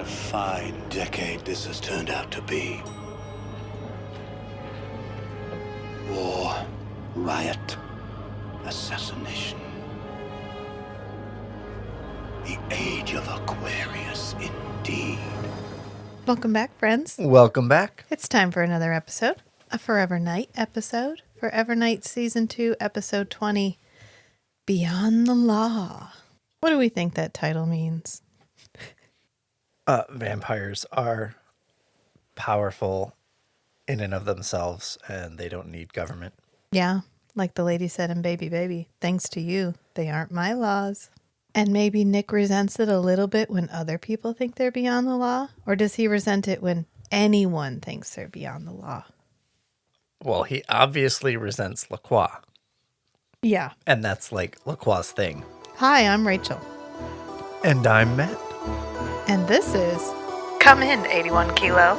a fine decade this has turned out to be. War, riot, assassination. The age of Aquarius, indeed. Welcome back, friends. Welcome back. It's time for another episode, a Forever Night episode. Forever Night Season 2, Episode 20, Beyond the Law. What do we think that title means? Vampires are powerful in and of themselves, and they don't need government. Yeah, like the lady said in Baby Baby, thanks to you, they aren't my laws. And maybe Nick resents it a little bit when other people think they're beyond the law? Or does he resent it when anyone thinks they're beyond the law? Well, he obviously resents Lacroix, Yeah. and that's like Lacroix's thing. Hi, I'm Rachel. And I'm Matt. And this is Come In, 81 Kilo.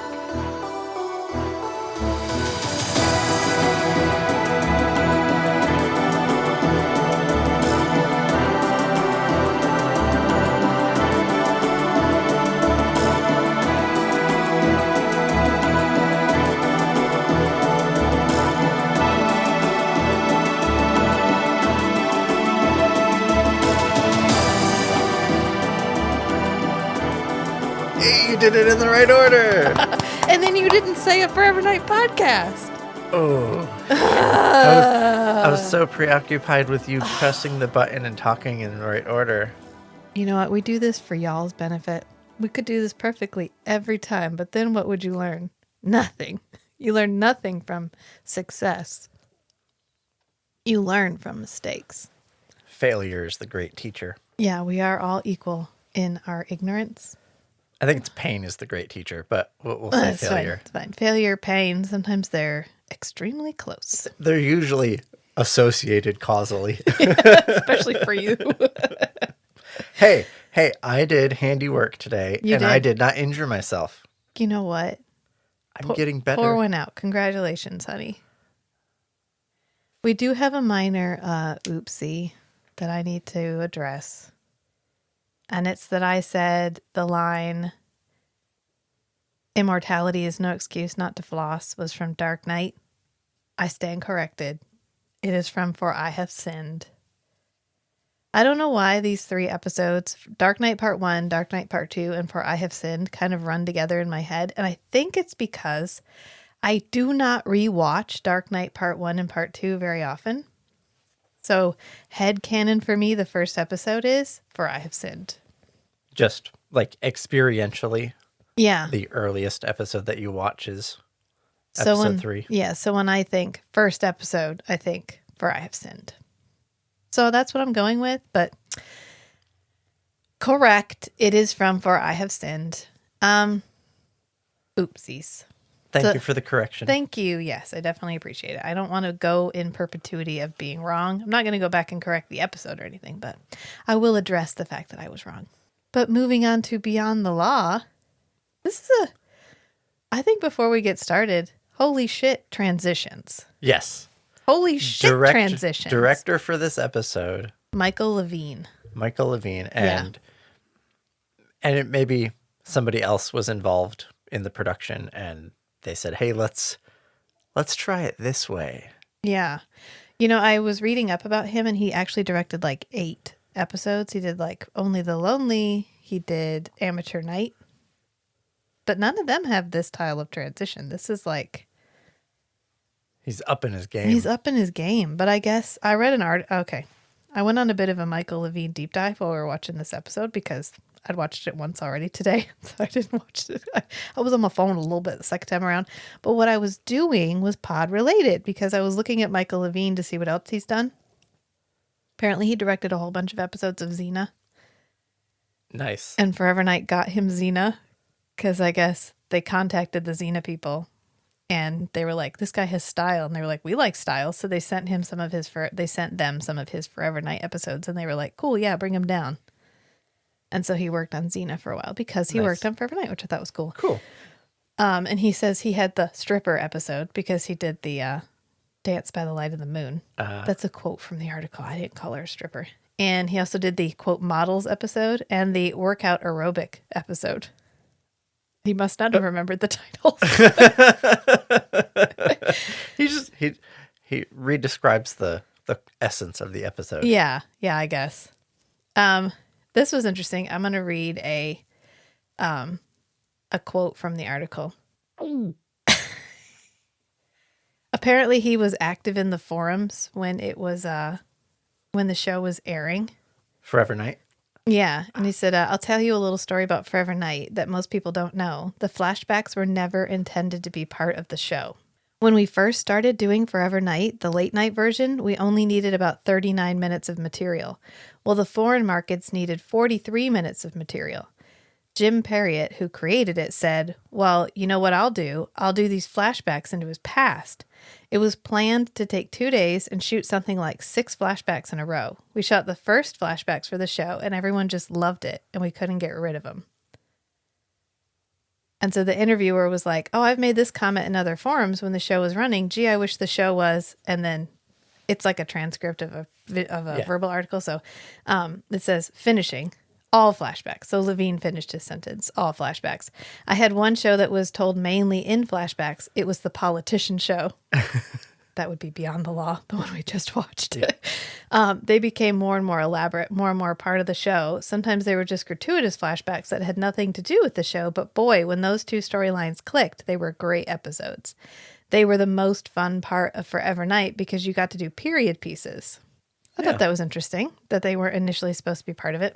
Hey, you did it in the right order. And then you didn't say a Forever Night podcast. Oh. I was so preoccupied with you pressing the button and talking in the right order. You know what? We do this for y'all's benefit. We could do this perfectly every time, but then what would you learn? Nothing. You learn nothing from success. You learn from mistakes. Failure is the great teacher. Yeah, we are all equal in our ignorance. I think it's pain is the great teaper, but we'll say It's failure. fine. It's fine. Failure, pain, sometimes they're extremely close, They're usually associated causally. especially for you. Hey, I did handiwork today, You and I did. did not injure myself. You know what? I'm getting better. Pour one out. Congratulations, honey. We do have a minor oopsie that I need to address. And it's that I said the line, immortality is no excuse not to floss, was from Dark Knight. I stand corrected. It is from For I Have Sinned. I don't know why these three episodes, Dark Knight Part 1, Dark Knight Part 2, and For I Have Sinned, kind of run together in my head. And I think it's because I do not rewatch Dark Knight Part 1 and Part 2 very often. So headcanon for me, the first episode is For I Have Sinned. Just like experientially, Yeah. the earliest episode that you watch is So episode 3. Yeah. So when I think first episode, I think For I Have Sinned. So that's what I'm going with. But correct. It is from For I Have Sinned. Oopsies. Thank So- you for the correction. Thank you. Yes, I definitely appreciate it. I don't want to go in perpetuity of being wrong. I'm not going to go back and correct the episode or anything, but I will address the fact that I was wrong. But moving on to Beyond the Law, this is I think before we get started, holy shit, transitions. Yes. Holy shit, transitions. Director for this episode, Michael Levine. Michael Levine, and it maybe somebody else was involved in the production, and they said, "Hey, let's try it this way." Yeah. You know, I was reading up about him, and he actually directed like 8 episodes. He did like Only the Lonely. He did Amateur Night. But none of them have this style of transition. This is like... He's up in his game. He's up in his game. But I guess I read an article. Okay. I went on a bit of a Michael Levine deep dive while we were watching this episode because I'd watched it once already today. So I didn't watch it. I was on my phone a little bit the second time around. But what I was doing was pod related because I was looking at Michael Levine to see what else he's done. Apparently he directed a whole bunch of episodes of Xena. Nice. And Forever Night got him Xena because I guess they contacted the Xena people and they were like, this guy has style. And they were like, we like style. So they sent him some of his, they sent them some of his Forever Night episodes and they were like, cool, yeah, bring him down. And so he worked on Xena for a while because he worked on Forever Night, which I thought was cool. Cool. And he says he had the stripper episode because he did the Dance by the Light of the Moon. That's a quote from the article. I didn't call her a stripper. And he also did the, quote, models episode and the workout aerobic episode. He must not have remembered the titles. he redescribes the essence of the episode. Yeah, I guess. This was interesting. I'm going to read a quote from the article. Apparently, he was active in the forums when it was when the show was airing. Forever Night. Yeah, and he said, I'll tell you a little story about Forever Night that most people don't know. The flashbacks were never intended to be part of the show. When we first started doing Forever Night, the late night version, we only needed about 39 minutes of material. Well, the foreign markets needed 43 minutes of material. Jim Perriott, who created it, said, well, you know what I'll do? I'll do these flashbacks into his past. It was planned to take 2 days and shoot something like 6 flashbacks in a row. We shot the first flashbacks for the show, and everyone just loved it, and we couldn't get rid of them. And so the interviewer was like, oh, I've made this comment in other forums when the show was running. Gee, I wish the show was. And then it's like a transcript of a verbal article. So it says, finishing, all flashbacks. So Levine finished his sentence, all flashbacks. I had one show that was told mainly in flashbacks. It was the Politician show. That would be Beyond the Law, the one we just watched. Yeah. They became more and more elaborate, more and more part of the show. Sometimes they were just gratuitous flashbacks that had nothing to do with the show. But boy, when those two storylines clicked, they were great episodes. They were the most fun part of Forever Night because you got to do period pieces. I thought that was interesting, that they weren't initially supposed to be part of it.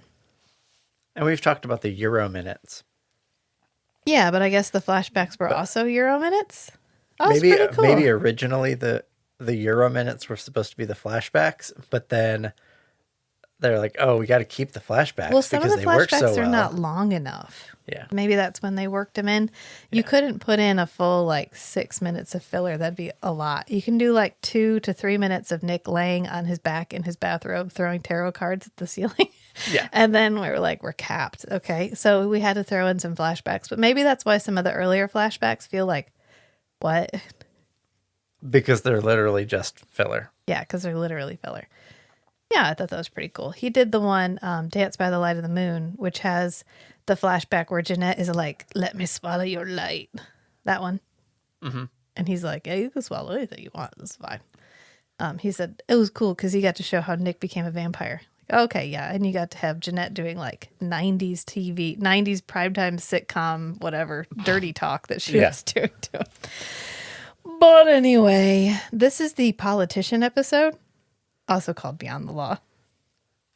And we've talked about the Euro minutes. Yeah, but I guess the flashbacks were also Euro minutes. Oh, pretty cool. Maybe originally the Euro minutes were supposed to be the flashbacks, but then they're like, oh, we got to keep the flashbacks well, some because of the they work so flashbacks are well. not long enough. Yeah. Maybe that's when they worked them in. You couldn't put in a full 6 minutes of filler. That'd be a lot. You can do 2 to 3 minutes of Nick laying on his back in his bathrobe, throwing tarot cards at the ceiling. Yeah. And then we were like, we're capped. Okay. So we had to throw in some flashbacks, but maybe that's why some of the earlier flashbacks feel like, what? Because they're literally just filler. Yeah, because they're literally filler. Yeah, I thought that was pretty cool. He did the one, Dance by the Light of the Moon, which has the flashback where Jeanette is like, let me swallow your light. That one. Mm-hmm. And he's like, yeah, you can swallow anything you want. That's fine. He said it was cool because he got to show how Nick became a vampire. Like, okay, yeah. And you got to have Jeanette doing 90s TV, 90s primetime sitcom, whatever, dirty talk that she was doing to him. But anyway, this is the Politician episode, also called Beyond the Law.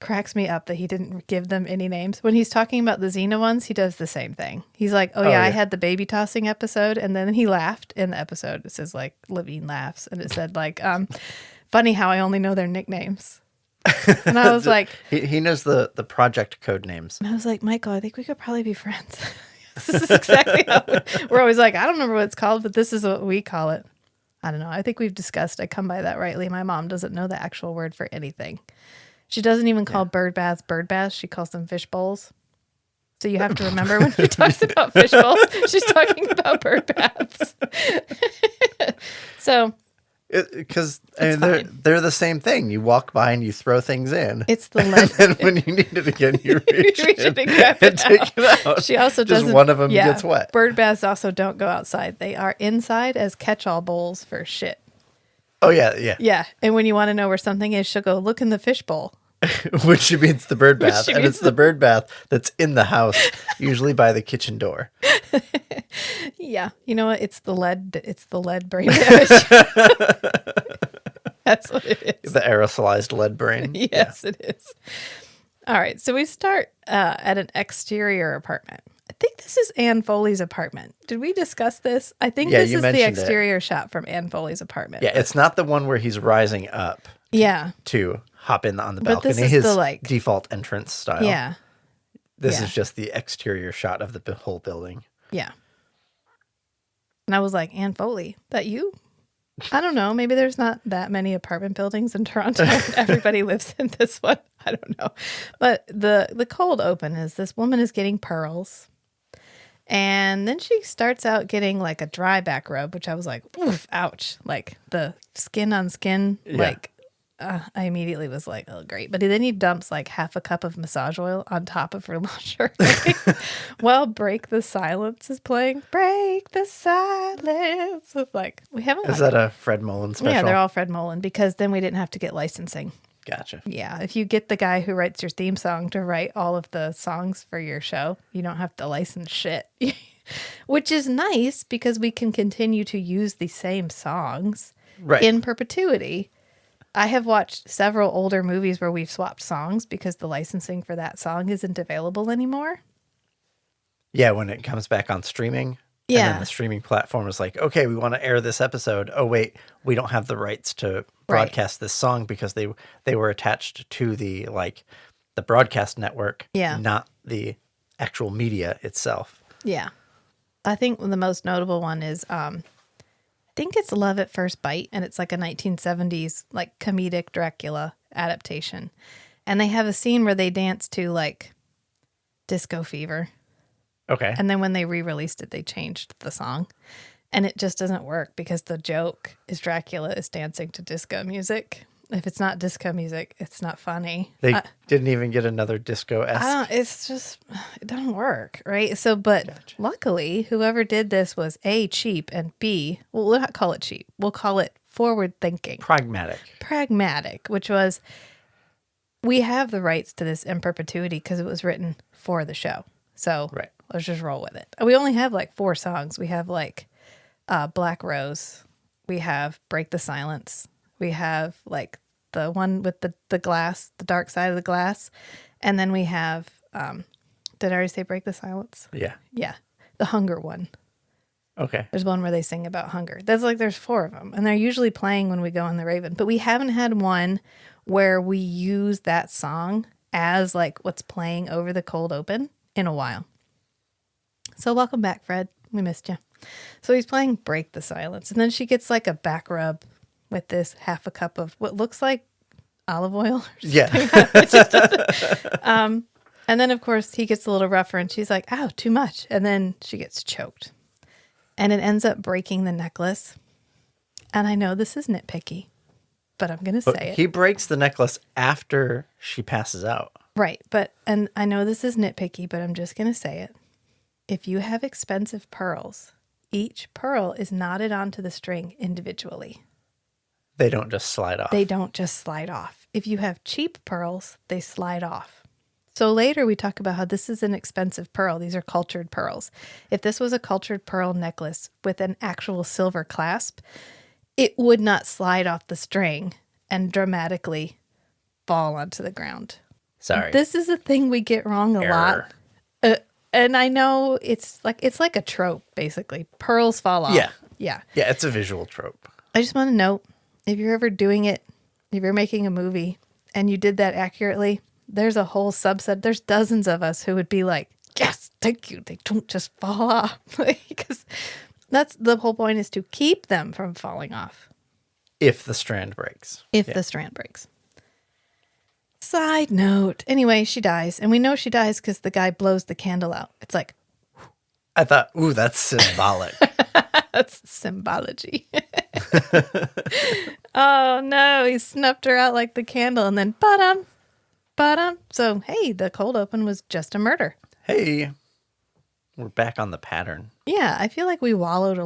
Cracks me up that he didn't give them any names. When he's talking about the Xena ones, he does the same thing. He's like, oh, yeah, I had the baby tossing episode. And then he laughed in the episode. It says Levine laughs. And it said funny how I only know their nicknames. And I was like, he knows the project code names. And I was like, Michael, I think we could probably be friends. This is exactly how we're always like, I don't remember what it's called, but this is what we call it. I don't know. I think we've discussed, I come by that rightly. My mom doesn't know the actual word for anything. She doesn't even call bird baths. She calls them fish bowls. So you have to remember when she talks about fish bowls, she's talking about bird baths. So. Because they're the same thing. You walk by and you throw things in. It's the lead. And then when you need it again, you reach in and grab it and take it out. She also doesn't. Just one of them gets wet. Bird baths also don't go outside. They are inside as catch-all bowls for shit. Oh, yeah. Yeah. And when you want to know where something is, she'll go, look in the fish bowl. Which means the bird bath. And it's the bird bath that's in the house, usually by the kitchen door. Yeah. You know what? It's the lead brain damage. That's what it is. The aerosolized lead brain. Yes, it is. All right. So we start at an exterior apartment. I think this is Anne Foley's apartment. Did we discuss this? I think this is the exterior shot from Anne Foley's apartment. Yeah, it's not the one where he's rising up. To hop in on the balcony. But this is the default entrance style. Yeah. This is just the exterior shot of the whole building. Yeah. And I was like, Anne Foley, that you? I don't know. Maybe there's not that many apartment buildings in Toronto. Everybody lives in this one. I don't know. But the cold open is this woman is getting pearls. And then she starts out getting a dry back rub, which I was like, oof, ouch. The skin on skin, I immediately was like, oh, great. But then he dumps like half a cup of massage oil on top of her lingerie while Break the Silence is playing. Break the Silence. It's like, we haven't. Is that a Fred Mullen special? Yeah, they're all Fred Mullen because then we didn't have to get licensing. Gotcha. Yeah, if you get the guy who writes your theme song to write all of the songs for your show, you don't have to license shit. Which is nice because we can continue to use the same songs in perpetuity. I have watched several older movies where we've swapped songs because the licensing for that song isn't available anymore. Yeah, when it comes back on streaming. Yeah. And then the streaming platform is like, okay, we want to air this episode. Oh, wait, we don't have the rights to broadcast this song because they were attached to the broadcast network, not the actual media itself. Yeah. I think the most notable one is, I think it's Love at First Bite, and it's like a 1970s like comedic Dracula adaptation. And they have a scene where they dance to like Disco Fever. Okay. And then when they re-released it, they changed the song. And it just doesn't work because the joke is Dracula is dancing to disco music. If it's not disco music, it's not funny. They didn't even get another disco-esque. It's just, it doesn't work, right? So, but luckily, whoever did this was A, cheap, and B, well, we'll not call it cheap. We'll call it forward thinking. Pragmatic, which was, we have the rights to this in perpetuity because it was written for the show. So let's just roll with it. We only have like 4 songs. We have like Black Rose. We have Break the Silence. We have like the one with the glass, the dark side of the glass. And then we have, did I already say Break the Silence? Yeah. Yeah. The hunger one. Okay. There's one where they sing about hunger. There's 4 of them. And they're usually playing when we go on the Raven. But we haven't had one where we use that song as like what's playing over the cold open in a while. So welcome back, Fred. We missed you. So he's playing Break the Silence. And then she gets like a back rub with this half a cup of what looks like olive oil. Yeah. And then, of course, he gets a little rougher and she's like, ow, too much. And then she gets choked. And it ends up breaking the necklace. And I know this is nitpicky, but I'm going to say it. He breaks the necklace after she passes out. Right. And I know this is nitpicky, but I'm just going to say it. If you have expensive pearls, each pearl is knotted onto the string individually. They don't just slide off. They don't just slide off. If you have cheap pearls, they slide off. So later we talk about how this is an expensive pearl. These are cultured pearls. If this was a cultured pearl necklace with an actual silver clasp, it would not slide off the string and dramatically fall onto the ground. Sorry. This is a thing we get wrong a lot. And I know it's like a trope, basically. Pearls fall off. Yeah. Yeah. Yeah, it's a visual trope. I just want to note, if you're ever doing it, if you're making a movie and you did that accurately, there's a whole subset. There's dozens of us who would be like, yes, thank you. They don't just fall off. Because that's the whole point, is to keep them from falling off. If the strand breaks. The strand breaks. Side note. Anyway, she dies. And we know she dies because the guy blows the candle out. It's like, I thought, ooh, that's symbolic. that's symbology. Oh, no. He snuffed her out like the candle and then ba-dum. So, hey, the cold open was just a murder. Hey, we're back on the pattern. Yeah, I feel like we wallowed for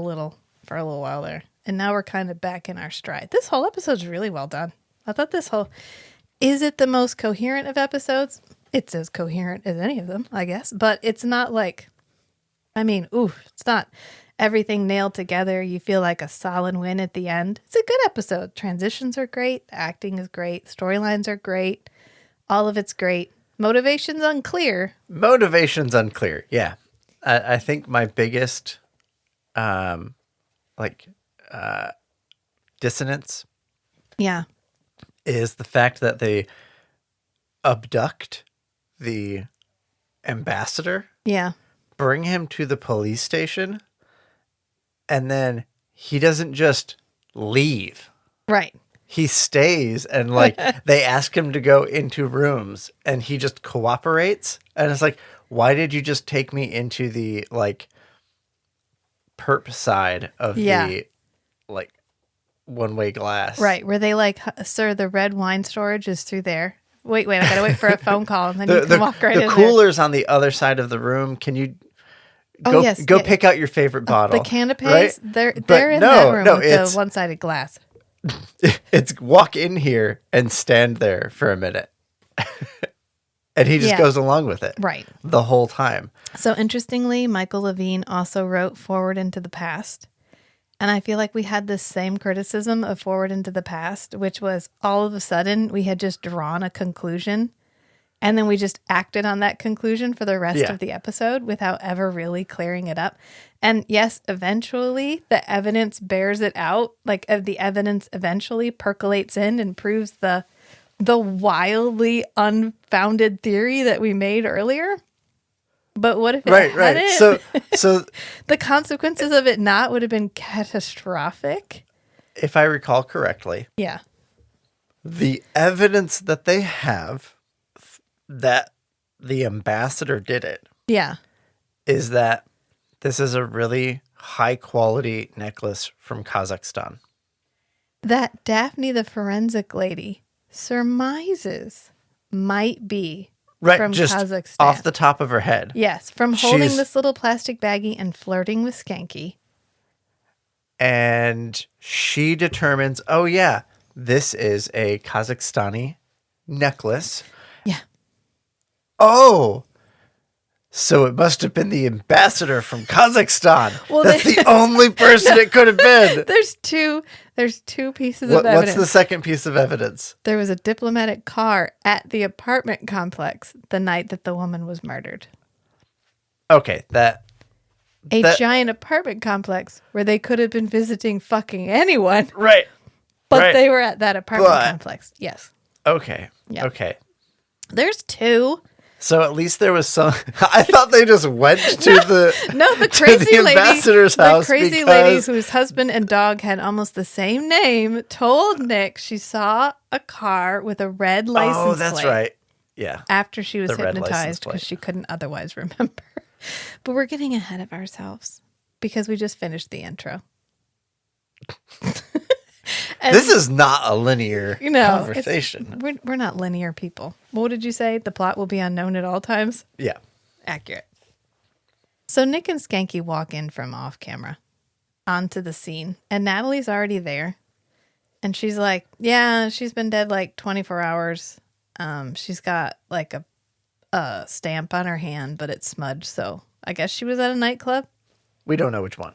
a little while there. And now we're kind of back in our stride. This whole episode's really well done. I thought is it the most coherent of episodes? It's as coherent as any of them, I guess. But it's not like, it's not everything nailed together. You feel like a solid win at the end. It's a good episode. Transitions are great. The acting is great. Storylines are great. All of it's great. Motivation's unclear. Yeah. I think my biggest dissonance is the fact that they abduct the ambassador, bring him to the police station, and then he doesn't just leave. Right. He stays, and they ask him to go into rooms and he just cooperates. And it's like, why did you just take me into the perp side of the one-way glass. Right, where they like, sir, the red wine storage is through there. Wait, I gotta wait for a phone call, and then you can walk right in there. there. The cooler's on the other side of the room. Can you go pick out your favorite bottle? The canapes, right? they're in that room with the one-sided glass. It's walk in here and stand there for a minute. And he just goes along with it. Right. The whole time. So interestingly, Michael Levine also wrote Forward into the Past. And I feel like we had this same criticism of Forward into the Past, which was all of a sudden we had just drawn a conclusion. And then we just acted on that conclusion for the rest of the episode without ever really clearing it up. And yes, eventually the evidence bears it out. Like the evidence eventually percolates in and proves the wildly unfounded theory that we made earlier. But what if it hadn't? So the consequences of it not would have been catastrophic. If I recall correctly, the evidence that they have that the ambassador did it, is that this is a really high quality necklace from Kazakhstan. That Daphne, the forensic lady, surmises might be from just Kazakhstan. Off the top of her head. Yes, from holding this little plastic baggie and flirting with Schanke. And she determines, oh yeah, this is a Kazakhstani necklace. Yeah. Oh, so it must have been the ambassador from Kazakhstan. Well, that's the only person it could have been. There's two pieces of evidence. What's the second piece of evidence? There was a diplomatic car at the apartment complex the night that the woman was murdered. Okay, that giant apartment complex where they could have been visiting fucking anyone. Right. But they were at that apartment complex. Yes. Okay. Yep. Okay. There's two. So at least there was some. I thought they just went to the crazy lady, ambassador's house. The crazy lady whose husband and dog had almost the same name told Nick she saw a car with a red license plate. Oh, that's right. Yeah. After she was hypnotized because she couldn't otherwise remember. But we're getting ahead of ourselves because we just finished the intro. This is not a linear conversation. We're not linear people. What did you say? The plot will be unknown at all times? Yeah. Accurate. So Nick and Schanke walk in from off camera onto the scene, and Natalie's already there. And she's like, yeah, she's been dead like 24 hours. She's got like a stamp on her hand, but it's smudged. So I guess she was at a nightclub. We don't know which one.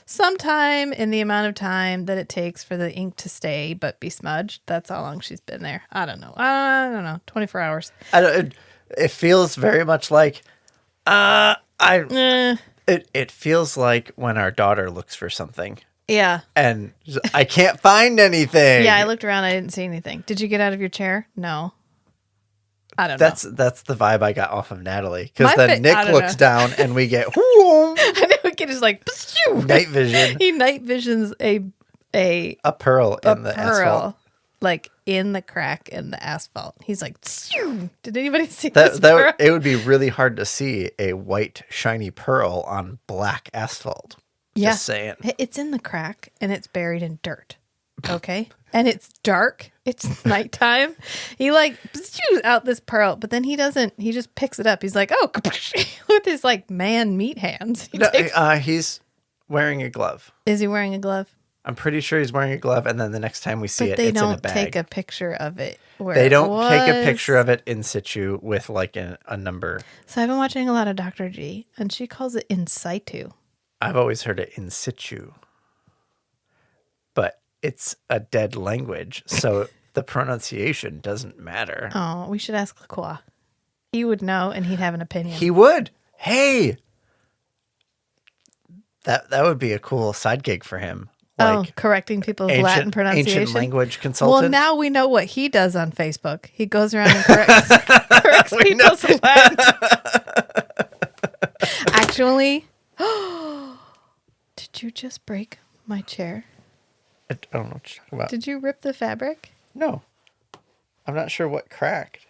Sometime in the amount of time that it takes for the ink to stay but be smudged. That's how long she's been there. I don't know. 24 hours. It feels very much like it feels like when our daughter looks for something. Yeah. And I can't find anything. Yeah, I looked around. I didn't see anything. Did you get out of your chair? No. I don't know. That's the vibe I got off of Natalie. Because then Nick looks down and we get I know we get just like night vision. He night visions a pearl in the asphalt. Like in the crack in the asphalt. He's like, did anybody see this? It would be really hard to see a white shiny pearl on black asphalt. Yeah. Just saying. It's in the crack and it's buried in dirt. Okay. And it's dark. It's nighttime. He like out this pearl, but then he just picks it up. He's like, oh, with his like man meat hands. He's wearing a glove. Is he wearing a glove? I'm pretty sure he's wearing a glove. And then the next time we see it's in a bag. They don't take a picture of it. They don't take a picture of it in situ with like a number. So I've been watching a lot of Dr. G and she calls it in situ. I've always heard it in situ. But it's a dead language, so the pronunciation doesn't matter. Oh, we should ask Lacroix. He would know, and he'd have an opinion. He would. Hey, that would be a cool side gig for him. Like correcting people's Latin pronunciation. Ancient language consultant. Well, now we know what he does on Facebook. He goes around and corrects people's Latin. Actually, did you just break my chair? I don't know what you're talking about. Did you rip the fabric? No. I'm not sure what cracked.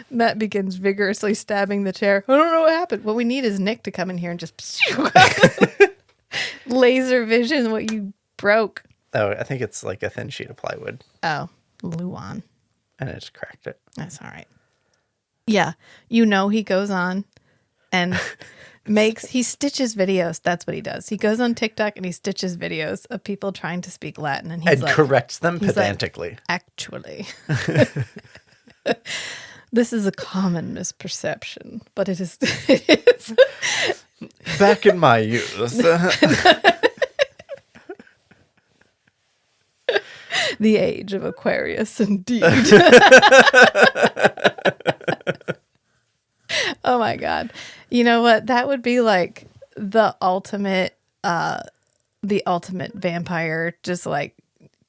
Matt begins vigorously stabbing the chair. I don't know what happened. What we need is Nick to come in here and just laser vision what you broke. Oh, I think it's like a thin sheet of plywood. Oh, Luan. And I just cracked it. That's all right. Yeah. He goes on and he stitches videos. That's what he does. He goes on TikTok and he stitches videos of people trying to speak Latin. And he's corrects them pedantically. Like, actually, this is a common misperception, but it is. Back in my youth. The age of Aquarius, indeed. Oh my God. You know what? That would be like the ultimate vampire, just like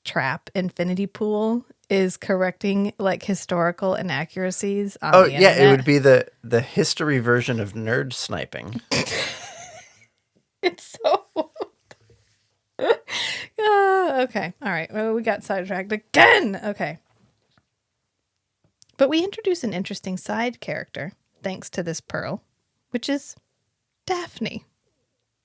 trap infinity pool is correcting like historical inaccuracies on the internet. It would be the history version of nerd sniping. It's so okay. All right. Well, we got sidetracked again. Okay. But we introduce an interesting side character thanks to this Pearl, which is Daphne.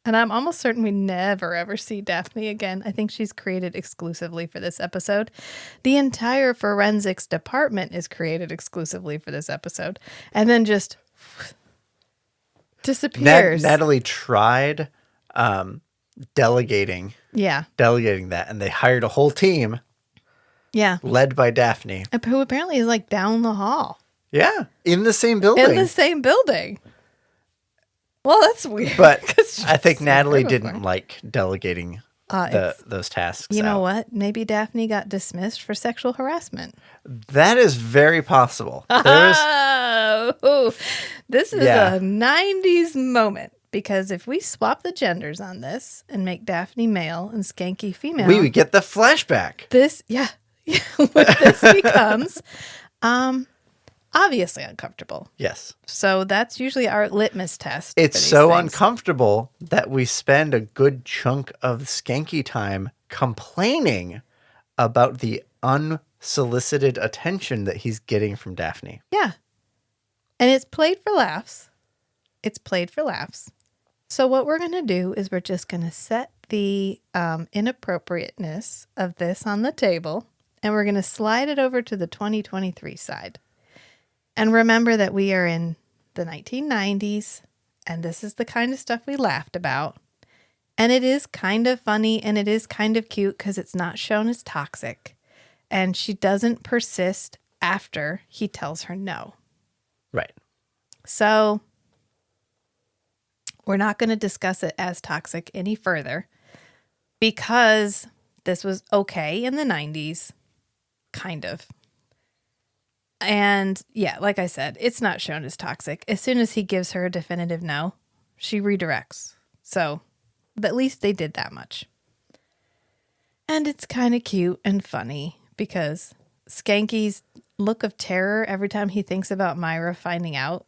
And I'm almost certain we never ever see Daphne again. I think she's created exclusively for this episode. The entire forensics department is created exclusively for this episode. And then just disappears. Natalie tried delegating that, and they hired a whole team. Yeah. Led by Daphne. Who apparently is like down the hall. Yeah. In the same building. Well, that's weird. But I think Natalie didn't like delegating those tasks. You know what? Maybe Daphne got dismissed for sexual harassment. That is very possible. This is a 90s moment. Because if we swap the genders on this and make Daphne male and Schanke female, we would get the flashback. This becomes obviously uncomfortable. Yes. So that's usually our litmus test. It's so uncomfortable that we spend a good chunk of Schanke time complaining about the unsolicited attention that he's getting from Daphne. Yeah. And it's played for laughs. So what we're going to do is we're just going to set the inappropriateness of this on the table, and we're going to slide it over to the 2023 side. And remember that we are in the 1990s, and this is the kind of stuff we laughed about. And it is kind of funny, and it is kind of cute because it's not shown as toxic. And she doesn't persist after he tells her no. Right. So we're not going to discuss it as toxic any further because this was okay in the 90s, kind of. And yeah, like I said, it's not shown as toxic. As soon as he gives her a definitive no, she redirects. So at least they did that much. And it's kind of cute and funny because Skanke's look of terror every time he thinks about Myra finding out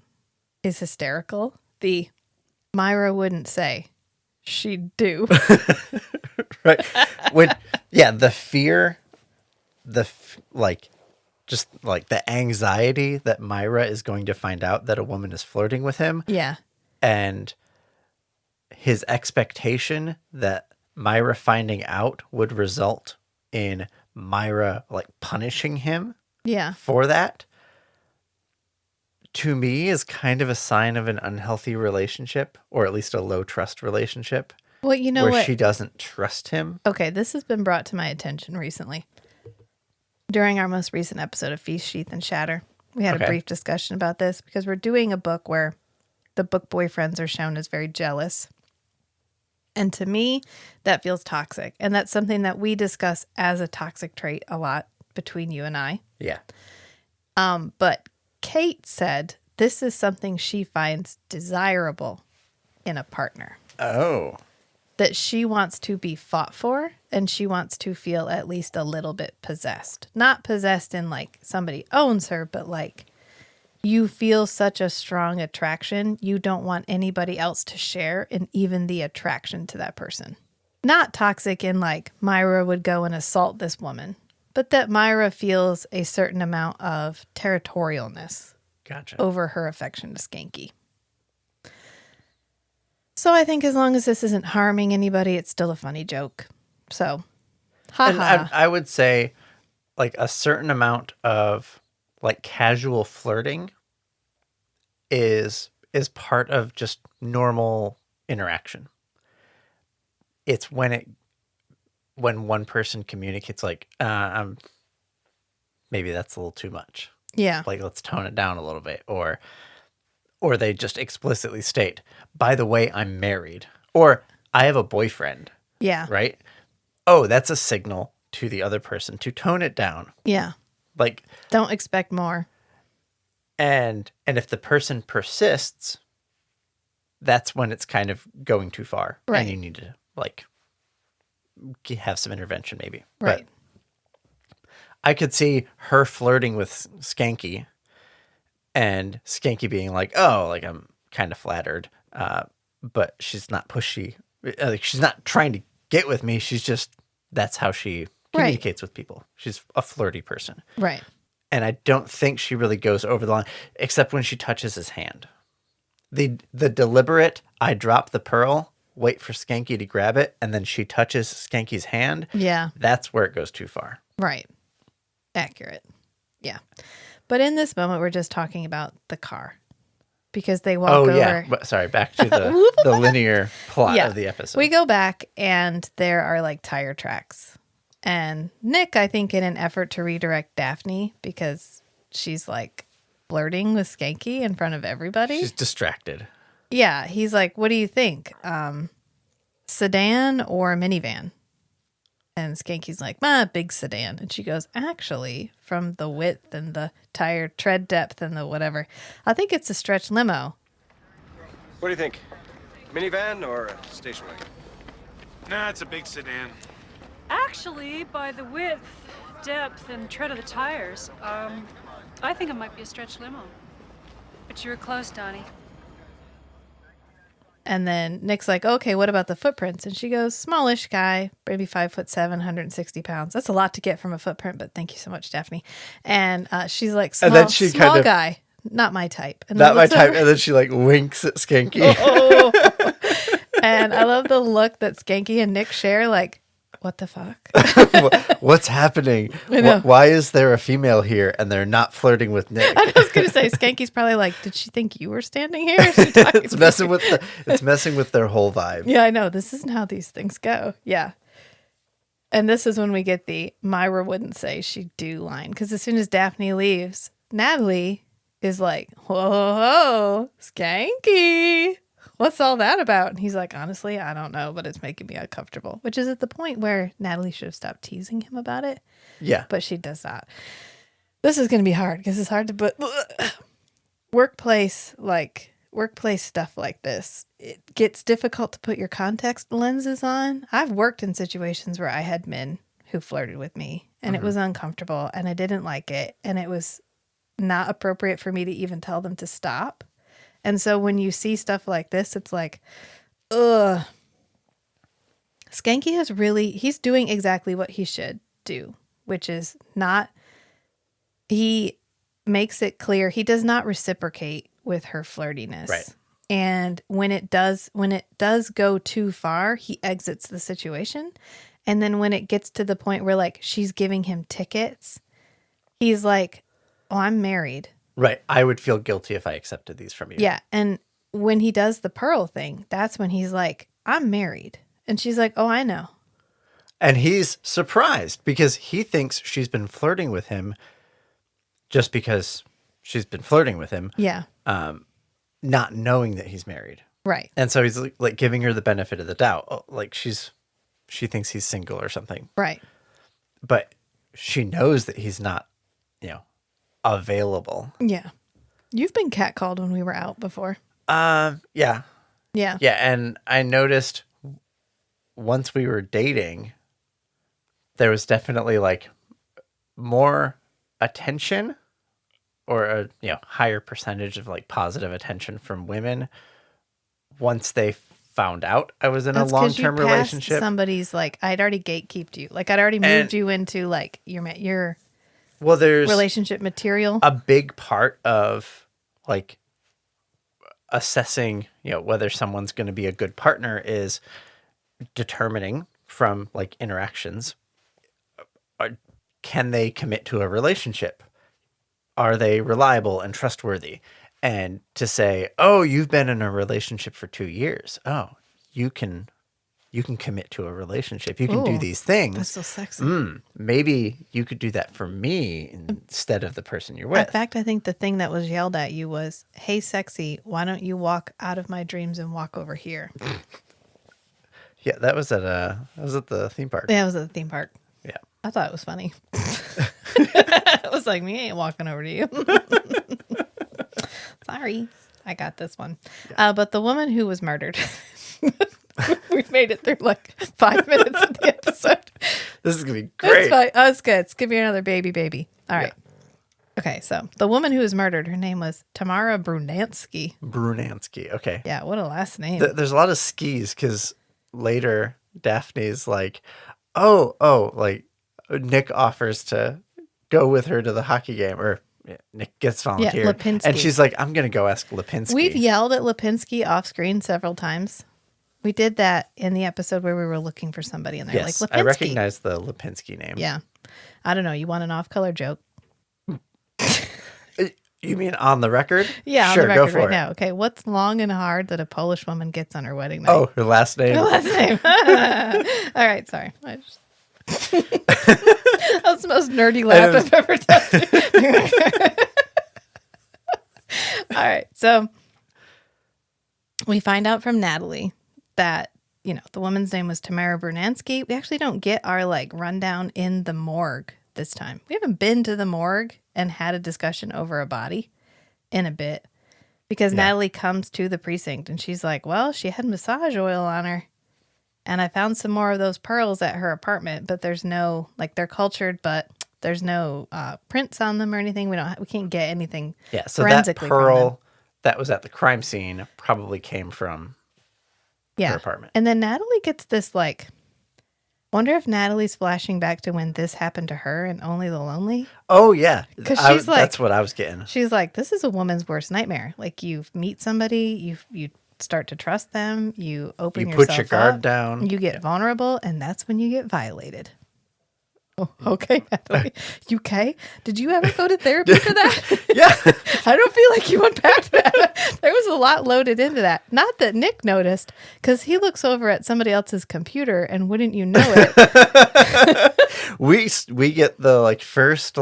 is hysterical. The Myra wouldn't say, she'd do. Right. The fear, just like the anxiety that Myra is going to find out that a woman is flirting with him. Yeah. And his expectation that Myra finding out would result in Myra like punishing him. Yeah. For that, to me, is kind of a sign of an unhealthy relationship, or at least a low trust relationship. Well, you know where what? She doesn't trust him. Okay, this has been brought to my attention recently. During our most recent episode of Feast, Sheath, and Shatter, we had a brief discussion about this because we're doing a book where the book boyfriends are shown as very jealous. And to me, that feels toxic. And that's something that we discuss as a toxic trait a lot between you and I. Yeah. But Kate said this is something she finds desirable in a partner. Oh. That she wants to be fought for, and she wants to feel at least a little bit possessed. Not possessed in like somebody owns her, but like you feel such a strong attraction, you don't want anybody else to share in even the attraction to that person. Not toxic in like Myra would go and assault this woman, but that Myra feels a certain amount of territorialness Gotcha. over her affection to Schanke. So I think as long as this isn't harming anybody, it's still a funny joke. So, And haha. I would say like a certain amount of like casual flirting is part of just normal interaction. It's when one person communicates like, maybe that's a little too much. Yeah. Like, let's tone it down a little bit. Or they just explicitly state, by the way, I'm married. Or I have a boyfriend. Yeah. Right? Oh, that's a signal to the other person to tone it down. Yeah. Like, don't expect more. And if the person persists, that's when it's kind of going too far. Right. And you need to like have some intervention maybe. Right. But I could see her flirting with Schanke and Schanke being like, oh, like I'm kind of flattered. But she's not pushy. Like she's not trying to get with me. She's just, that's how she communicates with people. She's a flirty person. Right. And I don't think she really goes over the line, except when she touches his hand. The deliberate, I drop the pearl, wait for Schanke to grab it, and then she touches Skanke's hand. Yeah. That's where it goes too far. Right. Accurate. Yeah. But in this moment, we're just talking about the car. Because they walk over. Yeah. Sorry, back to the linear plot of the episode. We go back, and there are like tire tracks. And Nick, I think, in an effort to redirect Daphne, because she's like flirting with Schanke in front of everybody. She's distracted. Yeah. He's like, what do you think? Sedan or minivan? And Skanky's like, big sedan. And she goes, actually, from the width and the tire tread depth and the whatever, I think it's a stretch limo. What do you think? Minivan or a station wagon? Nah, it's a big sedan. Actually, by the width, depth, and tread of the tires, I think it might be a stretch limo. But you were close, Donnie. And then Nick's like, okay, what about the footprints? And she goes, smallish guy, maybe 5'7", 160 pounds. That's a lot to get from a footprint, but thank you so much, Daphne. And she's like, small, and then she small kind of, guy, not my type. And not my type. And then she like winks at Schanke. Oh. And I love the look that Schanke and Nick share, like, what the fuck? What's happening? Why is there a female here and they're not flirting with Nick? I was going to say, Skanky's probably like, did she think you were standing here? It's messing with their whole vibe. Yeah, I know. This isn't how these things go. Yeah. And this is when we get the Myra wouldn't say she'd do line. Because as soon as Daphne leaves, Natalie is like, whoa, Schanke. What's all that about? And he's like, honestly, I don't know, but it's making me uncomfortable. Which is at the point where Natalie should have stopped teasing him about it. Yeah. But she does not. This is going to be hard because it's hard to put workplace stuff like this. It gets difficult to put your context lenses on. I've worked in situations where I had men who flirted with me and it was uncomfortable and I didn't like it. And it was not appropriate for me to even tell them to stop. And so when you see stuff like this, it's like, ugh. Schanke he's doing exactly what he should do, which is he makes it clear he does not reciprocate with her flirtiness. Right. And when it does go too far, he exits the situation. And then when it gets to the point where like she's giving him tickets, he's like, oh, I'm married. Right. I would feel guilty if I accepted these from you. Yeah. And when he does the pearl thing, that's when he's like, I'm married. And she's like, oh, I know. And he's surprised because he thinks she's been flirting with him just because she's been flirting with him. Yeah. Not knowing that he's married. Right. And so he's like giving her the benefit of the doubt. Oh, like she thinks he's single or something. Right. But she knows that he's not, available. Yeah. You've been catcalled when we were out before. Yeah. Yeah. Yeah. And I noticed once we were dating, there was definitely like more attention or a higher percentage of like positive attention from women once they found out I was in a long-term relationship. Somebody's like, I'd already gatekeeped you. Like I'd already moved you into like your there's relationship material. A big part of like assessing, whether someone's going to be a good partner is determining from like interactions, can they commit to a relationship? Are they reliable and trustworthy? And to say, oh, you've been in a relationship for 2 years. Oh, you can commit to a relationship. You can do Ooh, these things. That's so sexy. Maybe you could do that for me instead of the person you're with. In fact, I think the thing that was yelled at you was, "Hey, sexy, why don't you walk out of my dreams and walk over here?" Yeah, that was at the theme park. Yeah, it was at the theme park. Yeah. I thought it was funny. It was like, me ain't walking over to you. Sorry, I got this one. Yeah. But the woman who was murdered, we've made it through like 5 minutes of the episode. This is going to be great. It's fine. Oh, it's good. Let's give you another baby. All right. Yeah. Okay, so the woman who was murdered, her name was Tamara Brunansky. Okay. Yeah, what a last name. There's a lot of skis because later Daphne's like, like Nick offers to go with her to the hockey game, or Nick gets volunteered. Yeah, Lipinski. And she's like, I'm going to go ask Lipinski. We've yelled at Lipinski off screen several times. We did that in the episode where we were looking for somebody, and they're yes, like, Lipinski. I recognize the Lipinski name. Yeah. I don't know. You want an off-color joke? You mean on the record? Yeah, sure, on the record go for right it. now. Okay, what's long and hard that a Polish woman gets on her wedding night? Oh, her last name? Her last name. All right, sorry. That was the most nerdy laugh I've ever done. All right, so we find out from Natalie that, the woman's name was Tamara Brunansky. We actually don't get our rundown in the morgue this time. We haven't been to the morgue and had a discussion over a body in a bit, because Natalie comes to the precinct and she's like, well, she had massage oil on her, and I found some more of those pearls at her apartment, but there's no, they're cultured, but there's no prints on them or anything. We can't get anything. Yeah, so that pearl that was at the crime scene probably came from her apartment. And then Natalie gets this wonder if Natalie's flashing back to when this happened to her and Only the Lonely. Oh, yeah. Because she's that's what I was getting. She's like, this is a woman's worst nightmare. You meet somebody, you start to trust them, you open yourself up. You put your guard down. You get vulnerable, and that's when you get violated. Oh, okay, Natalie. You okay? Did you ever go to therapy for that? Yeah. I don't feel like you unpacked that. There was a lot loaded into that. Not that Nick noticed, because he looks over at somebody else's computer, and wouldn't you know it? we get the first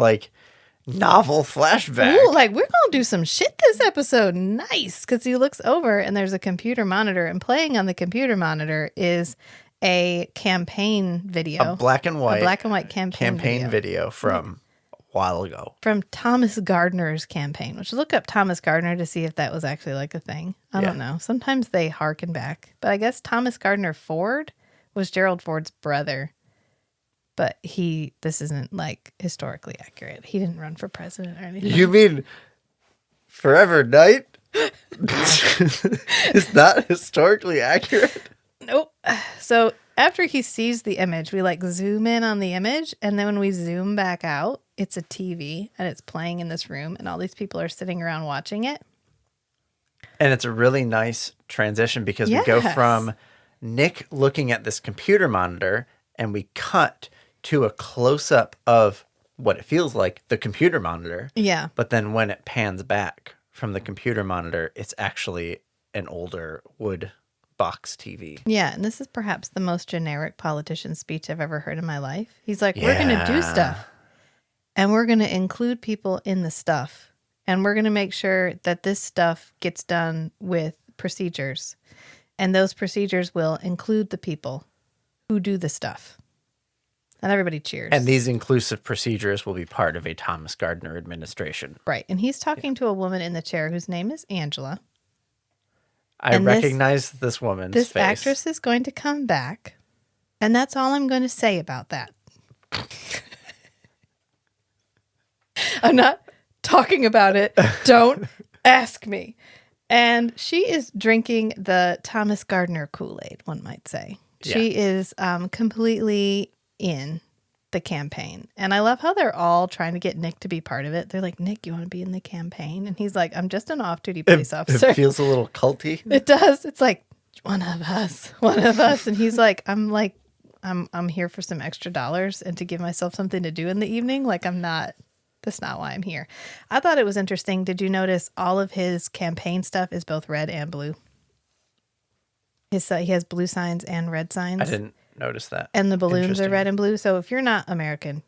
novel flashback. Ooh, we're gonna do some shit this episode. Nice, because he looks over and there's a computer monitor, and playing on the computer monitor is a campaign video, a black and white campaign video from a while ago, from Thomas Gardner's campaign. Which, look up Thomas Gardner to see if that was actually a thing. I don't know. Sometimes they harken back, but I guess Thomas Gardner Ford was Gerald Ford's brother. But this isn't historically accurate. He didn't run for president or anything. You mean Forever Knight? It's not historically accurate? Nope. So after he sees the image, we zoom in on the image, and then when we zoom back out, it's a TV and it's playing in this room, and all these people are sitting around watching it. And it's a really nice transition because we go from Nick looking at this computer monitor, and we cut to a close-up of what it feels like, the computer monitor. Yeah. But then when it pans back from the computer monitor, it's actually an older wood box TV. Yeah, and this is perhaps the most generic politician speech I've ever heard in my life. He's like, we're going to do stuff, and we're going to include people in the stuff, and we're going to make sure that this stuff gets done with procedures, and those procedures will include the people who do the stuff. And everybody cheers. And these inclusive procedures will be part of a Thomas Gardner administration. Right, and he's talking to a woman in the chair whose name is Angela. I recognize this woman's face. This actress is going to come back, and that's all I'm going to say about that. I'm not talking about it. Don't ask me. And she is drinking the Thomas Gardner Kool-Aid, one might say. She is completely in the campaign. And I love how they're all trying to get Nick to be part of it. They're like, Nick, you want to be in the campaign? And he's like, I'm just an off-duty police officer. It feels a little culty. It does. It's like, one of us. And he's like, I'm here for some extra dollars and to give myself something to do in the evening. Like, that's not why I'm here. I thought it was interesting. Did you notice all of his campaign stuff is both red and blue? He has blue signs and red signs. I didn't notice that. And the balloons are red and blue. So if you're not American,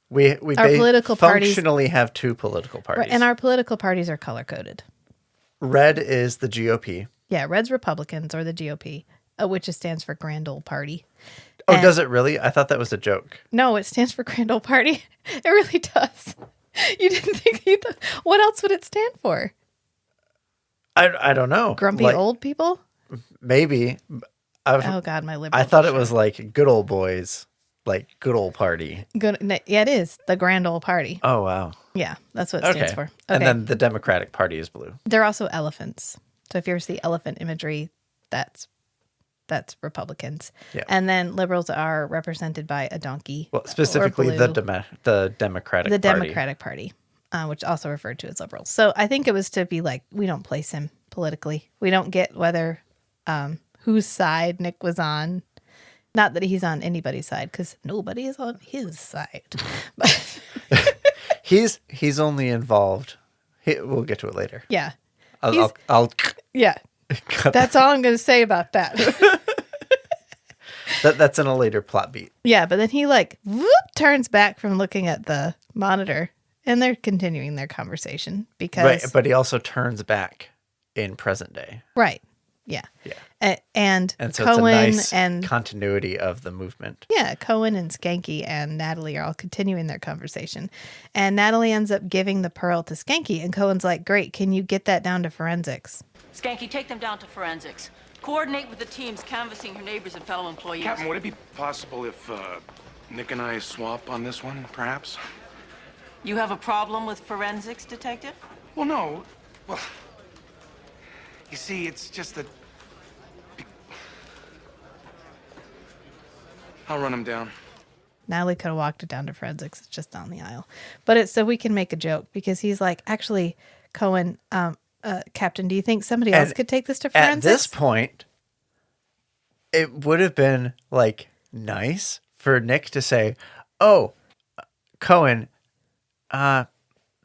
we political parties functionally have two political parties. and our political parties are color coded. Red is the GOP. Yeah, red's Republicans or the GOP, which stands for Grand Old Party. Oh, And- does it really? I thought that was a joke. No, it stands for Grand Old Party. It really does. You didn't think what else would it stand for? I don't know. Grumpy old people? Maybe. Oh God, my liberal. I thought it was like good old boys, like good old party. Yeah, it is the Grand Old Party. Oh wow. Yeah, that's what it stands for. Okay. And then the Democratic Party is blue. They're also elephants. So if you ever see elephant imagery, that's Republicans. Yeah. And then liberals are represented by a donkey. Well, specifically or the blue. Democratic The Party. Democratic Party, which also referred to as liberals. So I think it was to be like, we don't place him politically. We don't get whether whose side Nick was on. Not that he's on anybody's side, because nobody is on his side. But He's only involved. We'll get to it later. yeah, I'll yeah. cut That's all I'm going to say about that. that's in a later plot beat. Yeah, but then he turns back from looking at the monitor, and they're continuing their conversation because Right, but he also turns back in present day. right, yeah, Yeah. And So Cohen it's a nice and continuity of the movement. yeah, Cohen and Schanke and Natalie are all continuing their conversation, and Natalie ends up giving the pearl to Schanke, and Cohen's like, "Great, can you get that down to forensics?" Schanke, take them down to forensics. Coordinate with the teams canvassing your neighbors and fellow employees. Captain, would it be possible if Nick and I swap on this one, perhaps? You have a problem with forensics, Detective? Well, no. Well, you see, it's just that... I'll run him down. Natalie could have walked it down to forensics. It's just down the aisle, but it's so we can make a joke because he's like, actually, Cohen, Captain, do you think somebody else could take this to forensics? At this point, it would have been like nice for Nick to say, "Oh, Cohen, I'll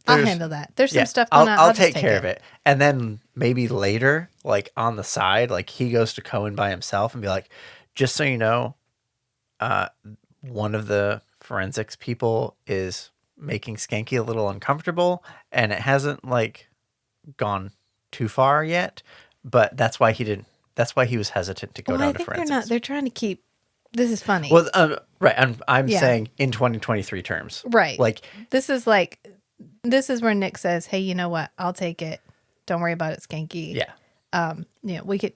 handle that. There's some stuff going on. I'll just take care of it." And then maybe later, like on the side, like he goes to Cohen by himself and be like, "Just so you know, one of the forensics people is making Schanke a little uncomfortable, and it hasn't like gone too far yet, but that's why he was hesitant to go down to forensics." They're trying to keep. This is funny. Well, right. I'm Yeah. saying in 2023 terms, Right. Like this is where Nick says, "Hey, you know what? I'll take it. Don't worry about it, Schanke. yeah, We could.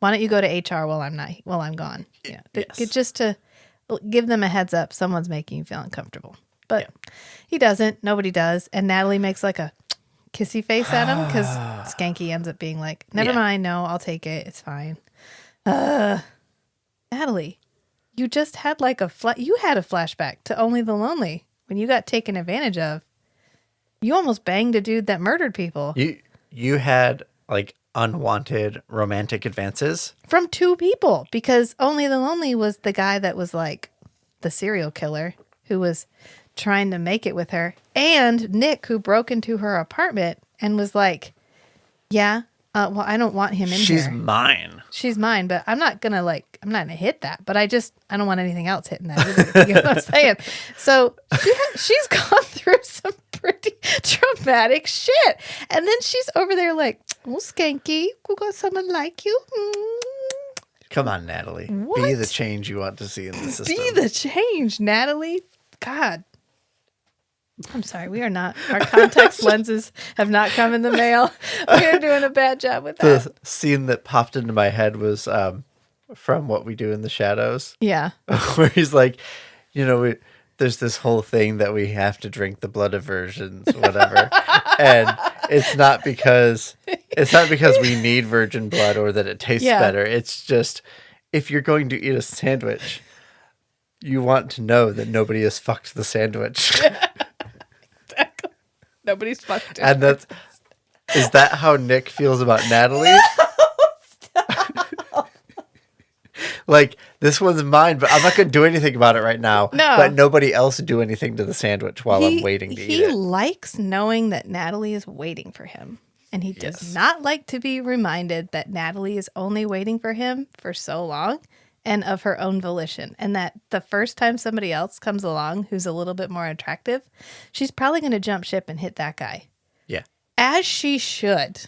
Why don't you go to HR while I'm gone? Yeah, Yes. just to give them a heads up. Someone's making you feel uncomfortable, but he doesn't. Nobody does. And Natalie makes like a kissy face at him because Schanke ends up being like, "Never mind. No, I'll take it. It's fine." Natalie, you just had like you had a flashback to Only the Lonely when you got taken advantage of. You almost banged a dude that murdered people. You had like unwanted romantic advances From two people, because Only the Lonely was the guy that was like the serial killer who was trying to make it with her, and Nick, who broke into her apartment and was like, yeah, well, I don't want him in She's here. mine. She's mine, but I'm not gonna hit that. But I don't want anything else hitting that either. You know what I'm saying? So she's gone through some pretty traumatic shit. And then she's over there like, "Oh, Schanke, we got someone like you. Come on, Natalie. Be What? the change you want to see in the system. Be the change, Natalie." God. I'm sorry. We are not. Our context lenses have not come in the mail. We are doing a bad job with that. The scene that popped into my head was from What We Do in the Shadows, Yeah. where he's like, there's this whole thing that we have to drink the blood of virgins, whatever. And It's not because we need virgin blood or that it tastes better. It's just if you're going to eat a sandwich, you want to know that nobody has fucked the sandwich. Exactly. Nobody's fucked it. And is that how Nick feels about Natalie? Like, this one's mine, but I'm not going to do anything about it right now. No. But nobody else do anything to the sandwich while I'm waiting to eat it. He likes knowing that Natalie is waiting for him. And he does not like to be reminded that Natalie is only waiting for him for so long and of her own volition. And that the first time somebody else comes along who's a little bit more attractive, she's probably going to jump ship and hit that guy. Yeah. As she should.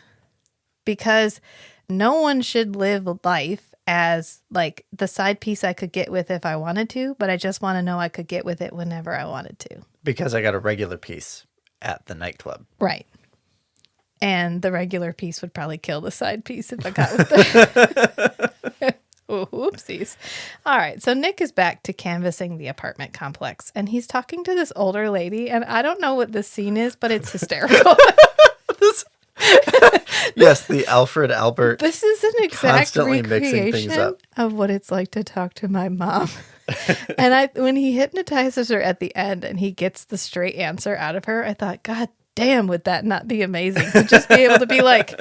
Because no one should live life as like the side piece I could get with if I wanted to, but I just want to know I could get with it whenever I wanted to. Because I got a regular piece at the nightclub. Right. And the regular piece would probably kill the side piece if I got with it. Oh, whoopsies. All right. So Nick is back to canvassing the apartment complex, and he's talking to this older lady, and I don't know what this scene is, but it's hysterical. Yes, the Alfred Albert. This is an exact constantly mixing things recreation up. of what it's like to talk to my mom. And when he hypnotizes her at the end and he gets the straight answer out of her, I thought, God damn, would that not be amazing to just be able to be like,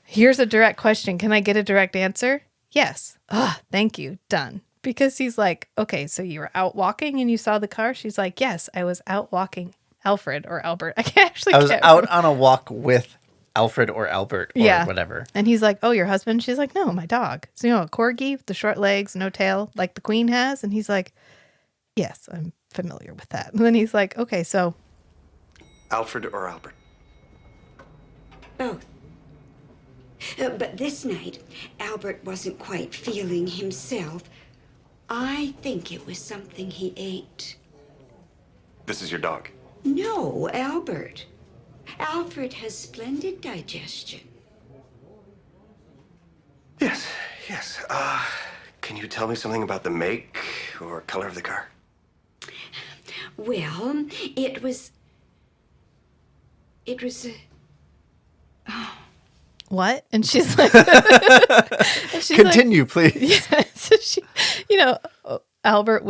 here's a direct question. Can I get a direct answer? Yes. Oh, thank you. Done. Because he's like, okay, so you were out walking and you saw the car? She's like, yes, I was out walking. Alfred or Albert. I was out on a walk with Alfred or Albert or whatever. And he's like, oh, your husband? She's like, no, my dog. So, a corgi with the short legs, no tail, like the queen has. And he's like, yes, I'm familiar with that. And then he's like, okay, so. Alfred or Albert? Both. But this night, Albert wasn't quite feeling himself. I think it was something he ate. This is your dog? No, Albert. Alfred has splendid digestion. Yes. Can you tell me something about the make or color of the car? Well, it was What? And she's like, continue, please. Yeah, so she, Albert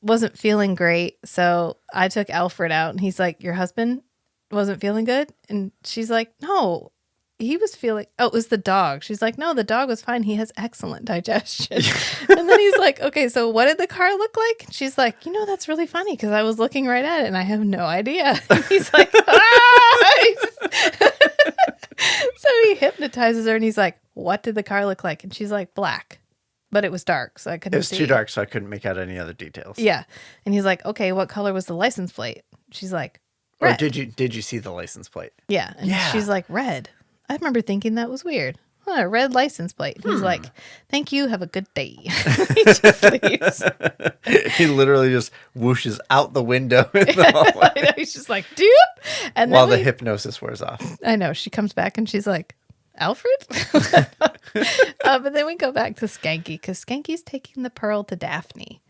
wasn't feeling great. So I took Alfred out and he's like, your husband wasn't feeling good? And she's like, no, he was feeling, it was the dog. She's like, no, the dog was fine. He has excellent digestion. And then he's like, okay, so what did the car look like? She's like, that's really funny because I was looking right at it and I have no idea. And he's like, So he hypnotizes her and he's like, what did the car look like? And she's like, black. But it was dark, so I couldn't see. It was too dark, so I couldn't make out any other details. Yeah. And he's like, okay, what color was the license plate? She's like, red. Or did you see the liceness plate? Yeah. And she's like, red. I remember thinking that was weird. A red license plate. He's like, thank you. Have a good day. He just leaves. He literally just whooshes out the window in the hallway. I know, he's just like, dude. And while the hypnosis wears off. I know. She comes back and she's like, Alfred? But then we go back to Schanke because Skanky's taking the pearl to Daphne.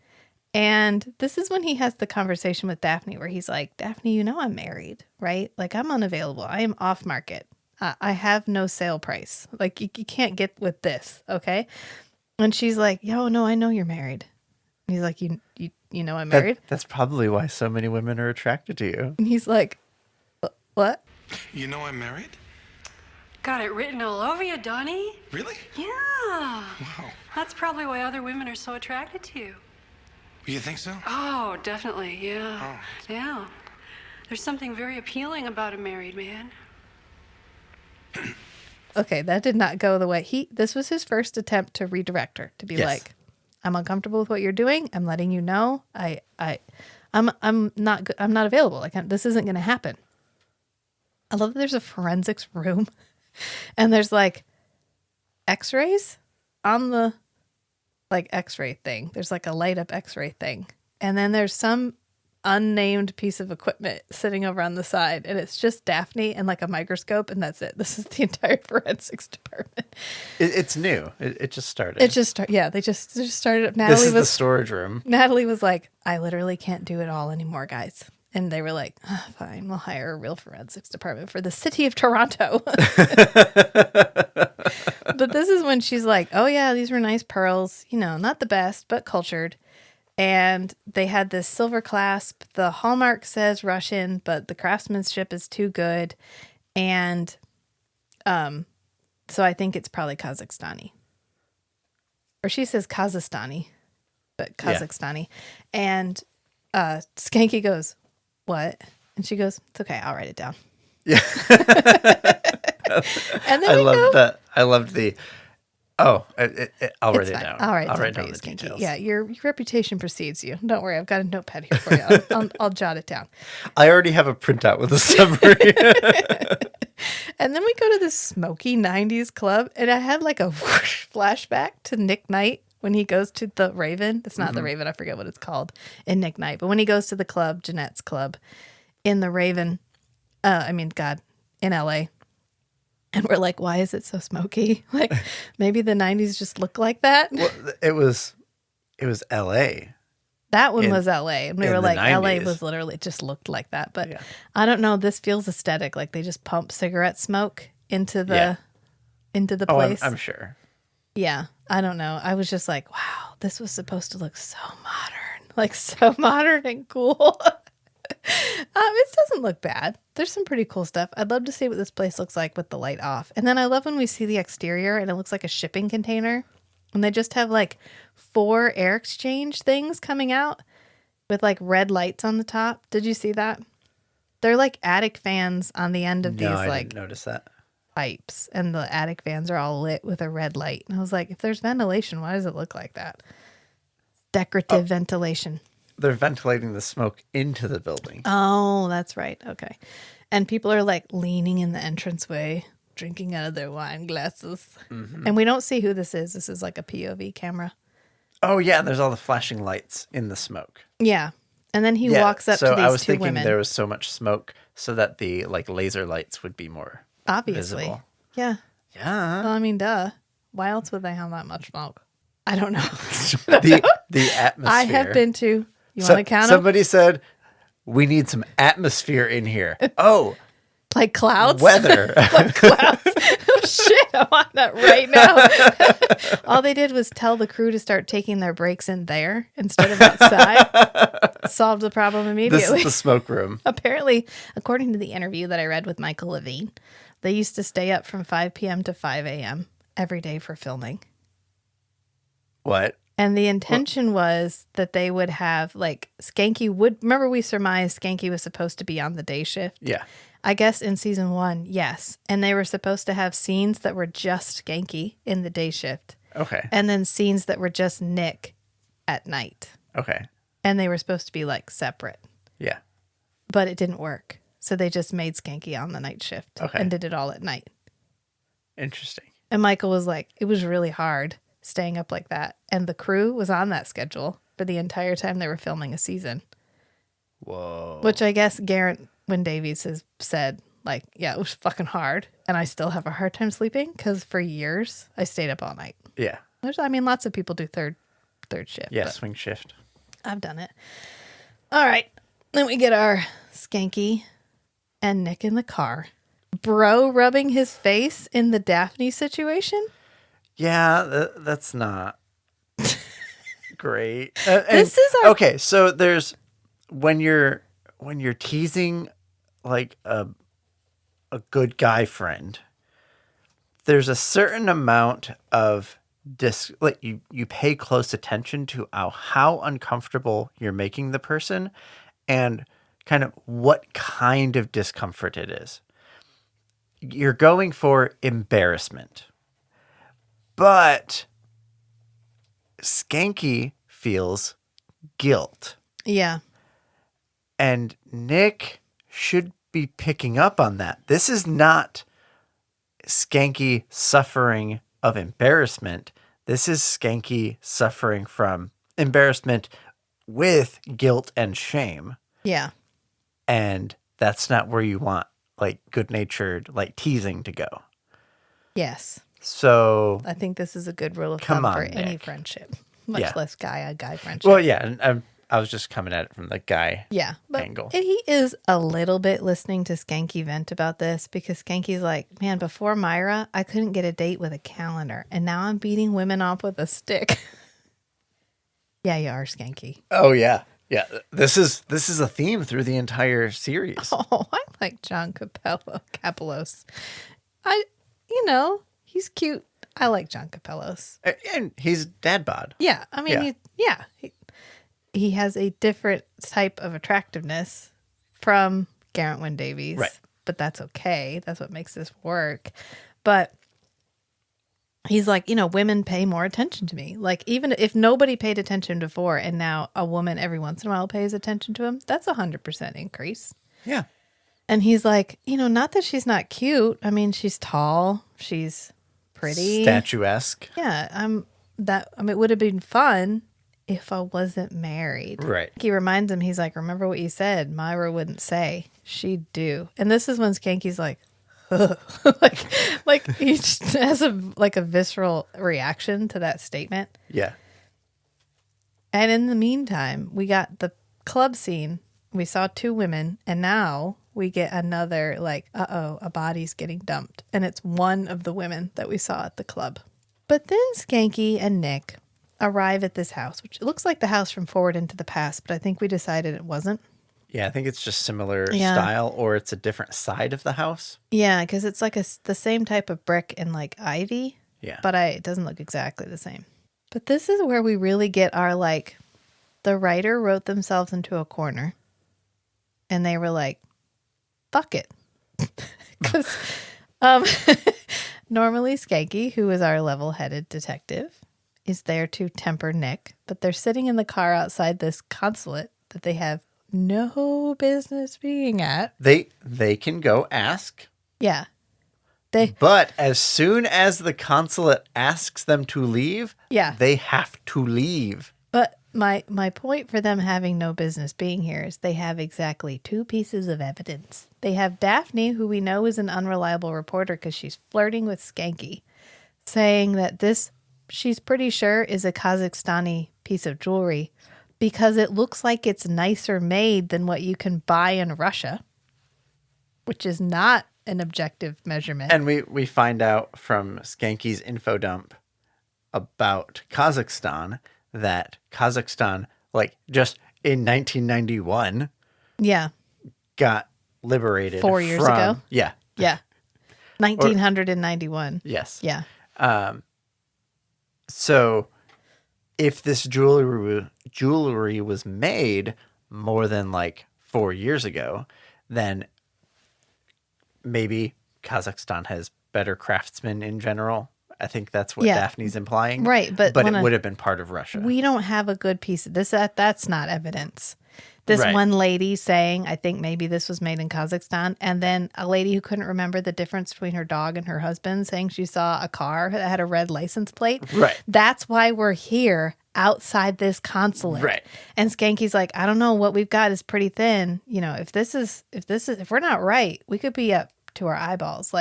And this is when he has the conversation with Daphne where he's like, Daphne, I'm married, right? Like, I'm unavailable. I am off market. I have no sale price. Like, you can't get with this, okay? And she's like, no, I know you're married. And he's like, you know I'm married? That's probably why so many women are attracted to you. And he's like, what? You know I'm married? Got it written all over you, Donnie. Really? Yeah. Wow. That's probably why other women are so attracted to you. You think so? Oh, definitely, yeah. Oh. Yeah. There's something very appealing about a married man. Okay, that did not go the way this was his first attempt to redirect her, to be like, I'm uncomfortable with what you're doing. I'm letting you know. I'm not available. Like, this isn't going to happen. I love that there's a forensics room and there's like x-rays on the like x-ray thing. There's like a light up x-ray thing. And then there's some unnamed piece of equipment sitting over on the side, and it's just Daphne and like a microscope, and that's it. This is the entire forensics department. It's new. It just started. They just started up. This is the storage room. Natalie was like, I literally can't do it all anymore, guys. And they were like, oh, fine, we'll hire a real forensics department for the city of Toronto. But this is when she's like, oh, yeah, these were nice pearls. You know, not the best, but cultured. And they had this silver clasp. The hallmark says Russian, but the craftsmanship is too good. And so I think it's probably Kazakhstani. Or she says Kazakhstani, but Kazakhstani. Yeah. And Schanke goes, what? And she goes, it's okay, I'll write it down. Yeah. And then I loved that. I loved the, I'll write it fine. down. I'll write it down the details. Yeah, your reputation precedes you. Don't worry, I've got a notepad here for you. I'll jot it down. I already have a printout with a summary. And then we go to this smoky 90s club, and I had like a whoosh flashback to Nick Knight when he goes to the Raven. It's not the Raven, I forget what it's called in Nick Knight. But when he goes to the club, Jeanette's club, in the Raven, in LA. And we're like, why is it so smoky? Like, maybe the 90s just look like that. Well, it was LA. That one was LA. And we were like, 90s. LA was literally just looked like that. But yeah. I don't know. This feels aesthetic. Like they just pump cigarette smoke into the place. I'm sure. Yeah. I don't know. I was just like, wow, this was supposed to look so modern. Like so modern and cool. It doesn't look bad. There's some pretty cool stuff. I'd love to see what this place looks like with the light off. And then I love when we see the exterior and it looks like a shipping container. And they just have like 4 air exchange things coming out with like red lights on the top. Did you see that? They're like attic fans on the end of these I didn't notice that. Pipes. And the attic fans are all lit with a red light. And I was like, if there's ventilation, why does it look like that? Decorative ventilation. They're ventilating the smoke into the building. Oh, that's right. Okay. And people are like leaning in the entranceway, drinking out of their wine glasses. Mm-hmm. And we don't see who this is. This is like a POV camera. Oh, yeah. There's all the flashing lights in the smoke. Yeah. And then he walks up to these two women. So I was thinking there was so much smoke so that the like laser lights would be more obviously visible. Yeah. Yeah. Well, I mean, duh. Why else would they have that much smoke? I don't know. the atmosphere. I have been to. You want to count them? Somebody said, we need some atmosphere in here. Oh. Like clouds? Weather. Like clouds. Oh, shit. I want that right now. All they did was tell the crew to start taking their breaks in there instead of outside. Solved the problem immediately. This is the smoke room. Apparently, according to the interview that I read with Michael Levine, they used to stay up from 5 p.m. to 5 a.m. every day for filming. What? And the intention was that they would have, like, Schanke would... Remember we surmised Schanke was supposed to be on the day shift? Yeah. I guess in season 1, yes. And they were supposed to have scenes that were just Schanke in the day shift. Okay. And then scenes that were just Nick at night. Okay. And they were supposed to be, like, separate. Yeah. But it didn't work. So they just made Schanke on the night shift. Okay. And did it all at night. Interesting. And Michael was like, it was really hard staying up like that. And the crew was on that schedule for the entire time they were filming a season. Whoa. Which I guess Garrett Wynn-Davies has said, like, yeah, it was fucking hard. And I still have a hard time sleeping because for years I stayed up all night. Yeah. Which, I mean, lots of people do third shift. Yeah, swing shift. I've done it. All right. Then we get our Schanke and Nick in the car. Bro rubbing his face in the Daphne situation. Yeah, that's not great. This is our... Okay, so there's when you're teasing like a good guy friend, there's a certain amount of like you pay close attention to how uncomfortable you're making the person and kind of what kind of discomfort it is. You're going for embarrassment. But Schanke feels guilt. Yeah. And Nick should be picking up on that. This is not Schanke suffering of embarrassment. This is Schanke suffering from embarrassment with guilt and shame. Yeah. And that's not where you want like good-natured like teasing to go. Yes. So I think this is a good rule of thumb for any friendship, much less guy-on-guy friendship. Well, yeah, and I was just coming at it from the guy angle. And he is a little bit listening to Schanke vent about this because Skanky's like, man, before Myra, I couldn't get a date with a calendar. And now I'm beating women off with a stick. Yeah, you are, Schanke. Oh, yeah. Yeah, this is a theme through the entire series. Oh, I like John Capellos. He's cute. I like John Capellos. And he's dad bod. Yeah, I mean, he has a different type of attractiveness from Garrett Wynn Davies. Right. But that's okay. That's what makes this work. But he's like, women pay more attention to me. Like, even if nobody paid attention before and now a woman every once in a while pays attention to him, that's 100% increase. Yeah. And he's like, not that she's not cute. I mean, she's tall. She's pretty. Statuesque. Yeah. It would have been fun if I wasn't married. Right. He reminds him, he's like, remember what you said? Myra wouldn't say. She'd do. And this is when Skanky's like, like he just has a visceral reaction to that statement. Yeah. And in the meantime, we got the club scene. We saw 2 women, and now we get another a body's getting dumped, and it's one of the women that we saw at the club. But then Schanke and Nick arrive at this house, which looks like the house from Forward into the Past, but I think we decided it wasn't. Yeah, I think it's just similar style, or it's a different side of the house. Yeah, because it's like the same type of brick and ivy. Yeah. But it doesn't look exactly the same. But this is where we really get our the writer wrote themselves into a corner. And they were like, fuck it. Because normally Schanke, who is our level-headed detective, is there to temper Nick. But they're sitting in the car outside this consulate that they have no business being at. They can go ask. Yeah. But as soon as the consulate asks them to leave, they have to leave. But my point for them having no business being here is they have exactly 2 pieces of evidence. They have Daphne, who we know is an unreliable reporter because she's flirting with Schanke, saying that this, she's pretty sure, is a Kazakhstani piece of jewelry because it looks like it's nicer made than what you can buy in Russia, which is not an objective measurement. And we find out from Skanky's info dump about Kazakhstan that Kazakhstan, just in 1991, got liberated 4 years ago. Yeah. 1991. Yes. Yeah. So if this jewelry was made more than 4 years ago, then maybe Kazakhstan has better craftsmen in general. I think that's what Daphne's implying. Right, but it would have been part of Russia. We don't have a good piece of this. That's not evidence. This Right. one lady saying, I think maybe this was made in Kazakhstan. And then a lady who couldn't remember the difference between her dog and her husband saying she saw a car that had a red license plate. Right. That's why we're here outside this consulate. Right. And Skanky's like, I don't know, what we've got is pretty thin. If we're not right, we could be up to our eyeballs.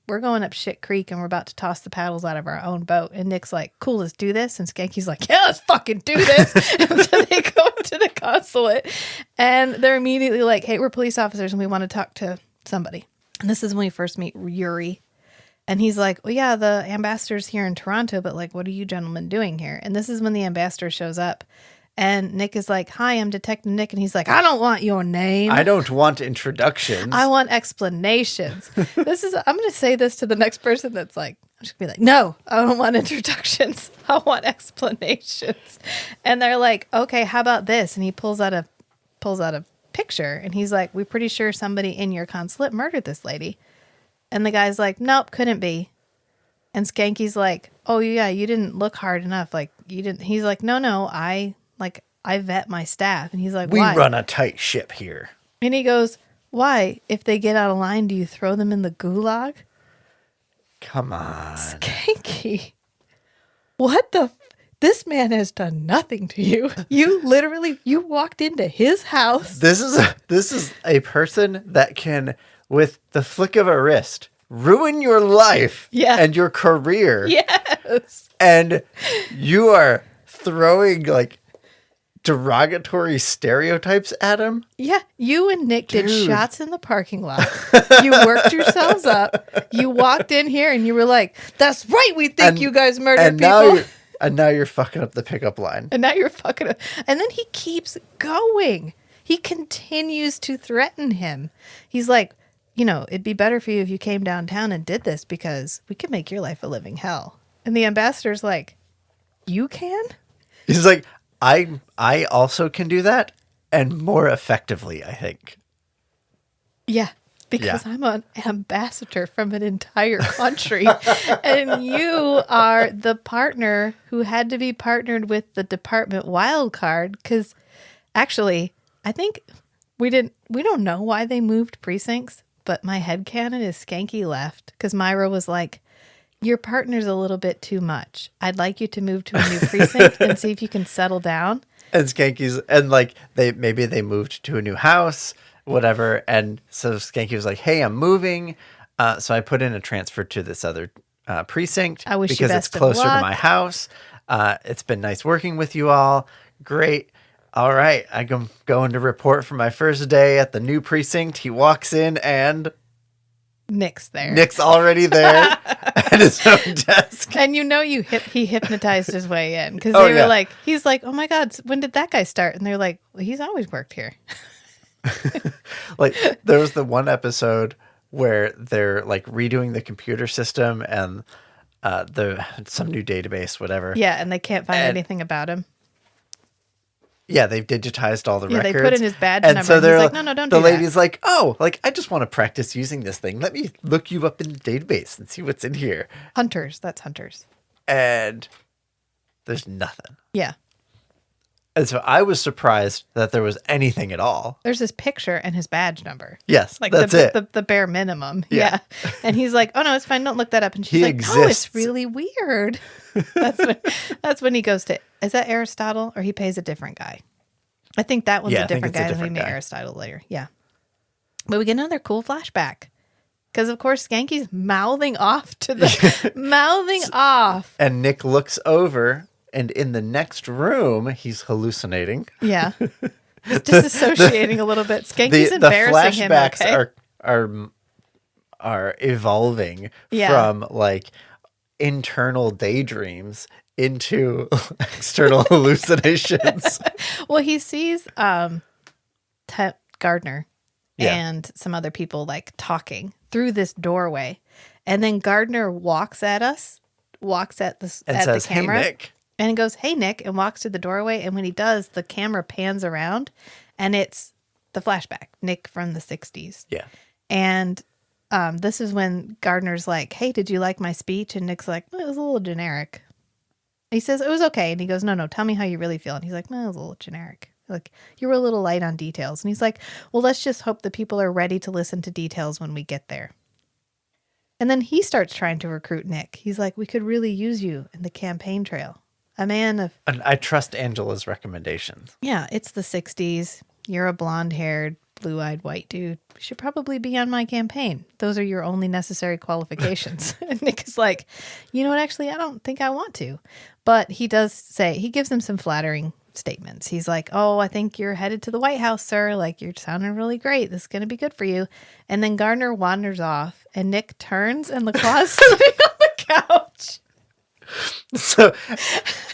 We're going up shit creek and we're about to toss the paddles out of our own boat. And Nick's like, cool, let's do this. And Skanky's like, yeah, let's fucking do this. And so they go to the consulate and they're immediately like, hey, we're police officers and we want to talk to somebody. And this is when we first meet Yuri. And he's like, well, yeah, the ambassador's here in Toronto, but what are you gentlemen doing here? And this is when the ambassador shows up. And Nick is like, hi, I'm Detective Nick. And he's like, I don't want your name. I don't want introductions. I want explanations. I'm going to say this to the next person that's I'm just going to be like, no, I don't want introductions. I want explanations. And they're like, okay, how about this? And he pulls out a picture and he's like, we're pretty sure somebody in your consulate murdered this lady. And the guy's like, nope, couldn't be. And Skanky's like, oh yeah, you didn't look hard enough. You didn't. He's like, no, I vet my staff. And he's like, we why? run a tight ship here. And he goes, why? If they get out of line, do you throw them in the gulag? Come on. Skanky. What the? This man has done nothing to you. You walked into his house. This is a person that can, with the flick of a wrist, ruin your life and your career. Yes. And you are throwing derogatory stereotypes at him. Yeah, you and Nick did shots in the parking lot. You worked yourselves up. You walked in here and you were like, "That's right, we think you guys murdered people." Now you're fucking up the pickup line. And now you're fucking up. And then he keeps going. He continues to threaten him. He's like, it'd be better for you if you came downtown and did this because we could make your life a living hell. And the ambassador's like, you can? He's like, I also can do that, and more effectively, I think. Yeah, because I'm an ambassador from an entire country, and you are the partner who had to be partnered with the department wild card. Because actually, I think we don't know why they moved precincts, but my headcanon is Schanke left because Myra was like, your partner's a little bit too much. I'd like you to move to a new precinct and see if you can settle down. And Schanke's, and like they moved to a new house, whatever. And so Schanke was like, hey, I'm moving. So I put in a transfer to this other precinct I wish you because best it's closer of luck. to my house. It's been nice working with you all. Great. All right. I'm going to report for my first day at the new precinct. He walks in and Nick's there. Nick's already there at his own desk. And he hypnotized his way in because they were like, he's like, oh my God, when did that guy start? And they're like, well, he's always worked here. Like there was the one episode where they're like redoing the computer system and some new database, whatever. Yeah, and they can't find anything about him. Yeah, they've digitized all the records. They put in his badge and number. So And he's like, no, don't do that. The lady's like, oh, like I just want to practice using this thing. Let me look you up in the database and see what's in here. Hunters, that's Hunters. And there's nothing. Yeah. And so I was surprised that there was anything at all. There's his picture and his badge number. Yes, like that's it. The bare minimum. Yeah. And he's like, oh no, it's fine. Don't look that up. And she's like, no, it's really weird. That's when he goes to, is that Aristotle or he pays a different guy? I think that one's a different guy than we meet Aristotle later. Yeah. But we get another cool flashback. Because, of course, Skanky's mouthing off. And Nick looks over, and in the next room, he's hallucinating. Yeah. He's disassociating a little bit. Skanky's embarrassing him. The flashbacks are evolving from, like, internal daydreams into external hallucinations. Well, he sees Gardner and some other people like talking through this doorway, and then Gardner walks at says, the camera, hey, Nick. And he goes, hey, Nick, and walks to the doorway. And when he does, the camera pans around, and it's the flashback, Nick from the 60s. Yeah. And this is when Gardner's like, hey, did you like my speech? And Nick's like, well, it was a little generic. He says, it was okay. And he goes, no, tell me how you really feel. And he's like, no, it was a little generic. Like, you were a little light on details. And he's like, well, let's just hope the people are ready to listen to details when we get there. And then he starts trying to recruit Nick. He's like, we could really use you in the campaign trail. A man of... And I trust Angela's recommendations. Yeah, it's the 60s. You're a blonde-haired, blue-eyed white dude. You should probably be on my campaign. Those are your only necessary qualifications. And Nick is like, you know what, actually, I don't think I want to. But he does say, he gives him some flattering statements. He's like, oh, I think you're headed to the White House, sir. Like, you're sounding really great. This is going to be good for you. And then Gardner wanders off, and Nick turns, and LaCroix's sitting on the couch. So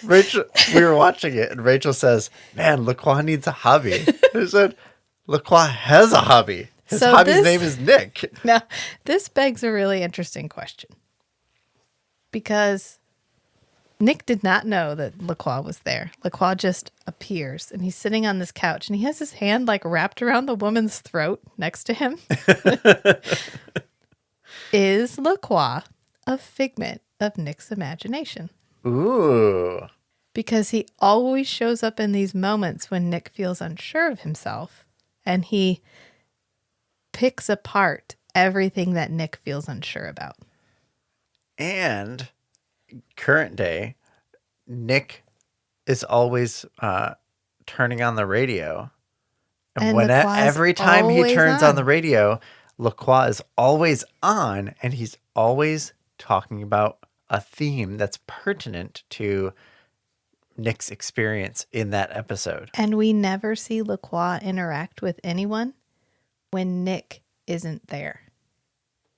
Rachel, we were watching it, and Rachel says, man, LaCroix needs a hobby. I said, LaCroix has a hobby. His hobby's name is Nick. Now, this begs a really interesting question. Because Nick did not know that LaCroix was there. LaCroix just appears, and he's sitting on this couch, and he has his hand like wrapped around the woman's throat next to him. Is LaCroix a figment of Nick's imagination? Ooh. Because he always shows up in these moments when Nick feels unsure of himself, and he picks apart everything that Nick feels unsure about. And current day, Nick is always turning on the radio. And every time he turns on the radio, LaCroix is always on, and he's always talking about a theme that's pertinent to Nick's experience in that episode. And we never see Lacroix interact with anyone when Nick isn't there.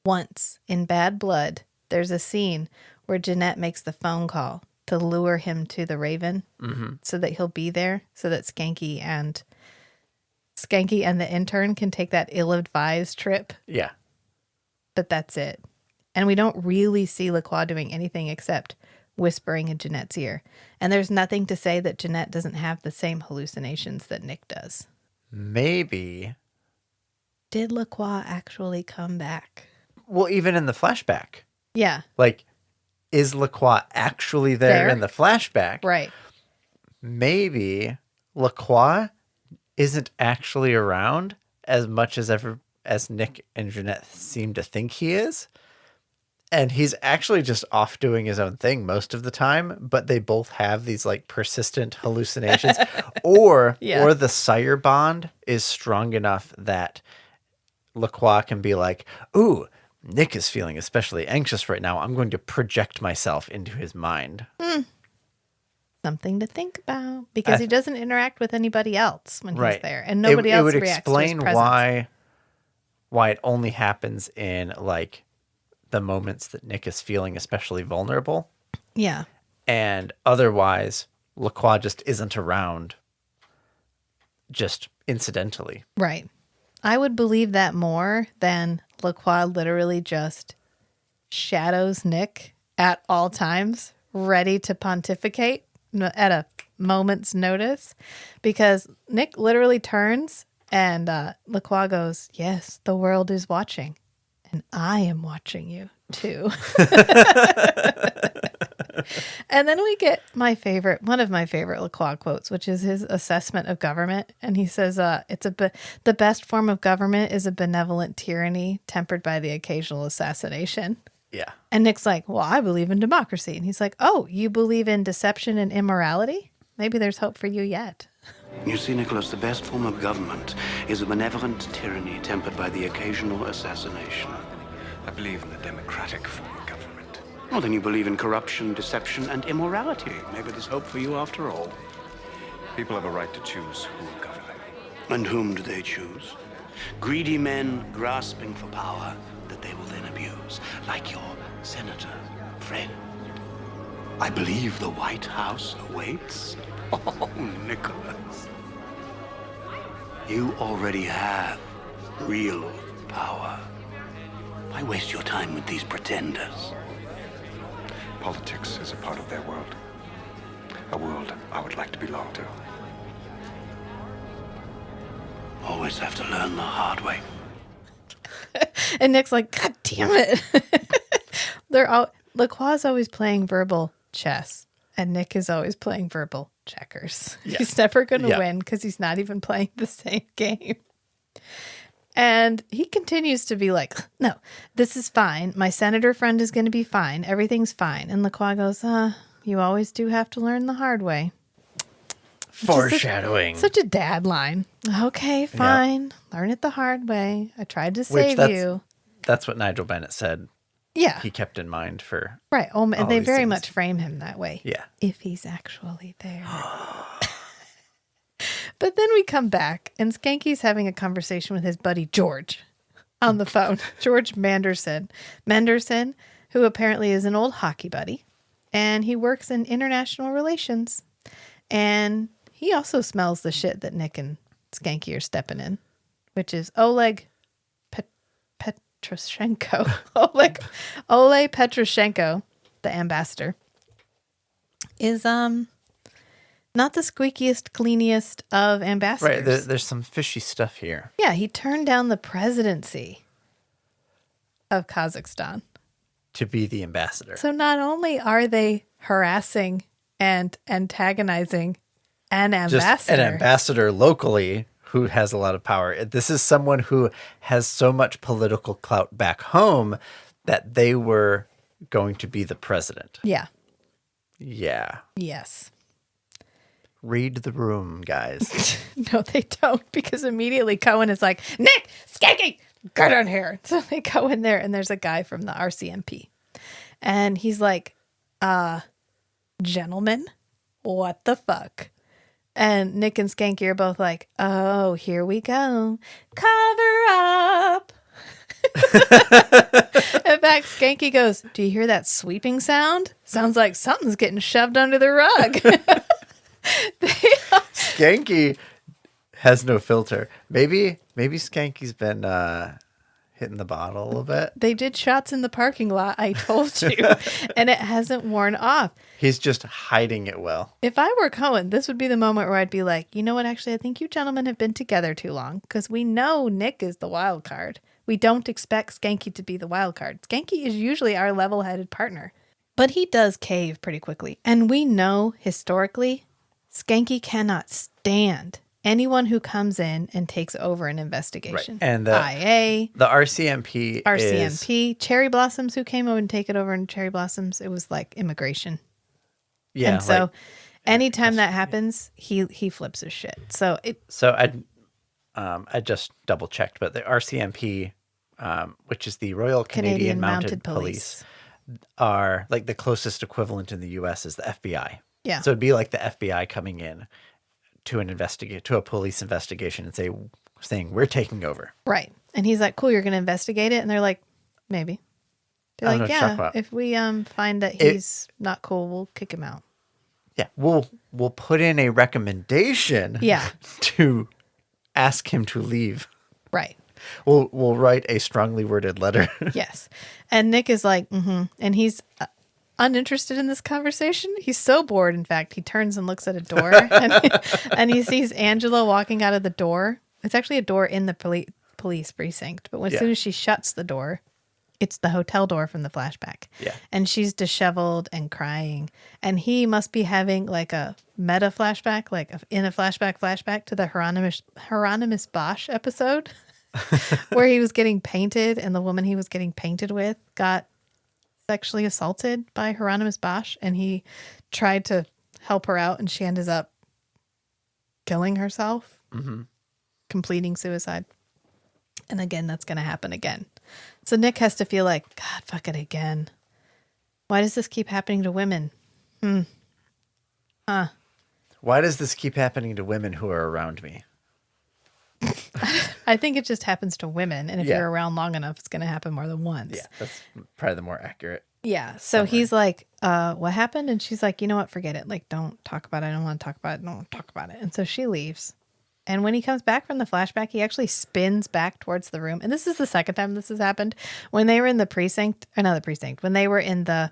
Once, in Bad Blood, there's a scene where Jeanette makes the phone call to lure him to the Raven so that he'll be there, so that Schanke and the intern can take that ill-advised trip. Yeah. But that's it. And we don't really see Lacroix doing anything except whispering in Jeanette's ear. And there's nothing to say that Jeanette doesn't have the same hallucinations that Nick does. Maybe. Did Lacroix actually come back? Well, even in the flashback. Yeah. Like, is Lacroix actually there in the flashback? Right. Maybe Lacroix isn't actually around as much as Nick and Jeanette seem to think he is. And he's actually just off doing his own thing most of the time, but they both have these like persistent hallucinations or the sire bond is strong enough that Lacroix can be like, ooh, Nick is feeling especially anxious right now. I'm going to project myself into his mind. Something to think about because he doesn't interact with anybody else when he's there, and nobody else reacts to his presence. It would explain why it only happens in like the moments that Nick is feeling especially vulnerable. Yeah. And otherwise, Lacroix just isn't around just incidentally. Right. I would believe that more than Lacroix literally just shadows Nick at all times, ready to pontificate at a moment's notice, because Nick literally turns and Lacroix goes, yes, the world is watching. And I am watching you too. And then we get one of my favorite Lacroix quotes, which is his assessment of government. And he says, the best form of government is a benevolent tyranny tempered by the occasional assassination. Yeah. And Nick's like, well, I believe in democracy. And he's like, oh, you believe in deception and immorality? Maybe there's hope for you yet. You see, Nicholas, the best form of government is a benevolent tyranny tempered by the occasional assassination. I believe in the democratic form of government. Well, then you believe in corruption, deception, and immorality. Maybe there's hope for you after all. People have a right to choose who will govern them. And whom do they choose? Greedy men grasping for power that they will then abuse, like your senator friend. I believe the White House awaits. Oh, Nicholas. You already have real power. Why waste your time with these pretenders? Politics is a part of their world. A world I would like to belong to. Always have to learn the hard way. And Nick's like, God damn it. Lacroix's always playing verbal chess, and Nick is always playing verbal checkers. Yeah. He's never going to win because he's not even playing the same game. And he continues to be like, no, this is fine. My senator friend is going to be fine. Everything's fine. And Lacroix goes, you always do have to learn the hard way. Foreshadowing. Such a dad line. Okay, fine. Yep. Learn it the hard way. I tried to save you. That's what Nigel Bennett said. Yeah. He kept in mind for. Right. And they very much frame him that way. Yeah. If he's actually there. But then we come back, and Schanke's having a conversation with his buddy George on the phone. George Manderson, who apparently is an old hockey buddy, and he works in international relations. And he also smells the shit that Nick and Schanke are stepping in, which is Oleg Petroshenko. Oleg Petroshenko, the ambassador, is not the squeakiest, cleanest of ambassadors. Right, there's some fishy stuff here. Yeah, he turned down the presidency of Kazakhstan to be the ambassador. So not only are they harassing and antagonizing an ambassador, just an ambassador locally who has a lot of power. This is someone who has so much political clout back home that they were going to be the president. Yeah. Yeah. Yes. Read the room, guys. No, they don't, because immediately Cohen is like, Nick, Schanke, get on here. So they go in there, and there's a guy from the RCMP. And he's like, gentlemen, what the fuck? And Nick and Schanke are both like, oh, here we go. Cover up. In fact, Schanke goes, do you hear that sweeping sound? Sounds like something's getting shoved under the rug. Schanke has no filter. Maybe Skanky's been hitting the bottle a little bit. They did shots in the parking lot, I told you, and it hasn't worn off. He's just hiding it well. If I were Cohen, this would be the moment where I'd be like, you know what, actually, I think you gentlemen have been together too long, because we know Nick is the wild card. We don't expect Schanke to be the wild card. Schanke is usually our level-headed partner. But he does cave pretty quickly. And we know, historically, Schanke cannot stand anyone who comes in and takes over an investigation. Right. And the IA, the RCMP, Cherry Blossoms, who came over and take it over in Cherry Blossoms, it was like immigration. Yeah. And so anytime that happens, he flips his shit. So I just double checked, but the RCMP, which is the Royal Canadian Mounted Police, are like the closest equivalent in the US is the FBI. Yeah. So it'd be like the FBI coming in to a police investigation and saying we're taking over. Right. And he's like, cool, you're going to investigate it? And they're like, maybe. They're like, yeah, if we find that he's not cool, we'll kick him out. Yeah. We'll put in a recommendation to ask him to leave. Right. We'll write a strongly worded letter. Yes. And Nick is like, and he's uninterested in this conversation. He's so bored. In fact, he turns and looks at a door and he sees Angela walking out of the door. It's actually a door in the police precinct. But as soon as she shuts the door, it's the hotel door from the flashback. Yeah. And she's disheveled and crying. And he must be having like a meta flashback, like in a flashback to the Hieronymus Bosch episode where he was getting painted and the woman he was getting painted with got sexually assaulted by Hieronymus Bosch, and he tried to help her out, and she ended up killing herself, completing suicide. And again, that's going to happen again. So Nick has to feel like, God, fuck it again. Why does this keep happening to women? Why does this keep happening to women who are around me? I think it just happens to women, and if you're around long enough, it's going to happen more than once. Yeah, that's probably the more accurate. Yeah, so he's like, what happened? And she's like, you know what, forget it. Like, don't talk about it. I don't want to talk about it. Don't talk about it. And so she leaves. And when he comes back from the flashback, he actually spins back towards the room. And this is the second time this has happened. When they were in the precinct, or not the precinct, when they were in the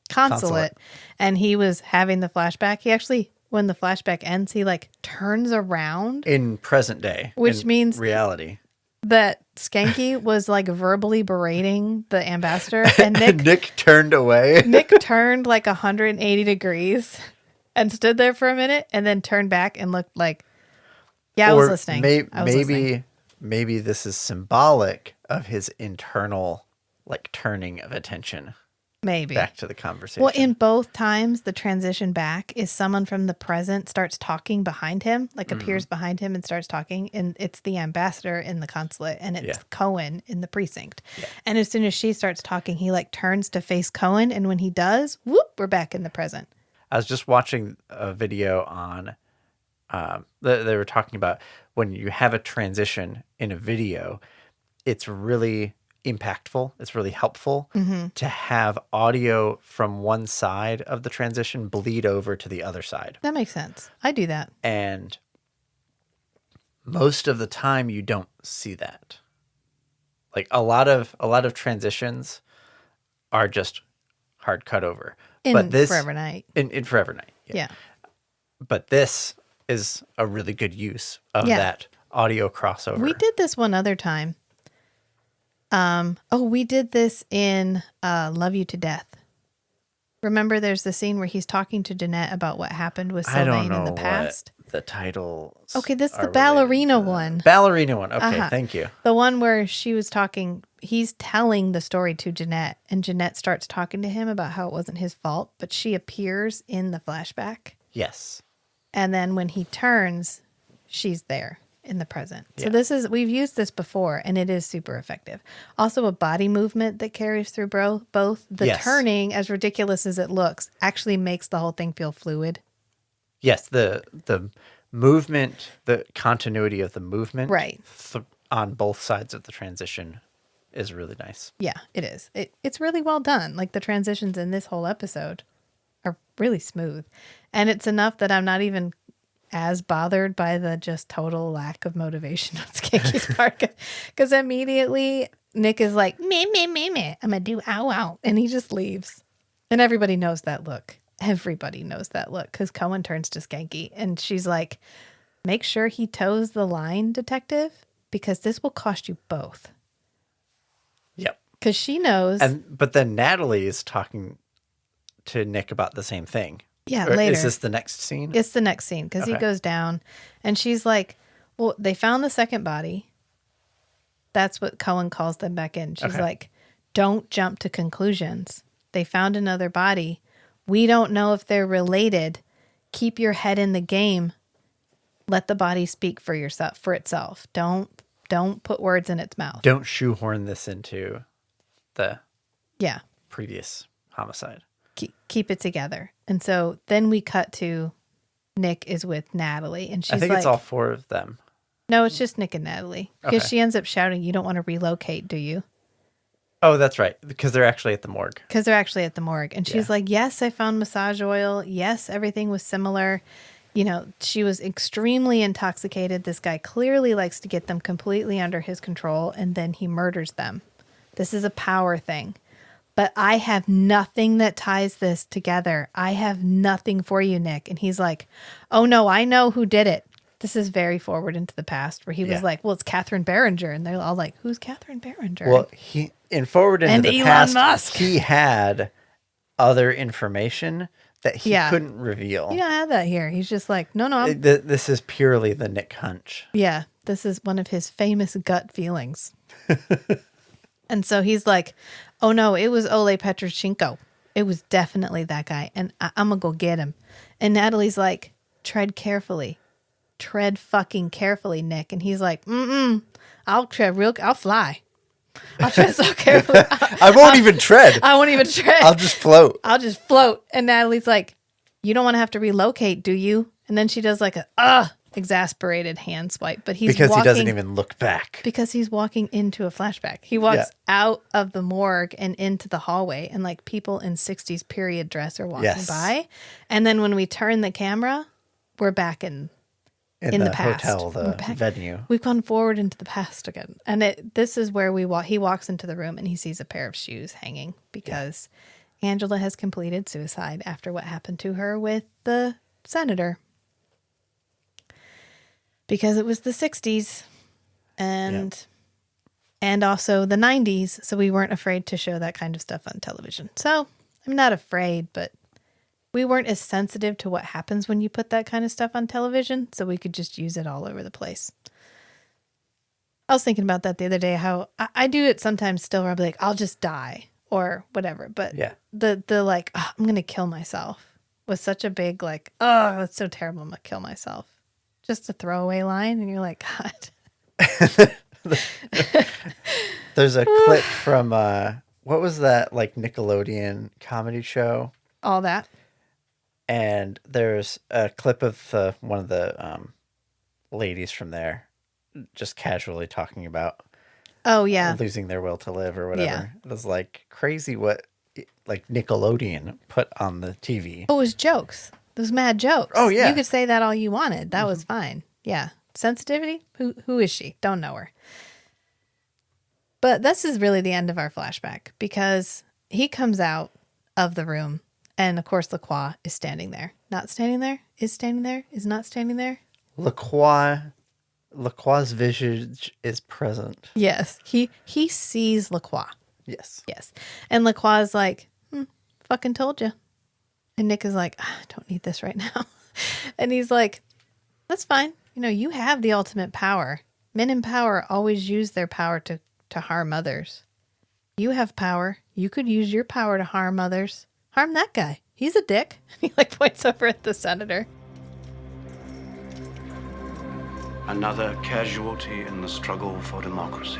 consulate. And he was having the flashback, he actually, when the flashback ends, he like turns around in present day, which means reality, that Schanke was like verbally berating the ambassador, and Nick turned away. Nick turned like 180 degrees and stood there for a minute, and then turned back and looked like, I was listening. Maybe this is symbolic of his internal like turning of attention. Maybe back to the conversation. Well, in both times, the transition back is someone from the present starts talking behind him, like appears behind him and starts talking. And it's the ambassador in the consulate, and it's Cohen in the precinct. Yeah. And as soon as she starts talking, he like turns to face Cohen. And when he does, whoop, we're back in the present. I was just watching a video on, they were talking about when you have a transition in a video, it's really impactful. It's really helpful to have audio from one side of the transition bleed over to the other side. That makes sense. I do that. And most of the time you don't see that. Like a lot of transitions are just hard cut over. But this Forever Night. In Forever Night. Yeah. But this is a really good use of that audio crossover. We did this one other time. We did this in Love You to Death. Remember, there's the scene where he's talking to Jeanette about what happened with Sylvain in the past. What the title. Okay, this is the ballerina one. Ballerina one. Okay, thank you. The one where she was talking. He's telling the story to Jeanette, and Jeanette starts talking to him about how it wasn't his fault, but she appears in the flashback. Yes. And then when he turns, she's there in the present. So we've used this before, and it is super effective. Also a body movement that carries through both. The turning, as ridiculous as it looks, actually makes the whole thing feel fluid. Yes, the movement, the continuity of the movement Right. On both sides of the transition is really nice. Yeah, it is. It's really well done. Like the transitions in this whole episode are really smooth. And it's enough that I'm not even as bothered by the just total lack of motivation on Skanky's part. Because immediately Nick is like, meh, meh, meh, meh. I'm going to do ow, ow. And he just leaves. And everybody knows that look. Everybody knows that look. Because Cohen turns to Skanky and she's like, make sure he toes the line, detective, because this will cost you both. Yep. Because she knows. But then Natalie is talking to Nick about the same thing. Yeah, or later. Is this the next scene? It's the next scene because he goes down and she's like, well, they found the second body. That's what Cohen calls them back in. She's like, don't jump to conclusions. They found another body. We don't know if they're related. Keep your head in the game. Let the body speak for itself. Don't put words in its mouth. Don't shoehorn this into the previous homicide. Keep it together. And so then we cut to Nick is with Natalie. And she's I think like, it's all four of them. No, it's just Nick and Natalie. Because she ends up shouting, you don't want to relocate, do you? Oh, that's right. Because they're actually at the morgue. And she's like, yes, I found massage oil. Yes, everything was similar. You know, she was extremely intoxicated. This guy clearly likes to get them completely under his control. And then he murders them. This is a power thing. But I have nothing that ties this together. I have nothing for you, Nick. And he's like, oh, no, I know who did it. This is very forward into the past where he was like, well, it's Catherine Berenger. And they're all like, who's Catherine Berenger? Well, forward into the Elon past, Musk. He had other information that he couldn't reveal. You don't have that here. He's just like, no. This is purely the Nick hunch. Yeah, this is one of his famous gut feelings. And so he's like, oh, no, it was Ole Petroshenko. It was definitely that guy. And I'm going to go get him. And Natalie's like, tread carefully. Tread fucking carefully, Nick. And he's like, I'll fly. I'll tread so carefully. I won't even tread. I won't even tread. I'll just float. And Natalie's like, you don't want to have to relocate, do you? And then she does like a exasperated hand swipe. But he doesn't even look back. Because he's walking into a flashback. He walks out of the morgue and into the hallway, and like people in 60s period dress are walking by. And then when we turn the camera, we're back in the past. Hotel, the venue. We've gone forward into the past again. And this is where he walks into the room and he sees a pair of shoes hanging because Angela has completed suicide after what happened to her with the senator. Because it was the 60s and also the 90s. So we weren't afraid to show that kind of stuff on television. So I'm not afraid, but we weren't as sensitive to what happens when you put that kind of stuff on television, so we could just use it all over the place. I was thinking about that the other day, how I do it sometimes still where I'll be like, I'll just die or whatever. But the like, oh, I'm going to kill myself was such a big like, oh, that's so terrible. I'm going to kill myself. Just a throwaway line. And you're like, God. There's a clip from, what was that like Nickelodeon comedy show? All That. And there's a clip of one of the ladies from there just casually talking about losing their will to live or whatever. Yeah. It was like crazy what like Nickelodeon put on the TV. Oh, it was jokes. Those mad jokes. Oh, yeah. You could say that all you wanted. That was fine. Yeah. Sensitivity? Who is she? Don't know her. But this is really the end of our flashback because he comes out of the room. And, of course, Lacroix is standing there. Not standing there? Is standing there? Is not standing there? Lacroix's visage is present. Yes. He sees Lacroix. Yes. Yes. And Lacroix is like, fucking told you. And Nick is like, I don't need this right now. And he's like, that's fine. You know, you have the ultimate power. Men in power always use their power to harm others. You have power. You could use your power to harm others. Harm that guy. He's a dick. He like points over at the senator. Another casualty in the struggle for democracy.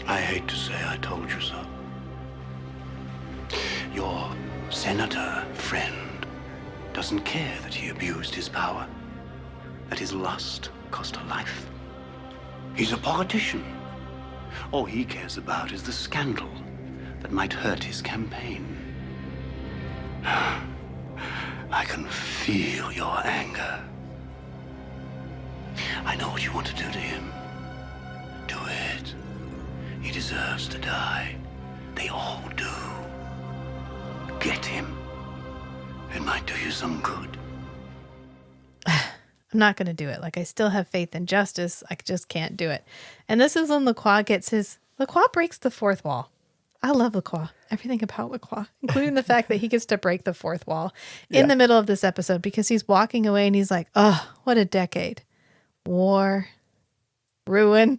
I hate to say I told you so. Your senator friend doesn't care that he abused his power, that his lust cost a life. He's a politician. All he cares about is the scandal that might hurt his campaign. I can feel your anger. I know what you want to do to him. Do it. He deserves to die. They all do. Get him. It might do you some good. I'm not going to do it. Like, I still have faith in justice. I just can't do it. And this is when Lacroix gets his... Lacroix breaks the fourth wall. I love Lacroix. Everything about Lacroix, including the fact that he gets to break the fourth wall in the middle of this episode because he's walking away and he's like, oh, what a decade. War. Ruin.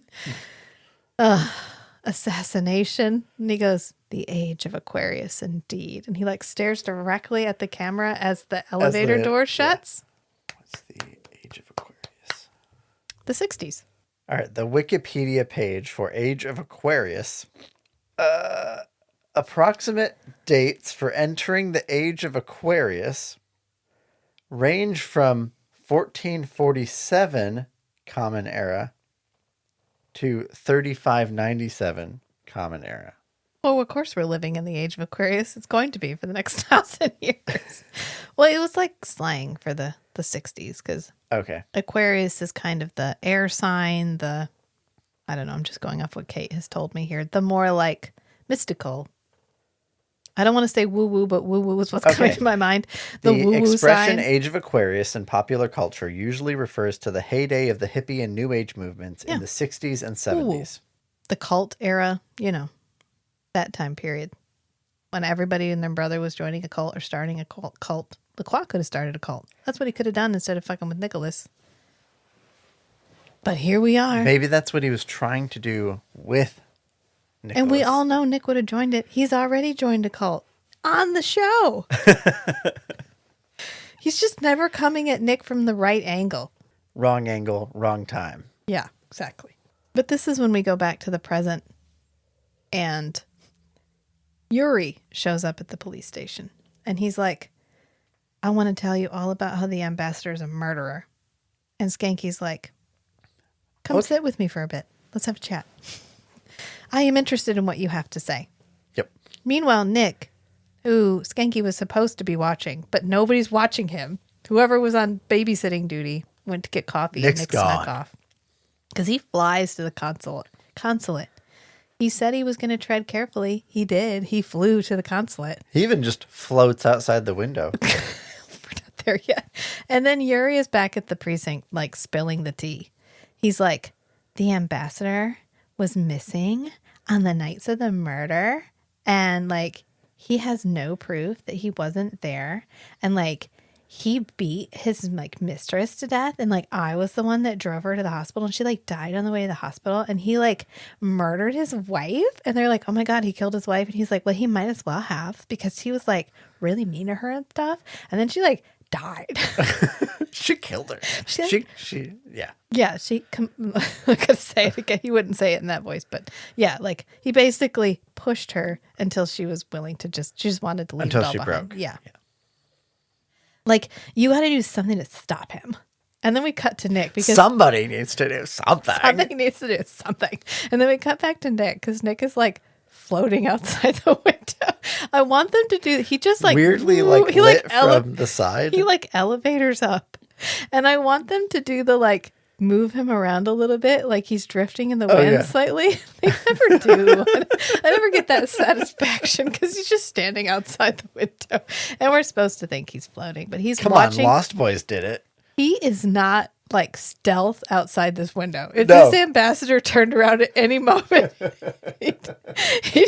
Assassination. And he goes, the age of Aquarius, indeed. And he like stares directly at the camera as the elevator door shuts. Yeah. What's the age of Aquarius? The 60s. All right. The Wikipedia page for Age of Aquarius. Approximate dates for entering the Age of Aquarius range from 1447 Common Era to 3597 Common Era. Well, of course we're living in the Age of Aquarius. It's going to be for the next 1,000 years. Well, it was like slang for the 60s because Aquarius is kind of the air sign, I don't know, I'm just going off what Kate has told me here. The more like mystical. I don't want to say woo-woo, but woo-woo is what's coming to my mind. The woo-woo expression sign. Age of Aquarius in popular culture usually refers to the heyday of the hippie and New Age movements in the 60s and 70s. The cult era, you know, that time period. When everybody and their brother was joining a cult or starting a cult. Lacroix could have started a cult. That's what he could have done instead of fucking with Nicholas. But here we are. Maybe that's what he was trying to do with Nicholas. And we all know Nick would have joined it. He's already joined a cult on the show. He's just never coming at Nick from the right angle. Wrong angle, wrong time. Yeah, exactly. But this is when we go back to the present and Yuri shows up at the police station and he's like, I want to tell you all about how the ambassador is a murderer. And Skanky's like, come sit with me for a bit. Let's have a chat. I am interested in what you have to say. Yep. Meanwhile, Nick, who Schanke was supposed to be watching, but nobody's watching him. Whoever was on babysitting duty went to get coffee. Nick's and Nick gone. snuck off. Because he flies to the consulate. He said he was going to tread carefully. He did. He flew to the consulate. He even just floats outside the window. We're not there yet. And then Yuri is back at the precinct, like spilling the tea. He's like, the ambassador was missing on the nights of the murder. And like, he has no proof that he wasn't there. And like, he beat his like mistress to death. And like, I was the one that drove her to the hospital and she like died on the way to the hospital. And he like murdered his wife. And they're like, oh my God, he killed his wife. And he's like, well, he might as well have because he was like really mean to her and stuff. And then she like died. She killed her. Yeah. Yeah, I'm gonna say it again. He wouldn't say it in that voice, but yeah, like he basically pushed her until she was willing to she just wanted to leave until it all she behind. broke. Yeah. Like you got to do something to stop him. And then we cut to Nick because somebody needs to do something. Somebody needs to do something. And then we cut back to Nick because Nick is like floating outside the window. I want them to do. He just like weirdly like he lit from the side. He like elevators up, and I want them to do the like move him around a little bit, like he's drifting in the wind slightly. They never do. I never get that satisfaction because he's just standing outside the window, and we're supposed to think he's floating, but he's watching. On, Lost Boys did it. He is not like stealth outside this window. If this ambassador turned around at any moment, he'd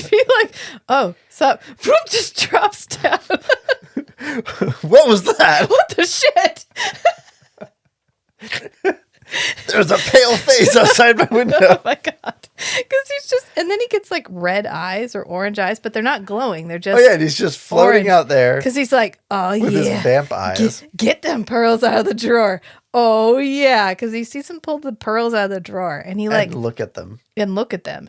be like, "Oh, sup?" Just drops down. What was that? What the shit? There's a pale face outside my window. Oh my God. Because he's just, and then he gets like red eyes or orange eyes, but they're not glowing. They're just, and he's just floating out there. Because he's like, oh with yeah. With his vamp eyes. Get them pearls out of the drawer. Oh yeah. Because he sees him pull the pearls out of the drawer and he like. And look at them.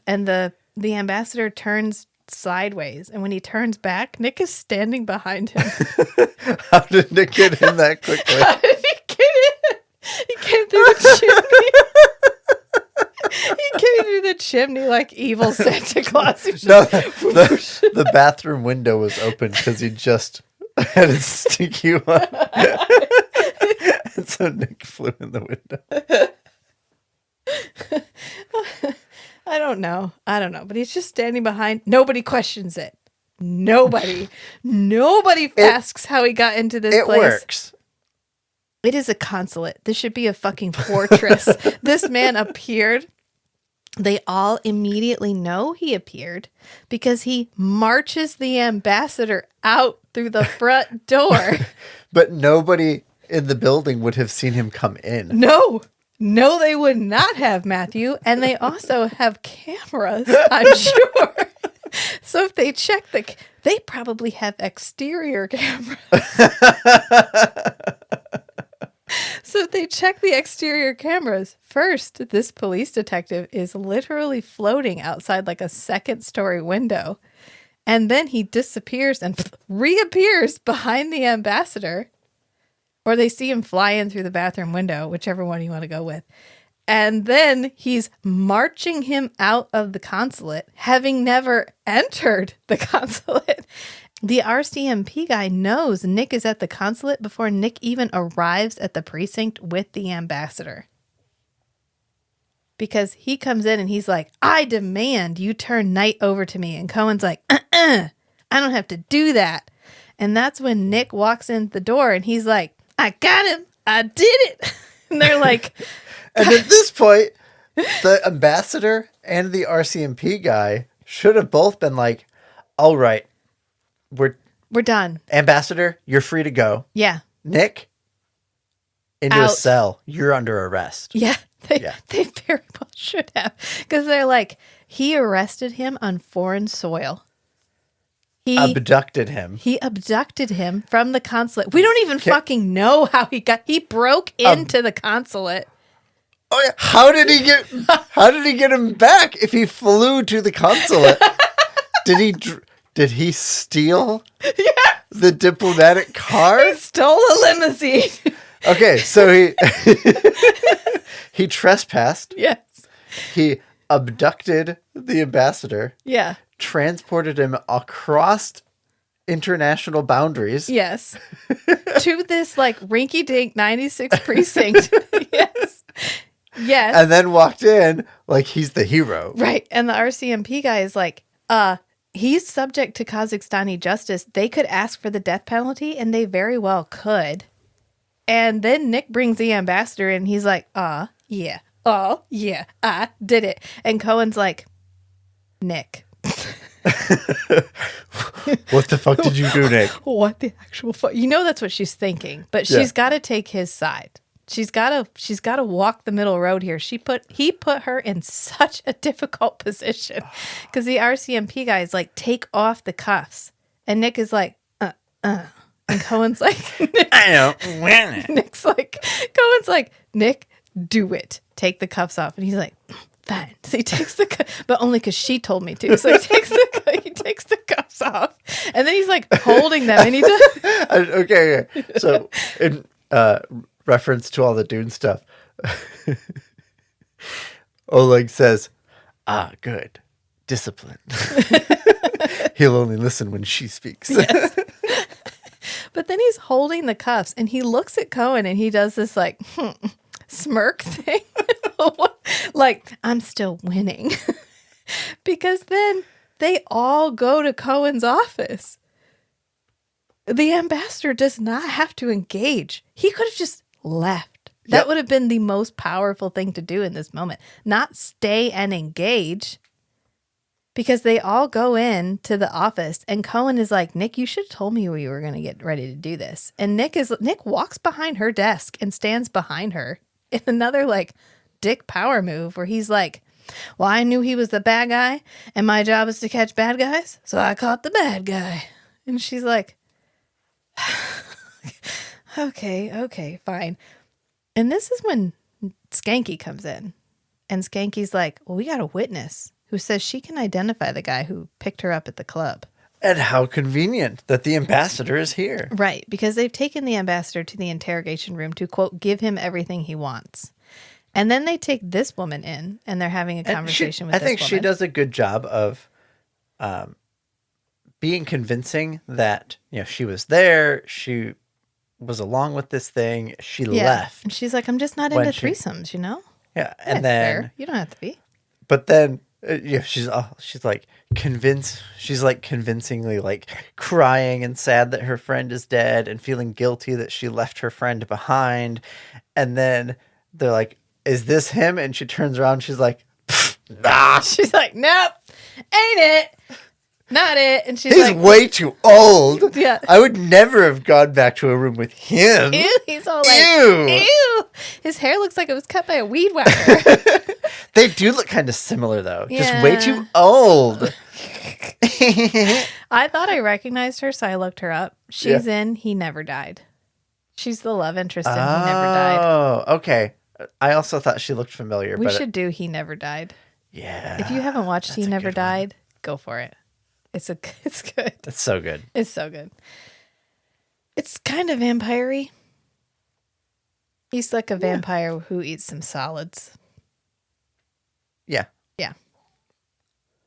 And the ambassador turns sideways. And when he turns back, Nick is standing behind him. How did Nick get in that quickly? How did he get in? He came through the chimney. He came through the chimney like evil Santa Claus. No, the bathroom window was open because he just had his stinky one. And so Nick flew in the window. I don't know. But he's just standing behind. Nobody questions it. Nobody asks how he got into this place. It works. It is a consulate. This should be a fucking fortress. This man appeared. They all immediately know he appeared because he marches the ambassador out through the front door. But nobody in the building would have seen him come in. No, they would not have, Matthew. And they also have cameras, I'm sure. So if they check they probably have exterior cameras. So if they check the exterior cameras, first, this police detective is literally floating outside like a second-story window. And then he disappears and reappears behind the ambassador. Or they see him fly in through the bathroom window, whichever one you want to go with. And then he's marching him out of the consulate, having never entered the consulate. The RCMP guy knows Nick is at the consulate before Nick even arrives at the precinct with the ambassador. Because he comes in and he's like, I demand you turn Knight over to me. And Cohen's like, I don't have to do that. And that's when Nick walks in the door and he's like, I got him. I did it. And they're like... And at this point, the ambassador and the RCMP guy should have both been like, all right, we're done. Ambassador, you're free to go. Yeah. Nick, into a cell. You're under arrest. Yeah. They very well should have. Because they're like, he arrested him on foreign soil. He abducted him from the consulate. We don't even fucking know how he broke into the consulate. Oh yeah. How did he get him back if he flew to the consulate? Did he steal the diplomatic car? He stole a limousine. Okay, so he trespassed. Yes. He abducted the ambassador. Yeah. Transported him across international boundaries. Yes. To this like rinky-dink 96 precinct. Yes. Yes. And then walked in like he's the hero. Right. And the RCMP guy is like, he's subject to Kazakhstani justice. They could ask for the death penalty, and they very well could. And then Nick brings the ambassador in. He's like, yeah. Oh, yeah, I did it. And Cohen's like, Nick. What the fuck did you do, Nick? What the actual fuck? You know that's what she's thinking, but she's got to take his side. She's got to walk the middle road here. He put her in such a difficult position because the RCMP guy is like, take off the cuffs, and Nick is like, and Cohen's like, I don't win it. Cohen's like, Nick, do it. Take the cuffs off, and he's like, fine. So he takes but only because she told me to. So he takes the cuffs off, and then he's like holding them, and he does. Okay. So in reference to all the Dune stuff, Oleg says, good. Discipline. He'll only listen when she speaks. Yes. But then he's holding the cuffs, and he looks at Cohen, and he does this like smirk thing. Like, I'm still winning. Because then they all go to Cohen's office. The ambassador does not have to engage. He could have just left. That would have been the most powerful thing to do in this moment. Not stay and engage. Because they all go in to the office, and Cohen is like, Nick, you should have told me we were going to get ready to do this. And Nick walks behind her desk and stands behind her in another like dick power move where he's like, well, I knew he was the bad guy, and my job is to catch bad guys, so I caught the bad guy. And she's like, okay, fine. And this is when Schanke comes in, and Skanke's like, well, we got a witness who says she can identify the guy who picked her up at the club. And how convenient that the ambassador is here. Right, because they've taken the ambassador to the interrogation room to, quote, give him everything he wants. And then they take this woman in, and they're having a conversation with this woman. I think she does a good job of being convincing that, she was there, she was along with this thing, she left. And she's like, I'm just not into threesomes, Yeah, and then... fair. You don't have to be. But then... she's like convincingly like crying and sad that her friend is dead and feeling guilty that she left her friend behind. And then they're like, is this him? And she turns around. She's like, nah. She's like, nope, ain't it. Not it. And she's he's way too old. Yeah. I would never have gone back to a room with him. Ew, he's all like, ew. His hair looks like it was cut by a weed whacker. They do look kind of similar, though. Yeah. Just way too old. I thought I recognized her, so I looked her up. She's in He Never Died. She's the love interest in He Never Died. Oh, okay. I also thought she looked familiar. We should do He Never Died. Yeah. If you haven't watched He Never Died, go for it. It's good. It's so good. It's so good. It's kind of vampire-y. He's like a vampire who eats some solids. Yeah. Yeah.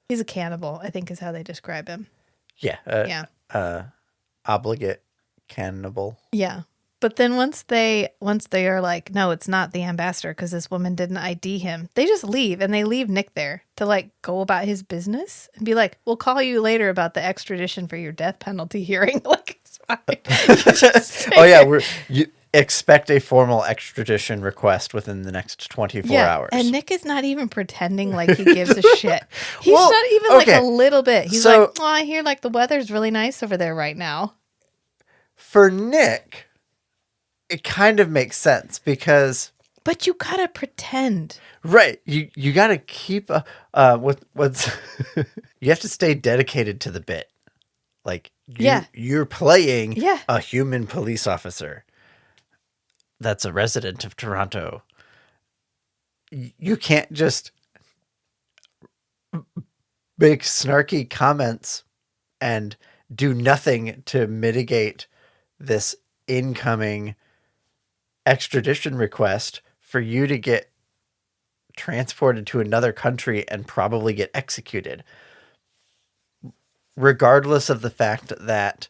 He's a cannibal, I think is how they describe him. Yeah. Obligate cannibal. Yeah. But then once they are like, no, it's not the ambassador because this woman didn't ID him, they just leave, and they leave Nick there to like go about his business and be like, we'll call you later about the extradition for your death penalty hearing. Like, it's fine. Oh yeah, you expect a formal extradition request within the next 24 hours. And Nick is not even pretending like he gives a shit. He's not even like a little bit. He's like, oh, I hear like the weather's really nice over there right now. For Nick, it kind of makes sense because... But you gotta pretend. Right. You gotta keep what's you have to stay dedicated to the bit. Like you're playing a human police officer that's a resident of Toronto. You can't just make snarky comments and do nothing to mitigate this incoming extradition request for you to get transported to another country and probably get executed. Regardless of the fact that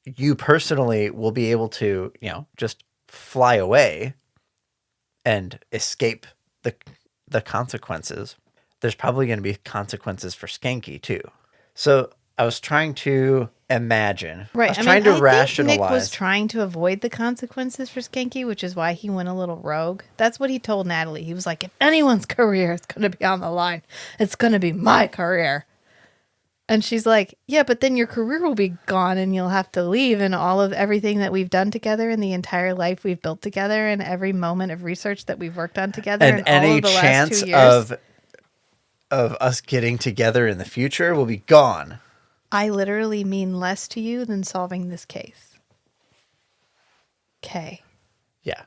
you personally will be able to, just fly away and escape the consequences. There's probably going to be consequences for Schanke too. So I was trying to imagine. Right. I was trying to rationalize. Nick was trying to avoid the consequences for Schanke, which is why he went a little rogue. That's what he told Natalie. He was like, if anyone's career is going to be on the line, it's going to be my career. And she's like, yeah, but then your career will be gone and you'll have to leave, and all of everything that we've done together and the entire life we've built together and every moment of research that we've worked on together and any all of the chance last 2 years of us getting together in the future will be gone. I literally mean less to you than solving this case. Okay. Yeah.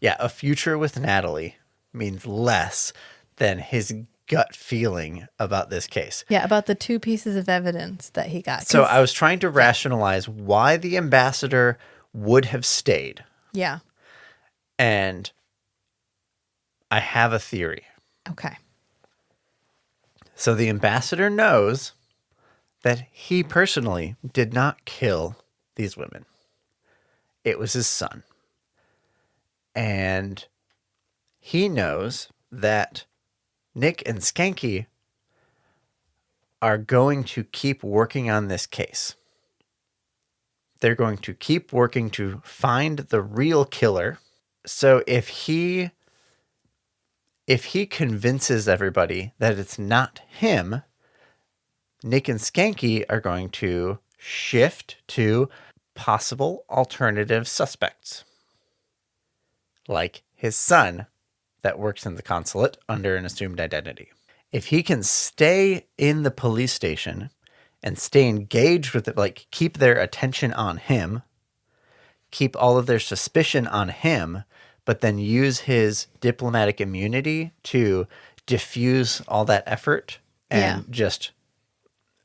Yeah, a future with Natalie means less than his gut feeling about this case. Yeah, about the 2 pieces of evidence that he got. So I was trying to rationalize why the ambassador would have stayed. Yeah. And I have a theory. Okay. So the ambassador knows that he personally did not kill these women. It was his son. And he knows that Nick and Schanke are going to keep working on this case. They're going to keep working to find the real killer. So if he convinces everybody that it's not him, Nick and Schanke are going to shift to possible alternative suspects, like his son that works in the consulate under an assumed identity. If he can stay in the police station and stay engaged with it, like keep their attention on him, keep all of their suspicion on him, but then use his diplomatic immunity to diffuse all that effort and just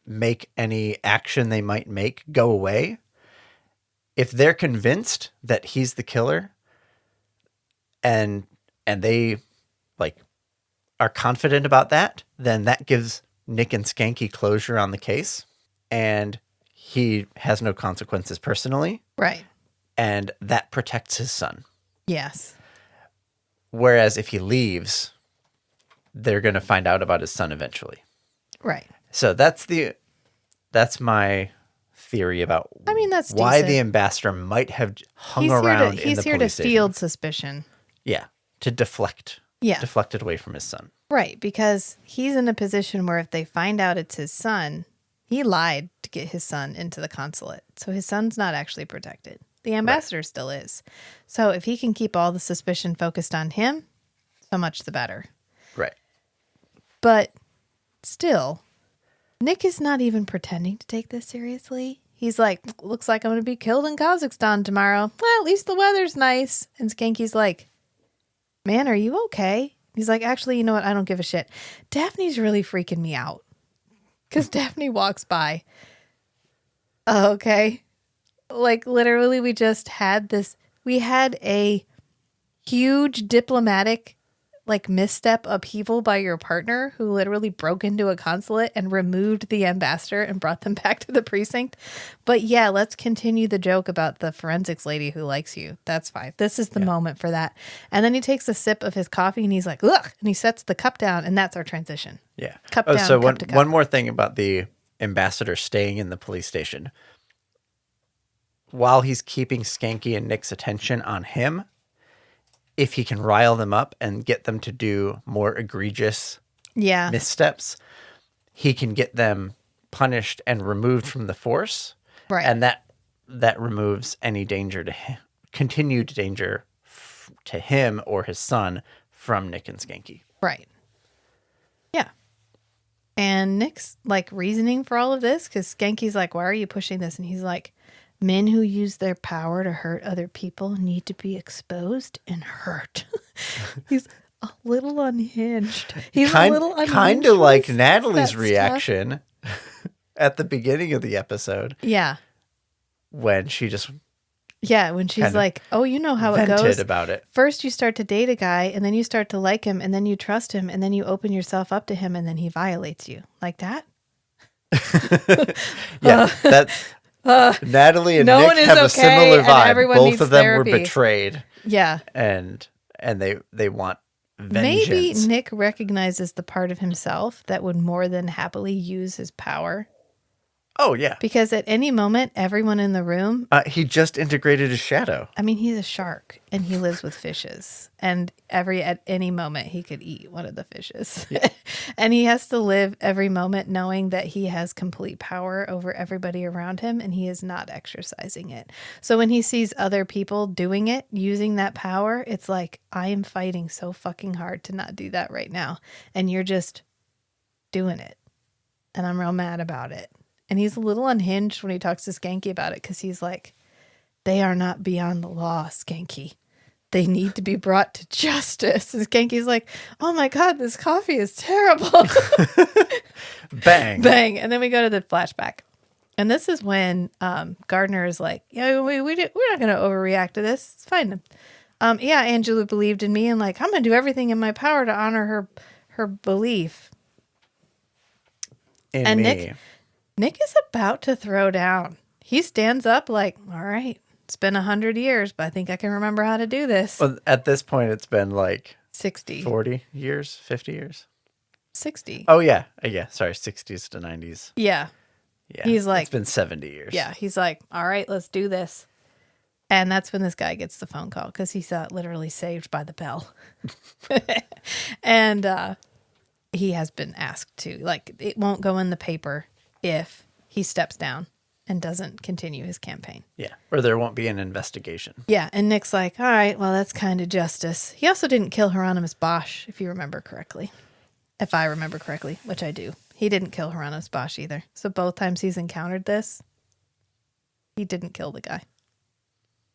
make any action they might make go away. If they're convinced that he's the killer and they like are confident about that, then that gives Nick and Schanke closure on the case, and he has no consequences personally. Right. And that protects his son. Yes. Whereas if he leaves, they're going to find out about his son eventually. Right. So that's my theory about that's why decent. the ambassador might have hung He's around here in the to police station. field suspicion. Yeah, to deflect. Yeah. Deflect it away from his son. Right, because he's in a position where if they find out it's his son, he lied to get his son into the consulate. So his son's not actually protected. The ambassador still is. So if he can keep all the suspicion focused on him, so much the better. Right. But still, Nick is not even pretending to take this seriously. He's like, looks like I'm going to be killed in Kazakhstan tomorrow. Well, at least the weather's nice. And Skanky's like, man, are you okay? He's like, actually, you know what? I don't give a shit. Daphne's really freaking me out. Because Daphne walks by. Oh, okay. Like, literally, we just had this. We had a huge diplomatic, like, misstep upheaval by your partner who literally broke into a consulate and removed the ambassador and brought them back to the precinct. But yeah, let's continue the joke about the forensics lady who likes you. That's fine. This is the moment for that. And then he takes a sip of his coffee and he's like, ugh, and he sets the cup down, and that's our transition. Yeah. Cup down, so cup to cup. one more thing about the ambassador staying in the police station. While he's keeping Schanke and Nick's attention on him, if he can rile them up and get them to do more egregious missteps, he can get them punished and removed from the force. Right. And that removes any danger to him, continued danger to him or his son from Nick and Schanke. Right. Yeah. And Nick's like reasoning for all of this because Skanky's like, why are you pushing this? And he's like, men who use their power to hurt other people need to be exposed and hurt. He's a little unhinged. He's a little unhinged. Kind of like Natalie's reaction at the beginning of the episode. Yeah. When she just... Yeah, when she's like, oh, you know how it goes. About it. First you start to date a guy, and then you start to like him, and then you trust him, and then you open yourself up to him, and then he violates you. Like that? Yeah, that's... Natalie and Nick have a similar vibe. Both of them were betrayed. Yeah. And they want vengeance. Maybe Nick recognizes the part of himself that would more than happily use his power. Oh, yeah. Because at any moment, everyone in the room... he just integrated his shadow. I mean, he's a shark, and he lives with fishes. And at any moment, he could eat one of the fishes. Yeah. And he has to live every moment knowing that he has complete power over everybody around him, and he is not exercising it. So when he sees other people doing it, using that power, it's like, I am fighting so fucking hard to not do that right now. And you're just doing it. And I'm real mad about it. And he's a little unhinged when he talks to Schanke about it because he's like, they are not beyond the law, Schanke. They need to be brought to justice. And Skanky's like, oh my God, this coffee is terrible. Bang. Bang. And then we go to the flashback. And this is when Gardner is like, yeah, we're not going to overreact to this. It's fine. Yeah, Angela believed in me and like, I'm going to do everything in my power to honor her belief. In and me. Nick is about to throw down. He stands up like, all right, it's been 100 years, but I think I can remember how to do this. Well, at this point, it's been like 60. 40 years, 50 years. 60. Oh, yeah. Yeah. Sorry, 60s to 90s. Yeah. Yeah. He's like, it's been 70 years. Yeah. He's like, all right, let's do this. And that's when this guy gets the phone call because he's literally saved by the bell. And he has been asked to, like, it won't go in the paper if he steps down and doesn't continue his campaign. Yeah. Or there won't be an investigation. Yeah. And Nick's like, all right, well, that's kind of justice. He also didn't kill Hieronymus Bosch, if you remember correctly. If I remember correctly, which I do. He didn't kill Hieronymus Bosch either. So both times he's encountered this, he didn't kill the guy.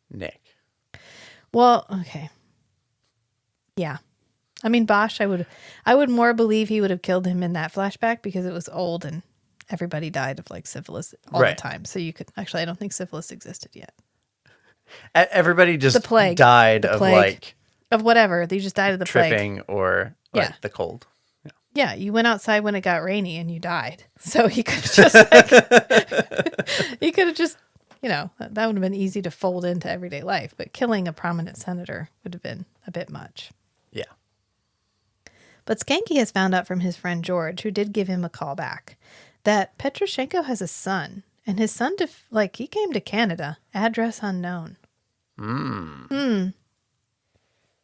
Nick. Well, okay. Yeah. I mean, Bosch, I would more believe he would have killed him in that flashback because it was old and everybody died of like syphilis all the time. So you could actually, I don't think syphilis existed yet. Everybody just The plague. died The of plague. like Of whatever. They just died of the tripping plague. or like the cold. Yeah, you went outside when it got rainy and you died. So he could have just like, he could have just, you know, that would have been easy to fold into everyday life. But killing a prominent senator would have been a bit much. Yeah. But Schanke has found out from his friend George, who did give him a call back, that Petroshenko has a son. And his son, he came to Canada. Address unknown.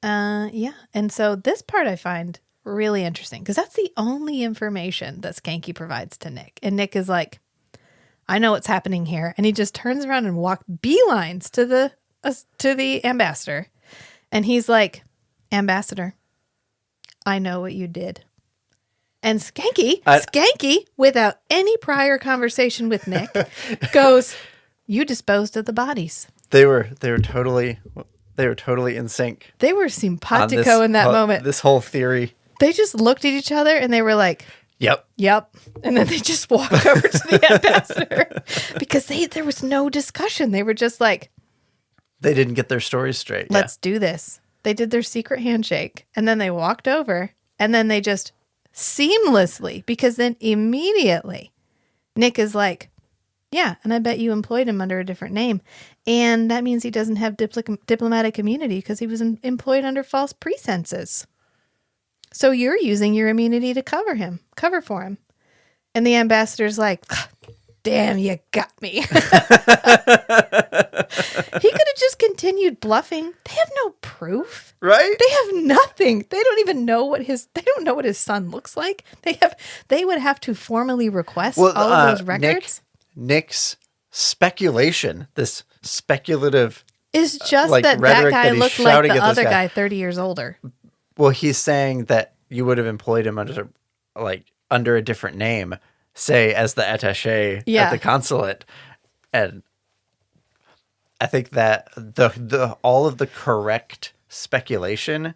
Yeah. And so this part I find really interesting because that's the only information that Schanke provides to Nick. And Nick is like, I know what's happening here. And he just turns around and beelines to the ambassador. And he's like, Ambassador, I know what you did. And Schanke, without any prior conversation with Nick, goes, you disposed of the bodies. They were totally in sync. They were simpatico in that moment. This whole theory. They just looked at each other and they were like, Yep. And then they just walked over to the ambassador because there was no discussion. They were just like, they didn't get their stories straight. Let's do this. They did their secret handshake and then they walked over and then they just seamlessly, because then immediately Nick is like, yeah, and I bet you employed him under a different name. And that means he doesn't have diplomatic immunity because he was employed under false pretenses. So you're using your immunity to cover for him. And the ambassador's like, damn, you got me. He could have just continued bluffing. They have no proof. Right? They have nothing. They don't even know what his son looks like. They would have to formally request all of those records. Nick's speculation, this speculative is just that guy looked like the other guy 30 years older. Well, he's saying that you would have employed him under a different name, say as the attaché at the consulate. And I think that the all of the correct speculation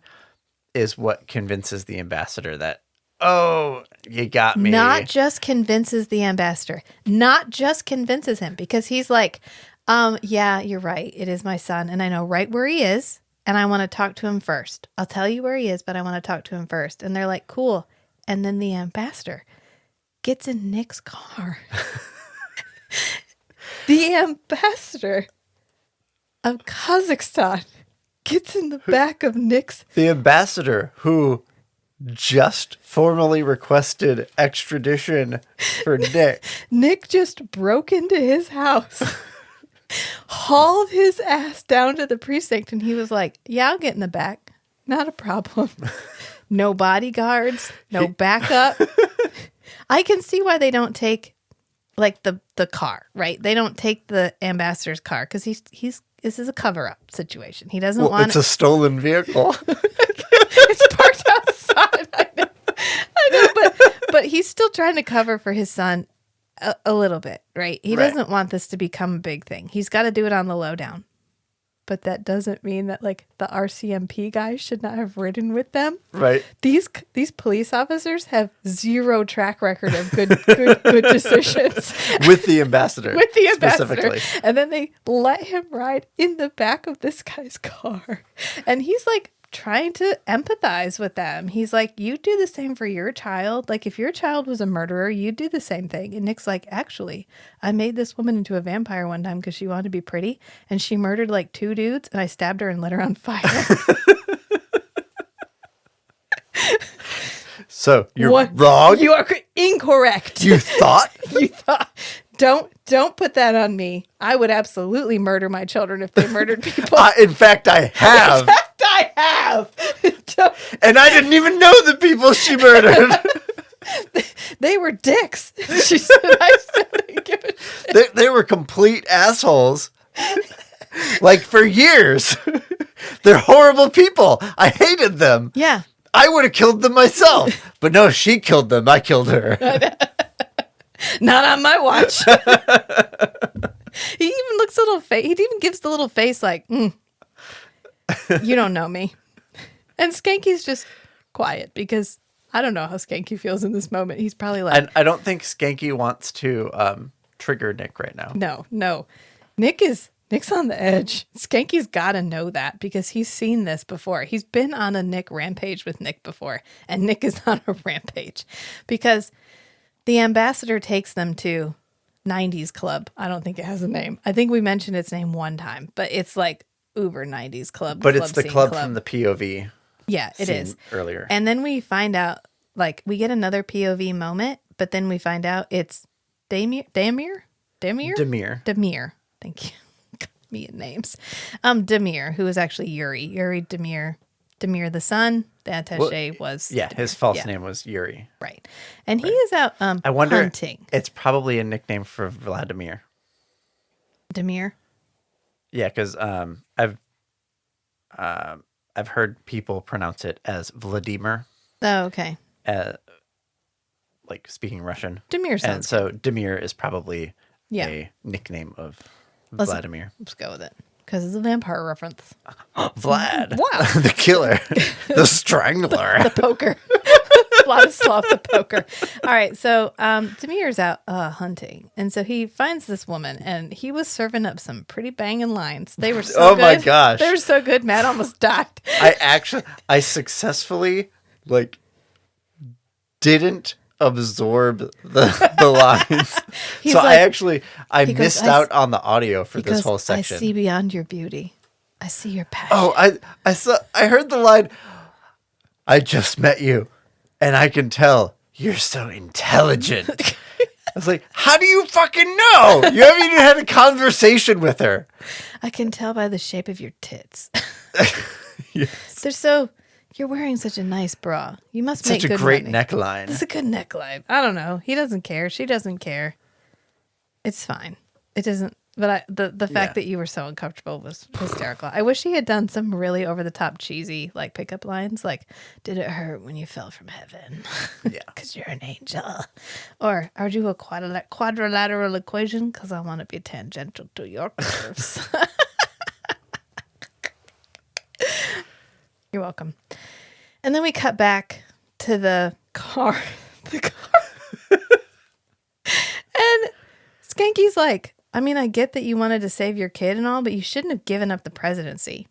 is what convinces the ambassador that, oh, you got me. Not just convinces the ambassador. Not just convinces him, because he's like, yeah, you're right. It is my son, and I know right where he is, and I want to talk to him first. I'll tell you where he is, but I want to talk to him first. And they're like, cool. And then the ambassador gets in Nick's car. The ambassador of Kazakhstan gets in the back of Nick's. The ambassador who just formally requested extradition for Nick. Nick just broke into his house, hauled his ass down to the precinct, and he was like, yeah, I'll get in the back. Not a problem. No bodyguards, no backup. I can see why they don't take like the car, right? They don't take the ambassador's car because this is a cover-up situation. He doesn't want it's a stolen vehicle. It's parked outside. I know, but he's still trying to cover for his son a little bit, right? He doesn't want this to become a big thing. He's got to do it on the lowdown. But that doesn't mean that like the RCMP guys should not have ridden with them. Right. These police officers have zero track record of good decisions. With the ambassador. With the ambassador. Specifically. And then they let him ride in the back of this guy's car. And he's like trying to empathize with them. He's like, you do the same for your child. Like if your child was a murderer, you'd do the same thing. And Nick's like, actually, I made this woman into a vampire one time because she wanted to be pretty. And she murdered like 2 dudes and I stabbed her and lit her on fire. So you're wrong. You are incorrect. You thought? You thought. Don't put that on me. I would absolutely murder my children if they murdered people. In fact, I have. And I didn't even know the people she murdered. They were dicks. She said, I still didn't give a shit. They were complete assholes. Like for years. They're horrible people. I hated them. Yeah. I would have killed them myself. But no, she killed them. I killed her. Not on my watch. He even looks a little he even gives the little face like, you don't know me. And Skanky's just quiet because I don't know how Schanke feels in this moment. He's probably like... I don't think Schanke wants to trigger Nick right now. No. Nick's on the edge. Skanky's got to know that because he's seen this before. He's been on a Nick rampage with Nick before, and Nick is on a rampage because the ambassador takes them to 90s Club. I don't think it has a name. I think we mentioned its name one time, but it's like uber 90s Club. But it's the club from the POV. Yeah, it is. Earlier. And then we find out, like, we get another POV moment, but then we find out it's Demir. Thank you. Me and names. Demir, who is actually Yuri Demir the son. The attaché was Demir. His false name was Yuri. Right. And he is out I wonder, hunting. It's probably a nickname for Vladimir. Demir? Yeah, because I've heard people pronounce it as Vladimir. Oh, okay. Like speaking Russian. Demir sounds And so Demir is probably Yeah. a nickname of Vladimir. Let's go with it. Because it's a vampire reference. Vlad. Wow. The killer. The strangler. The poker. Vladislav the poker. All right. So Demir's out hunting. And so he finds this woman and he was serving up some pretty banging lines. They were so good. Oh my gosh. They were so good. Matt almost died. I successfully didn't absorb the lines. So like, I missed out on the audio for this whole section. I see beyond your beauty. I see your passion. Oh, I heard the line, I just met you and I can tell you're so intelligent. I was like, how do you fucking know? You haven't even had a conversation with her. I can tell by the shape of your tits. Yes. They're so... You're wearing such a nice bra. You must make good money. Such a great neckline. It's a good neckline. I don't know. He doesn't care. She doesn't care. It's fine. It doesn't. But the fact that you were so uncomfortable was hysterical. I wish he had done some really over the top cheesy like pickup lines, like "Did it hurt when you fell from heaven? Yeah, because you're an angel." Or "Are you a quadrilateral equation? Because I want to be tangential to your curves." You're welcome. And then we cut back to the car. And Skanky's like, I mean, I get that you wanted to save your kid and all, but you shouldn't have given up the presidency.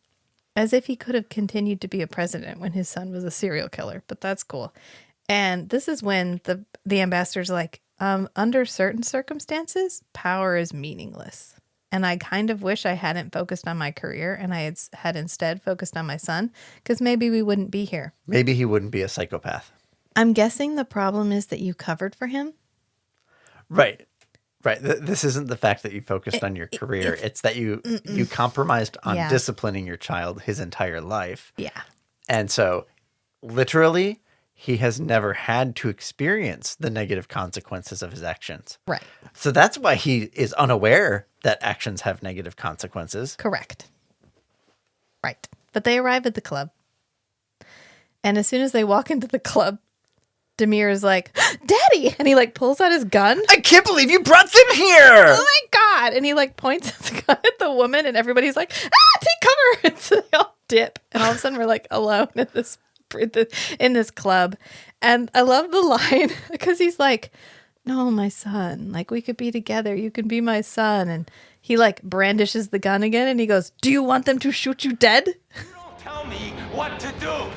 As if he could have continued to be a president when his son was a serial killer. But that's cool. And this is when the ambassador's like, under certain circumstances, power is meaningless. And I kind of wish I hadn't focused on my career and I had instead focused on my son, because maybe we wouldn't be here. Maybe he wouldn't be a psychopath. I'm guessing the problem is that you covered for him. Right. This isn't the fact that you focused on your career. It's that you compromised on disciplining your child his entire life. Yeah. And so literally he has never had to experience the negative consequences of his actions. Right. So that's why he is unaware that actions have negative consequences. Correct. Right. But they arrive at the club. And as soon as they walk into the club, Demir is like, "Daddy!" And he like pulls out his gun. I can't believe you brought them here! Oh my God. And he like points his gun at the woman and everybody's like, take cover. And so they all dip. And all of a sudden we're like alone in this club. And I love the line because he's like, "No, my son, like we could be together. You can be my son." And he like brandishes the gun again and he goes, "Do you want them to shoot you dead?" You don't tell me what to do.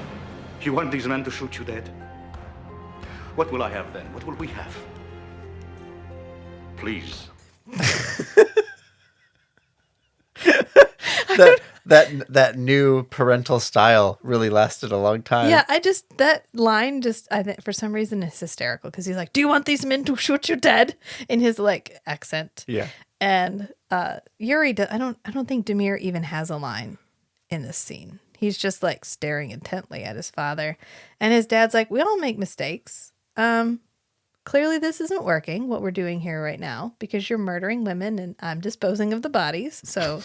You want these men to shoot you dead? What will I have then? What will we have? Please. That new parental style really lasted a long time. Yeah, that line I think for some reason is hysterical because he's like, "Do you want these men to shoot you dead?" in his like accent. Yeah. And Yuri, I don't think Demir even has a line in this scene. He's just like staring intently at his father, and his dad's like, "We all make mistakes. Clearly this isn't working, what we're doing here right now, because you're murdering women and I'm disposing of the bodies. So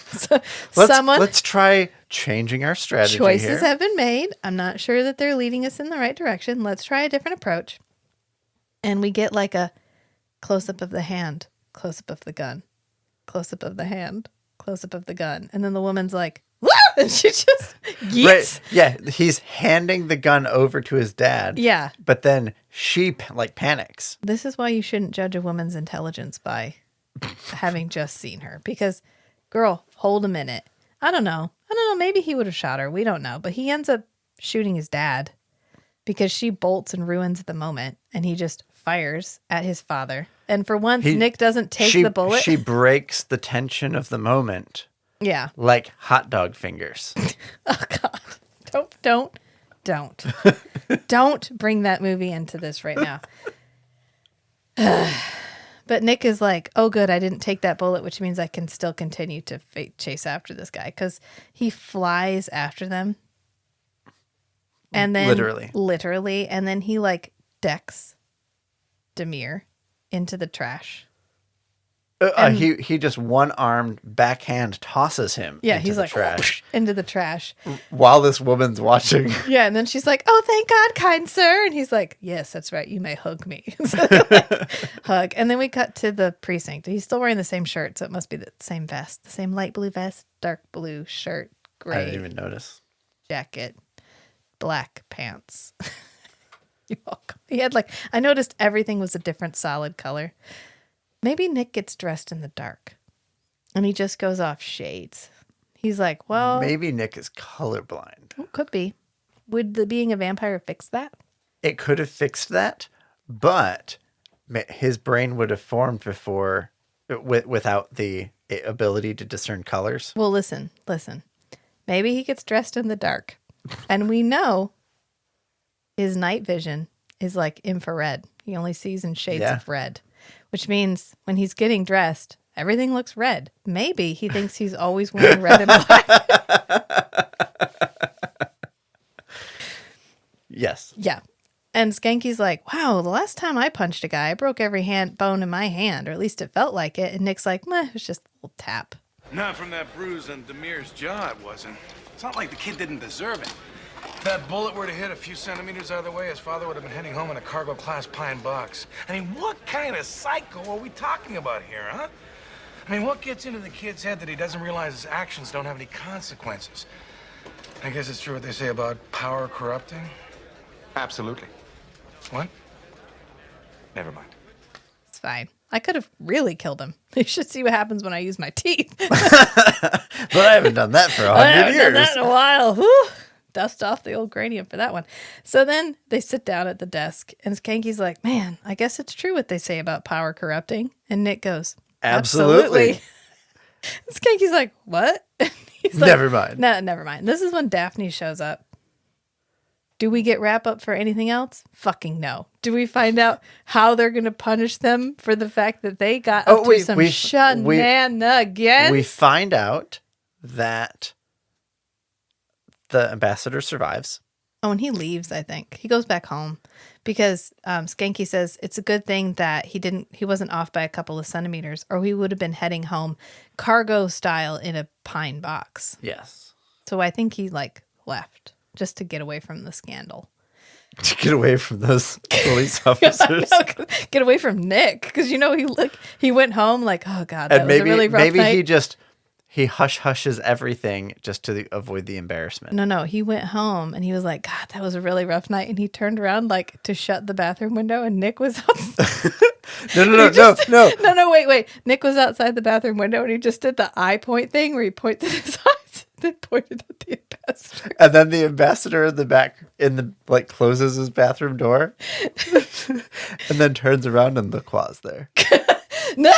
let's try changing our strategy. Choices here. have been made. I'm not sure that they're leading us in the right direction. Let's try a different approach." And we get like a close-up of the hand, close-up of the gun, close-up of the hand, close-up of the gun. And then the woman's like, "Woo!" And she just yeets. Right. Yeah, he's handing the gun over to his dad. Yeah. But then she panics. This is why you shouldn't judge a woman's intelligence by having just seen her. Because, girl, hold a minute. I don't know. Maybe he would have shot her. We don't know. But he ends up shooting his dad because she bolts and ruins the moment. And he just fires at his father. And for once, Nick doesn't take the bullet. She breaks the tension of the moment. Yeah. Like hot dog fingers. Oh, God. Don't Don't bring that movie into this right now. But Nick is like, oh, good, I didn't take that bullet, which means I can still continue to chase after this guy. Because he flies after them. And then literally. And then he like decks Demir into the trash. He just one-armed backhand tosses him into the trash. Into the trash. While this woman's watching. Yeah, and then she's like, oh, thank God, kind sir. And he's like, yes, that's right. You may hug me. So hug. And then we cut to the precinct. He's still wearing the same shirt, so it must be the same vest. The same light blue vest, dark blue shirt, gray. I didn't even notice. Jacket, black pants. You're welcome. He had I noticed everything was a different solid color. Maybe Nick gets dressed in the dark and he just goes off shades. He's like, well... Maybe Nick is colorblind. Could be. Would being a vampire fix that? It could have fixed that, but his brain would have formed before without the ability to discern colors. Well, listen. Maybe he gets dressed in the dark and we know his night vision is like infrared. He only sees in shades of red. Which means when he's getting dressed, everything looks red. Maybe he thinks he's always wearing red and black. Yes. Yeah. And Skanky's like, wow, the last time I punched a guy, I broke every bone in my hand, or at least it felt like it. And Nick's like, meh, it was just a little tap. Not from that bruise on Demir's jaw, it wasn't. It's not like the kid didn't deserve it. If that bullet were to hit a few centimeters out of the way, his father would have been heading home in a cargo-class pine box. I mean, what kind of psycho are we talking about here, huh? I mean, what gets into the kid's head that he doesn't realize his actions don't have any consequences? I guess it's true what they say about power corrupting. Absolutely. What? Never mind. It's fine. I could have really killed him. You should see what happens when I use my teeth. But I haven't done that for 100 years. Done that in a while. Whew. Dust off the old cranium for that one. So then they sit down at the desk and Skanky's like, man, I guess it's true what they say about power corrupting. And Nick goes, absolutely. Skanky's like, what? He's like, never mind. No, never mind. This is when Daphne shows up. Do we get wrap up for anything else? Fucking no. Do we find out how they're going to punish them for the fact that they got up to some shenanigans? We find out that the ambassador survives. Oh, and he leaves, I think. He goes back home because Skanky says it's a good thing that he wasn't off by a couple of centimeters or he would have been heading home cargo style in a pine box. Yes. So I think he left just to get away from the scandal. To get away from those police officers. Get away from Nick because he went home oh God, that was a really rough night. Maybe he hush-hushes everything just to avoid the embarrassment. No. He went home and he was like, God, that was a really rough night. And he turned around to shut the bathroom window and Nick was outside. No, wait. Nick was outside the bathroom window and he just did the eye point thing where he pointed his eyes and then pointed at the ambassador. And then the ambassador in the back closes his bathroom door and then turns around and LaCroix's there. No!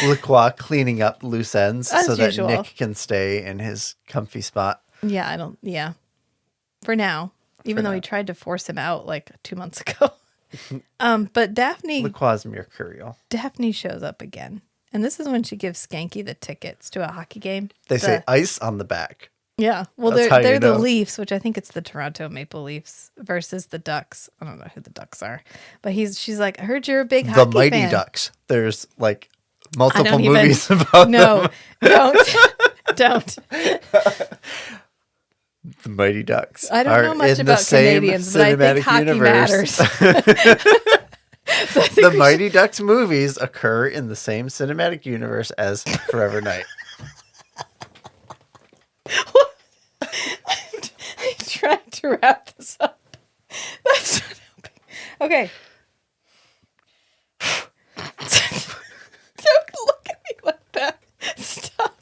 LaCroix cleaning up loose ends As so that usual. Nick can stay in his comfy spot. Yeah, For now. Even though he tried to force him out 2 months ago. But Daphne... LaCroix's mercurial. Daphne shows up again. And this is when she gives Skanky the tickets to a hockey game. They say ice on the back. Yeah. Well, they're the Leafs, which I think it's the Toronto Maple Leafs versus the Ducks. I don't know who the Ducks are. But she's like, I heard you're a big hockey fan. The Mighty Ducks. There's multiple movies about them. Don't. The Mighty Ducks. I don't know much about Canadians, but I think hockey matters. So the Mighty Ducks movies occur in the same cinematic universe as Forever Night. I'm trying to wrap this up. That's not helping. Okay. Don't look at me like that. Stop.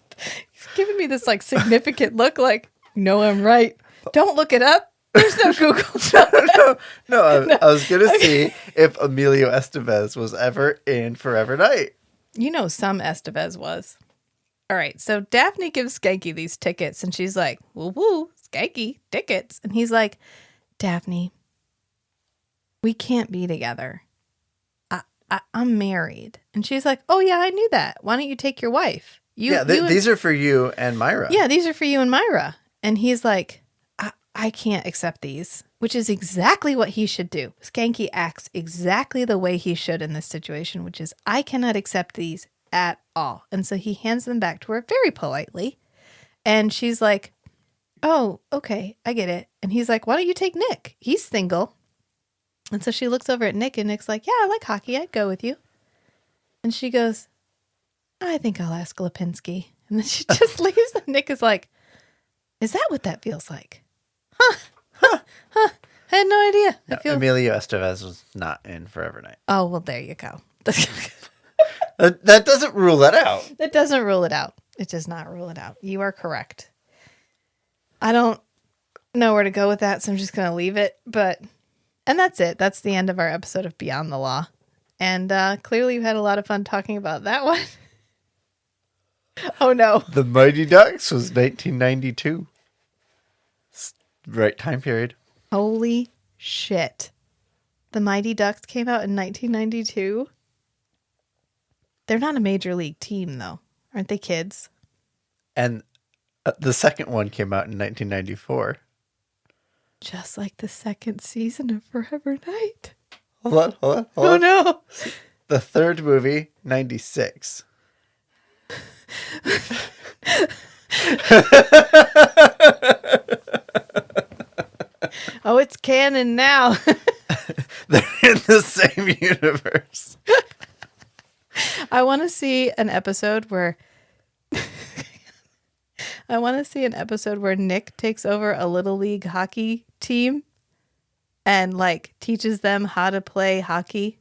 He's giving me this like significant look like, no, I'm right. Don't look it up. There's no Google. No, I was going to see if Emilio Estevez was ever in Forever Night. You know, some Estevez was. All right. So Daphne gives Schanke these tickets and she's like, woo woo, Schanke, tickets. And he's like, Daphne, we can't be together. I'm married. And she's like, oh, yeah, I knew that. Why don't you take your wife? These are for you and Myra. Yeah, these are for you and Myra. And he's like, I can't accept these, which is exactly what he should do. Schanke acts exactly the way he should in this situation, which is, I cannot accept these at all. And so he hands them back to her very politely. And she's like, oh, okay, I get it. And he's like, why don't you take Nick? He's single. And so she looks over at Nick and Nick's like, yeah, I like hockey. I'd go with you. And she goes, I think I'll ask Lipinski. And then she just leaves. And Nick is like, is that what that feels like? Huh. I had no idea. No, Emilio Estevez was not in Forever Night. Oh, well, there you go. That doesn't rule that out. It doesn't rule it out. It does not rule it out. You are correct. I don't know where to go with that, so I'm just going to leave it. And that's it. That's the end of our episode of Beyond the Law. And clearly you've had a lot of fun talking about that one. Oh, no. The Mighty Ducks was 1992. Right time period. Holy shit. The Mighty Ducks came out in 1992. They're not a major league team, though. Aren't they kids? And the second one came out in 1994. Just like the second season of Forever Night. Hold on. Oh, no. The third movie, 96. Oh, it's canon now. They're in the same universe. I want to see an episode where Nick takes over a little league hockey team and like teaches them how to play hockey.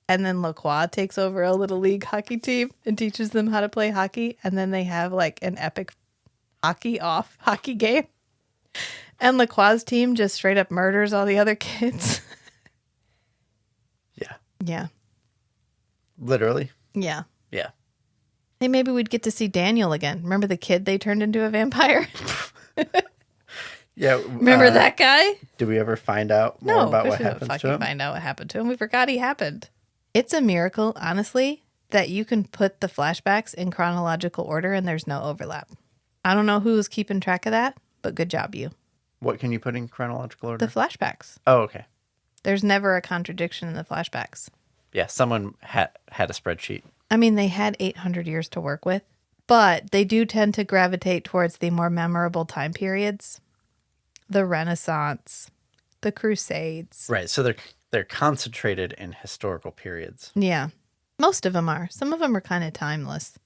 And then Lacroix takes over a little league hockey team and teaches them how to play hockey. And then they have like an epic hockey game. And Lacroix's team just straight up murders all the other kids. Yeah. Yeah. Literally. Yeah. Yeah. Hey, maybe we'd get to see Daniel again. Remember the kid they turned into a vampire? Yeah. Remember that guy? Did we ever find out more about what happened to him? Find out what happened to him. We forgot he happened. It's a miracle, honestly, that you can put the flashbacks in chronological order and there's no overlap. I don't know who was keeping track of that, but good job, you. What can you put in chronological order? The flashbacks. Oh, okay. There's never a contradiction in the flashbacks. Yeah, someone had a spreadsheet. I mean, they had 800 years to work with, but they do tend to gravitate towards the more memorable time periods. The Renaissance, the Crusades. Right, so they're concentrated in historical periods. Yeah, most of them are. Some of them are kind of timeless.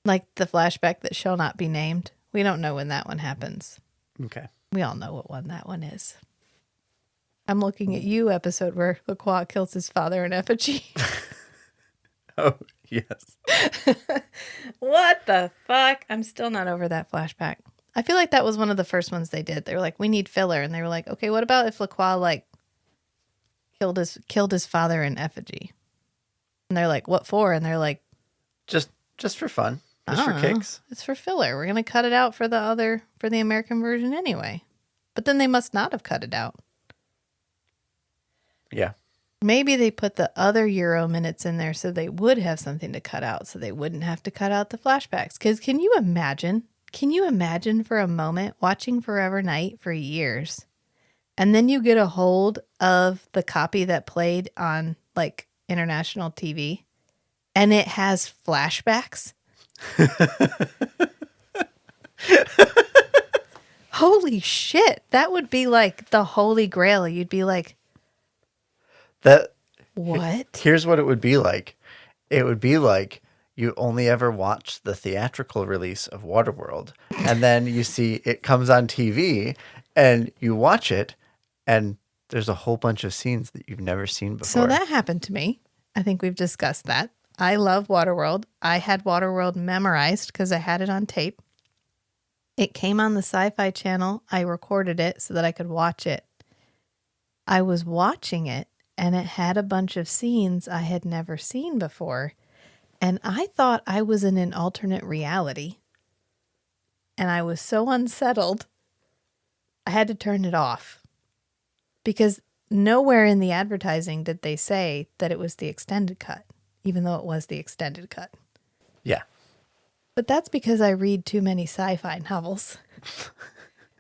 Like the flashback that shall not be named. We don't know when that one happens. Okay. We all know what one that one is. I'm looking at you, episode where Lacroix kills his father in effigy. Oh, yes. What the fuck? I'm still not over that flashback. I feel like that was one of the first ones they did. They were like, we need filler. And they were like, okay, what about if Lacroix like killed his father in effigy? And they're like, what for? And they're like, Just for fun. Just for kicks. It's for filler. We're going to cut it out for the American version anyway. But then they must not have cut it out. Yeah. Maybe they put the other Euro minutes in there so they would have something to cut out so they wouldn't have to cut out the flashbacks. Because can you imagine for a moment watching Forever Night for years and then you get a hold of the copy that played on like international TV and it has flashbacks? Holy shit. That would be like the holy grail. You'd be like, that What? Here's what it would be like. It would be like you only ever watch the theatrical release of Waterworld, and then you see it comes on TV, and you watch it, and there's a whole bunch of scenes that you've never seen before. So that happened to me. I think we've discussed that. I love Waterworld. I had Waterworld memorized because I had it on tape. It came on the Sci-Fi channel. I recorded it so that I could watch it. I was watching it, and it had a bunch of scenes I had never seen before. And I thought I was in an alternate reality. And I was so unsettled, I had to turn it off. Because nowhere in the advertising did they say that it was the extended cut, even though it was the extended cut. Yeah. But that's because I read too many sci-fi novels.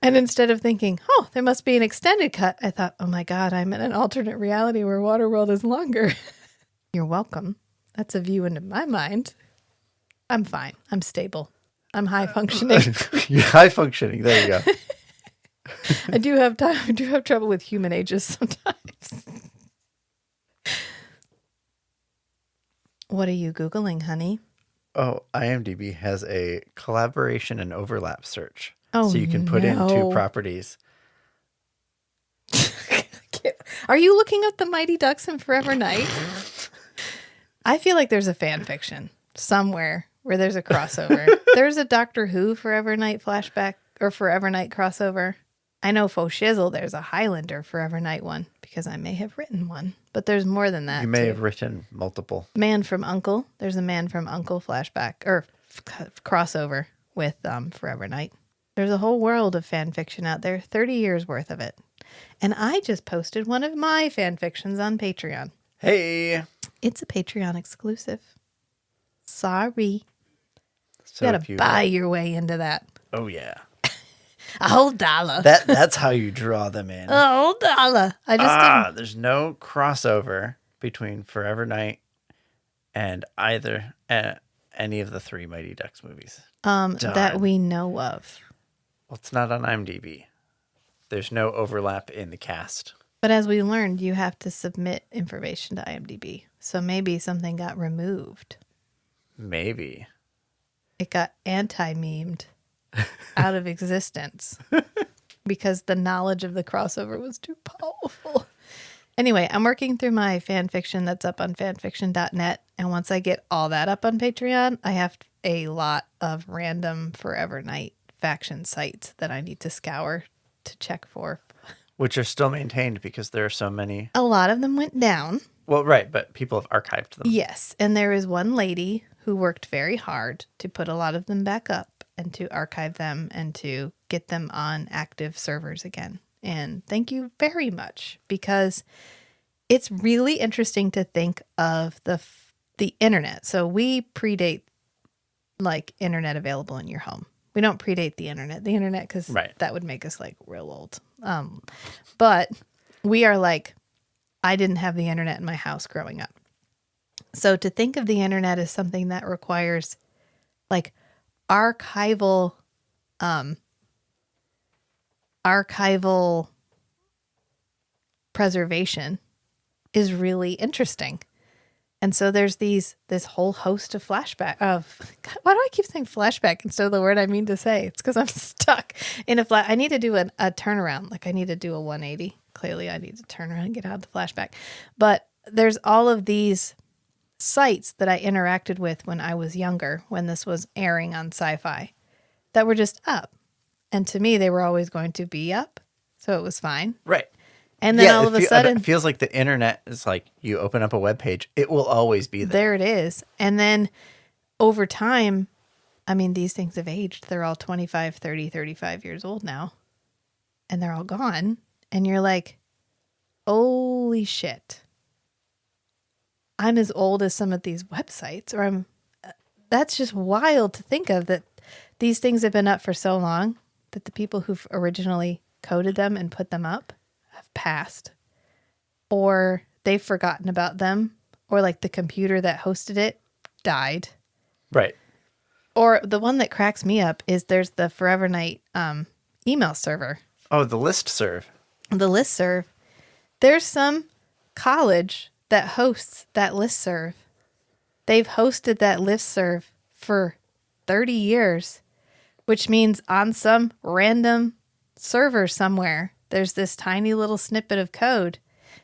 And instead of thinking, oh, there must be an extended cut, I thought, oh my God, I'm in an alternate reality where Waterworld is longer. You're welcome. That's a view into my mind. I'm fine. I'm stable. I'm high functioning. You're high functioning. There you go. I do have trouble with human ages sometimes. What are you Googling, honey? Oh, IMDb has a collaboration and overlap search. Oh, so you can put in two properties. Are you looking up the Mighty Ducks and Forever Night? I feel like there's a fan fiction somewhere where there's a crossover. There's a Doctor Who Forever Night flashback or Forever Night crossover. I know faux shizzle, there's a Highlander Forever Night one because I may have written one, but there's more than that. You may have written multiple. Man from U.N.C.L.E. There's a Man from U.N.C.L.E. flashback or crossover with Forever Night. There's a whole world of fan fiction out there, 30 years worth of it. And I just posted one of my fan fictions on Patreon. Hey. It's a Patreon exclusive. Sorry. So you gotta buy your way into that. Oh, yeah. A whole $1. That's how you draw them in. A whole $1. I just didn't. There's no crossover between Forever Night and either any of the three Mighty Ducks movies. That we know of. Well, it's not on IMDb. There's no overlap in the cast. But as we learned, you have to submit information to IMDb. So maybe something got removed. Maybe. It got anti-memed out of existence because the knowledge of the crossover was too powerful. Anyway, I'm working through my fan fiction that's up on fanfiction.net. And once I get all that up on Patreon, I have a lot of random Forever Night faction sites that I need to scour to check for. Which are still maintained because there are so many. A lot of them went down. Well, right, but people have archived them. Yes, and there is one lady who worked very hard to put a lot of them back up and to archive them and to get them on active servers again. And thank you very much, because it's really interesting to think of the internet. So we predate like internet available in your home. We don't predate the internet because that would make us like real old. But we are like, I didn't have the internet in my house growing up. So to think of the internet as something that requires like archival preservation is really interesting. And so there's this whole host of flashback of, God, why do I keep saying flashback instead of the word I mean to say? It's because I'm stuck in a I need to do a turnaround. Like I need to do a 180. Clearly I need to turn around and get out of the flashback. But there's all of these sites that I interacted with when I was younger, when this was airing on Sci-Fi, that were just up. And to me, they were always going to be up. So it was fine. Right. And then all of a sudden, it feels like the internet is like you open up a web page, it will always be there. There it is. And then over time, I mean, these things have aged. They're all 25, 30, 35 years old now. And they're all gone. And you're like, holy shit. I'm as old as some of these websites, or that's just wild to think of, that these things have been up for so long that the people who've originally coded them and put them up have passed, or they've forgotten about them, or like the computer that hosted it died. Right. Or the one that cracks me up is there's the Forever Night email server. Oh, the listserv. The listserv. There's some college that hosts that listserv. They've hosted that listserv for 30 years, which means on some random server somewhere, there's this tiny little snippet of code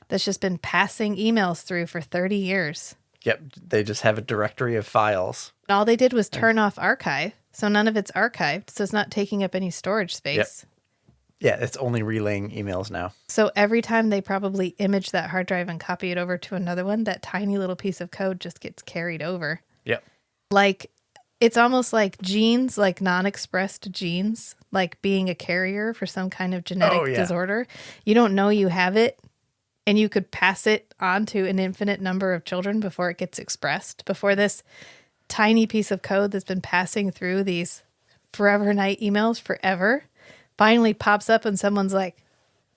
that's just been passing emails through for 30 years. Yep. They just have a directory of files. And all they did was turn off archive. So none of it's archived. So it's not taking up any storage space. Yep. Yeah, it's only relaying emails now. So every time they probably image that hard drive and copy it over to another one, that tiny little piece of code just gets carried over. Yep. Like, it's almost like genes, like non-expressed genes, like being a carrier for some kind of genetic disorder. You don't know you have it, and you could pass it on to an infinite number of children before it gets expressed, before this tiny piece of code that's been passing through these Forever Night emails forever finally pops up and someone's like,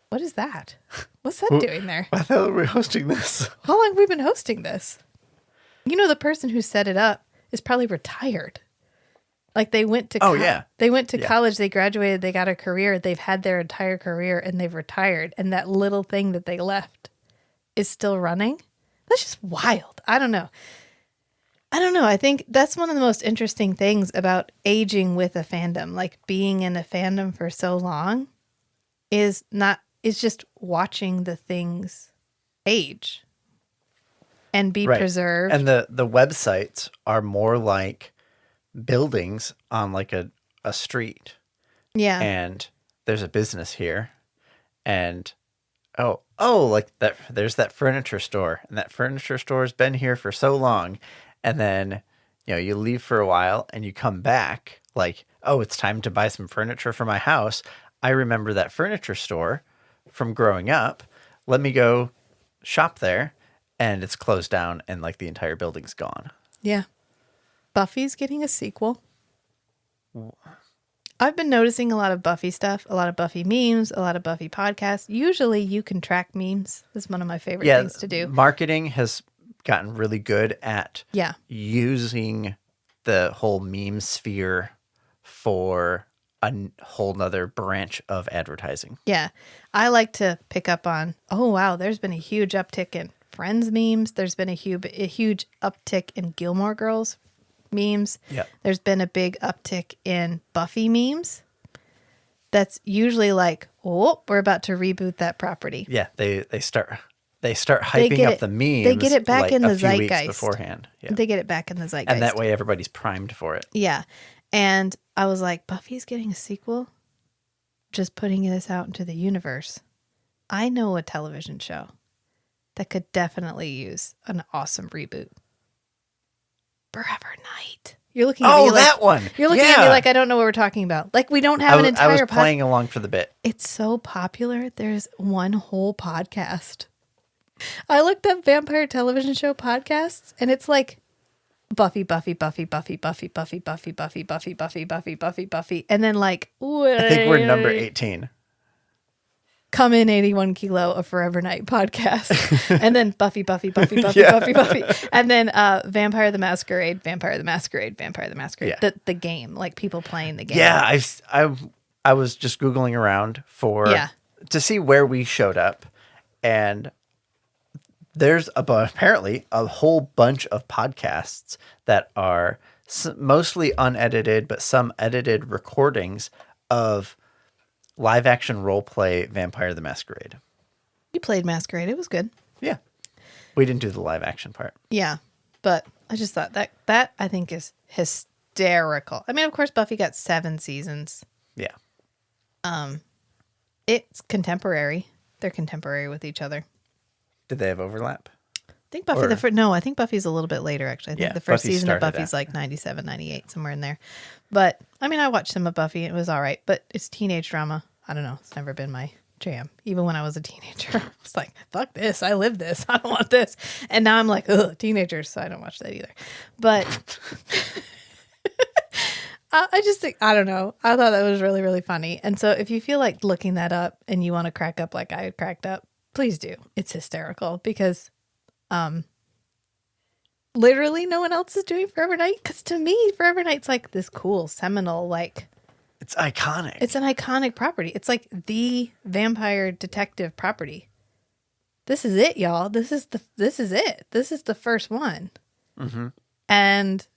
what is that? What's that doing there? I thought we were hosting this. How long have we been hosting this? You know, the person who set it up is probably retired. Like they went to they went to college, they graduated, they got a career, they've had their entire career and they've retired, and that little thing that they left is still running. That's just wild. I don't know. I think that's one of the most interesting things about aging with a fandom, like being in a fandom for so long, is just watching the things age and be preserved. And the websites are more like buildings on like a street. Yeah. And there's a business here. And like that, there's that furniture store, and that furniture store's been here for so long. And then, you leave for a while and you come back like, oh, it's time to buy some furniture for my house. I remember that furniture store from growing up. Let me go shop there. And it's closed down and like the entire building's gone. Yeah. Buffy's getting a sequel. I've been noticing a lot of Buffy stuff, a lot of Buffy memes, a lot of Buffy podcasts. Usually you can track memes. That's one of my favorite things to do. Marketing has gotten really good at using the whole meme sphere for a whole nother branch of advertising. Yeah. I like to pick up on, oh, wow, there's been a huge uptick in Friends memes. There's been a huge uptick in Gilmore Girls memes. Yep. There's been a big uptick in Buffy memes. That's usually like, oh, we're about to reboot that property. Yeah, they start hyping up the memes. They get it back in the a few weeks zeitgeist beforehand. Yeah. They get it back in the zeitgeist. And that way everybody's primed for it. Yeah. And I was like, Buffy's getting a sequel? Just putting this out into the universe. I know a television show that could definitely use an awesome reboot. Forever Night. You're looking at me like, that one. You're looking at me like I don't know what we're talking about. Like we don't have an entire I was playing along for the bit. It's so popular. There's one whole podcast. I looked up vampire television show podcasts, and it's like Buffy, and then like I think we're number 18. Come in 81 Kilo, a Forever Night podcast, and then Buffy, and then Vampire the Masquerade. Yeah. The game, like people playing the game. Yeah, I was just Googling around to see where we showed up, and there's apparently a whole bunch of podcasts that are mostly unedited, but some edited recordings of live action role play Vampire the Masquerade. You played Masquerade. It was good. Yeah. We didn't do the live action part. Yeah. But I just thought that I think is hysterical. I mean, of course, Buffy got 7 seasons. Yeah. It's contemporary. They're contemporary with each other. Did they have overlap? I think Buffy, I think Buffy's a little bit later, actually. I think the first season of Buffy's like 97, 98, somewhere in there. But, I mean, I watched some of Buffy. It was all right. But it's teenage drama. I don't know. It's never been my jam. Even when I was a teenager, I was like, fuck this. I live this. I don't want this. And now I'm like, ugh, teenagers. So I don't watch that either. But I just think, I don't know. I thought that was really, really funny. And so if you feel like looking that up and you want to crack up like I had cracked up, please do. It's hysterical because literally no one else is doing Forever Night. Because to me, Forever Night's like this cool, seminal, like... It's iconic. It's an iconic property. It's like the vampire detective property. this is it, y'all. This is it. This is the first one. Mm-hmm. And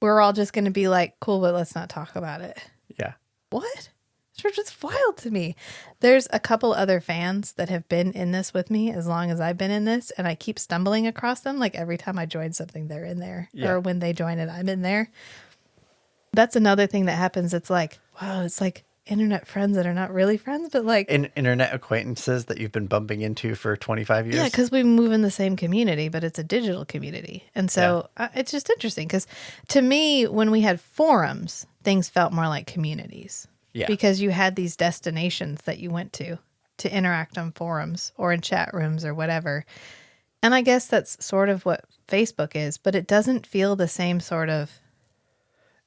we're all just going to be like, cool, but let's not talk about it. Yeah. What? It's just wild to me. There's a couple other fans that have been in this with me as long as I've been in this, and I keep stumbling across them. Like every time I join something, they're in there. Yeah. Or when they join it, I'm in there. That's another thing that happens. It's like, wow, it's like internet friends that are not really friends, but like internet acquaintances that you've been bumping into for 25 years. Yeah, because we move in the same community, but it's a digital community. And so it's just interesting because to me, when we had forums, things felt more like communities. Yeah. Because you had these destinations that you went to interact on forums or in chat rooms or whatever. And I guess that's sort of what Facebook is, but it doesn't feel the same sort of...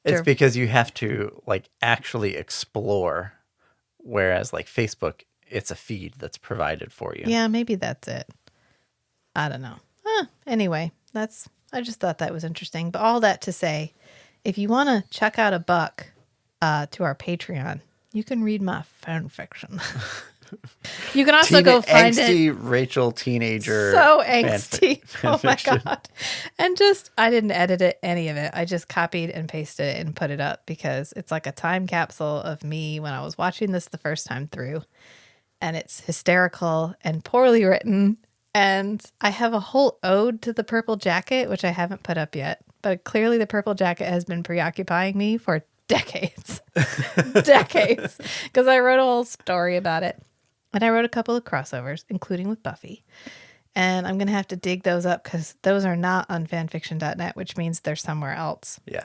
It's because you have to like actually explore, whereas like Facebook, it's a feed that's provided for you. Yeah, maybe that's it. I don't know. Anyway, I just thought that was interesting. But all that to say, if you want to check out a buck to our Patreon, you can read my fan fiction. You can also go find angsty Rachel teenager. So angsty. Oh my fiction. God. And I didn't edit any of it. I just copied and pasted it and put it up because it's like a time capsule of me when I was watching this the first time through. And it's hysterical and poorly written. And I have a whole ode to the purple jacket, which I haven't put up yet. But clearly the purple jacket has been preoccupying me for decades. Decades. Because I wrote a whole story about it. And I wrote a couple of crossovers, including with Buffy. And I'm going to have to dig those up because those are not on fanfiction.net, which means they're somewhere else. Yeah.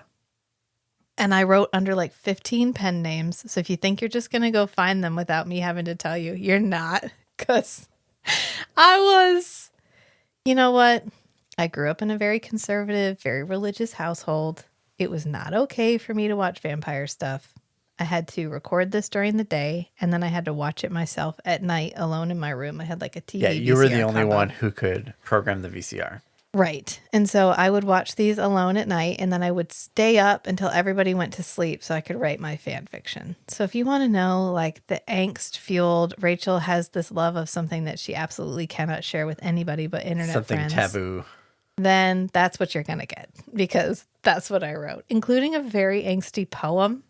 And I wrote under like 15 pen names. So if you think you're just going to go find them without me having to tell you, you're not. Because I was, you know what? I grew up in a very conservative, very religious household. It was not okay for me to watch vampire stuff. I had to record this during the day, and then I had to watch it myself at night alone in my room. I had like a TV. Yeah, you were the VCR only combo. one who could program the VCR. Right. And so I would watch these alone at night, and then I would stay up until everybody went to sleep so I could write my fan fiction. So if you want to know, like, the angst-fueled, Rachel has this love of something that she absolutely cannot share with anybody but internet Something friends. taboo. Then that's what you're going to get, because that's what I wrote, including a very angsty poem.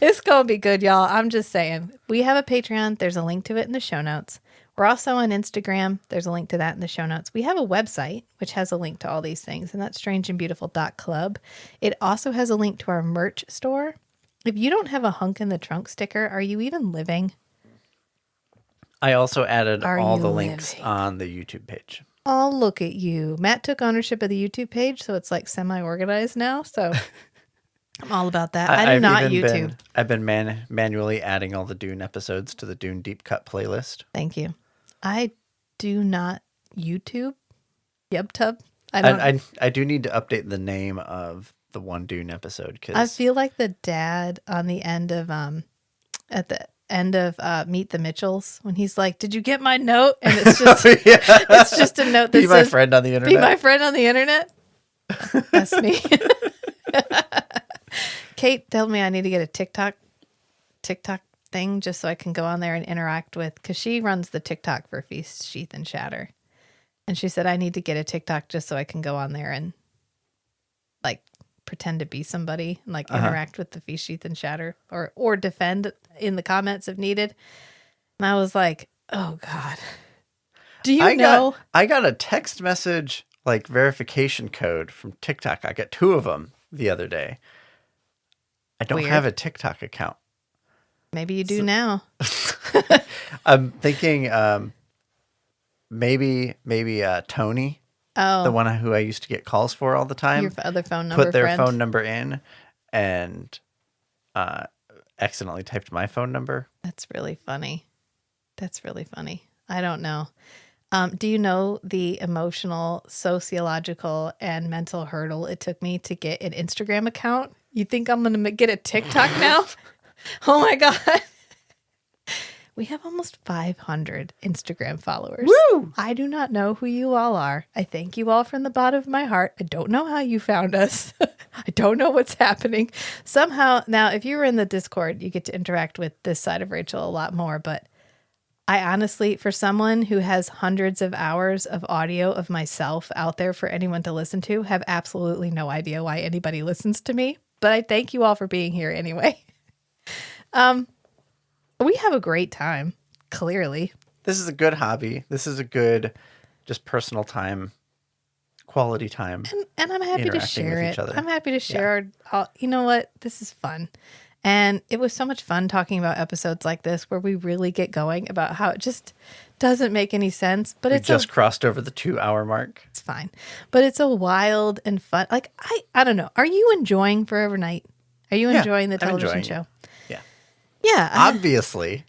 It's going to be good, y'all. I'm just saying. We have a Patreon. There's a link to it in the show notes. We're also on Instagram. There's a link to that in the show notes. We have a website, which has a link to all these things, and that's strangeandbeautiful.club. It also has a link to our merch store. If you don't have a hunk in the trunk sticker, are you even living? I also added Are all you the links living? on the YouTube page. Oh, look at you. Matt took ownership of the YouTube page, so it's like semi-organized now, so... I'm all about that. I do not YouTube. I've been manually adding all the Dune episodes to the Dune Deep Cut playlist. Thank you. I do not YouTube. YubTub. I do need to update the name of the one Dune episode because I feel like the dad on the end of at the end of Meet the Mitchells when he's like, "Did you get my note?" And it's just it's just a note that be says, my friend on the internet. Be my friend on the internet. That's me. Kate told me I need to get a TikTok thing just so I can go on there and interact with, because she runs the TikTok for Feast, Sheath, and Shatter. And she said I need to get a TikTok just so I can go on there and like pretend to be somebody and like interact with the Feast, Sheath, and Shatter or defend in the comments if needed. And I was like, oh God. Do you know? I got a text message like verification code from TikTok. I got 2 of them the other day. I don't have a TikTok account. Maybe you do now. I'm thinking maybe Tony, the one who I used to get calls for all the time. Your other phone number. Put their phone number in and accidentally typed my phone number. That's really funny. I don't know. Do you know the emotional, sociological, and mental hurdle it took me to get an Instagram account? You think I'm going to get a TikTok now? Oh my God. We have almost 500 Instagram followers. Woo! I do not know who you all are. I thank you all from the bottom of my heart. I don't know how you found us. I don't know what's happening. Somehow, now, if you were in the Discord, you get to interact with this side of Rachel a lot more, but I honestly, for someone who has hundreds of hours of audio of myself out there for anyone to listen to, have absolutely no idea why anybody listens to me. But I thank you all for being here anyway. We have a great time, clearly. This is a good hobby. This is a good, just personal time, quality time. And I'm happy to share it. I'm happy to share. You know what? This is fun. And it was so much fun talking about episodes like this where we really get going about how it just doesn't make any sense. But we just crossed over the 2-hour mark. It's fine. But it's a wild and fun. Like, I don't know. Are you enjoying Forever Night? Are you enjoying the television show? Yeah. Yeah. Obviously.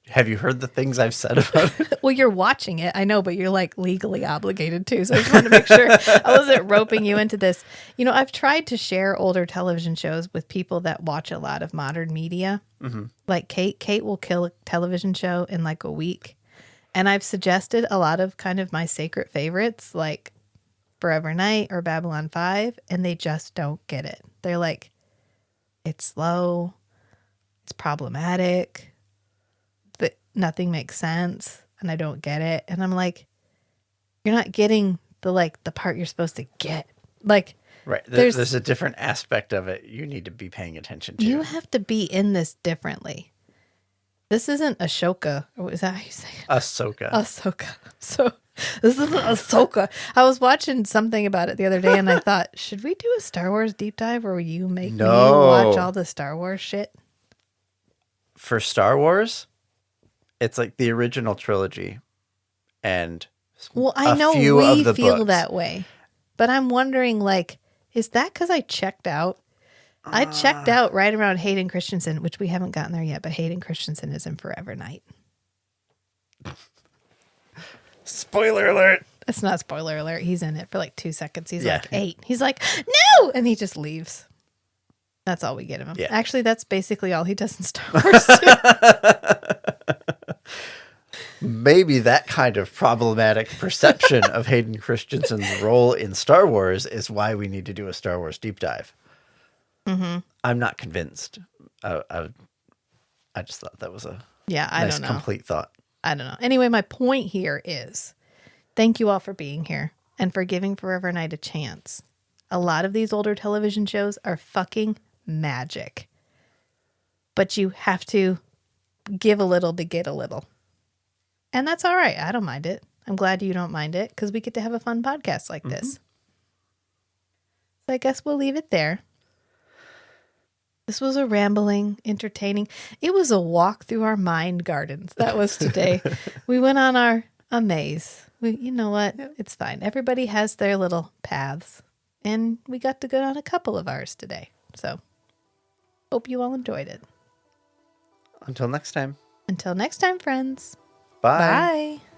Have you heard the things I've said about it? Well, you're watching it. I know, but you're like legally obligated too. So I just wanted to make sure I wasn't roping you into this. You know, I've tried to share older television shows with people that watch a lot of modern media. Mm-hmm. Like Kate. Kate will kill a television show in like a week. And I've suggested a lot of kind of my sacred favorites like Forever Night or Babylon 5. And they just don't get it. They're like, it's slow. It's problematic. Nothing makes sense and I don't get it. And I'm like, you're not getting the part you're supposed to get. Like, right. There's a different aspect of it you need to be paying attention to. You have to be in this differently. This isn't Ashoka. Or is that how you say it? Ahsoka. So this isn't Ahsoka. I was watching something about it the other day and I thought, should we do a Star Wars deep dive where you make me watch all the Star Wars shit? For Star Wars? It's like the original trilogy, and I know we feel that way, but I'm wondering, like, is that because I checked out? I checked out right around Hayden Christensen, which we haven't gotten there yet, but Hayden Christensen is in Forever Night. Spoiler alert! It's not spoiler alert. He's in it for like 2 seconds. He's like 8. He's like, no! And he just leaves. That's all we get of him. Yeah. Actually, that's basically all he does in Star Wars. Maybe that kind of problematic perception of Hayden Christensen's role in Star Wars is why we need to do a Star Wars deep dive. Mm-hmm. I'm not convinced. I just thought that was a nice, complete thought. I don't know. Anyway, my point here is thank you all for being here and for giving Forever Night a chance. A lot of these older television shows are fucking magic. But you have to give a little to get a little. And that's all right. I don't mind it. I'm glad you don't mind it because we get to have a fun podcast like this. So I guess we'll leave it there. This was a rambling, entertaining. It was a walk through our mind gardens. That was today. We went on a maze. You know what? Yep. It's fine. Everybody has their little paths. And we got to go on a couple of ours today. So hope you all enjoyed it. Until next time. Until next time, friends. Bye. Bye.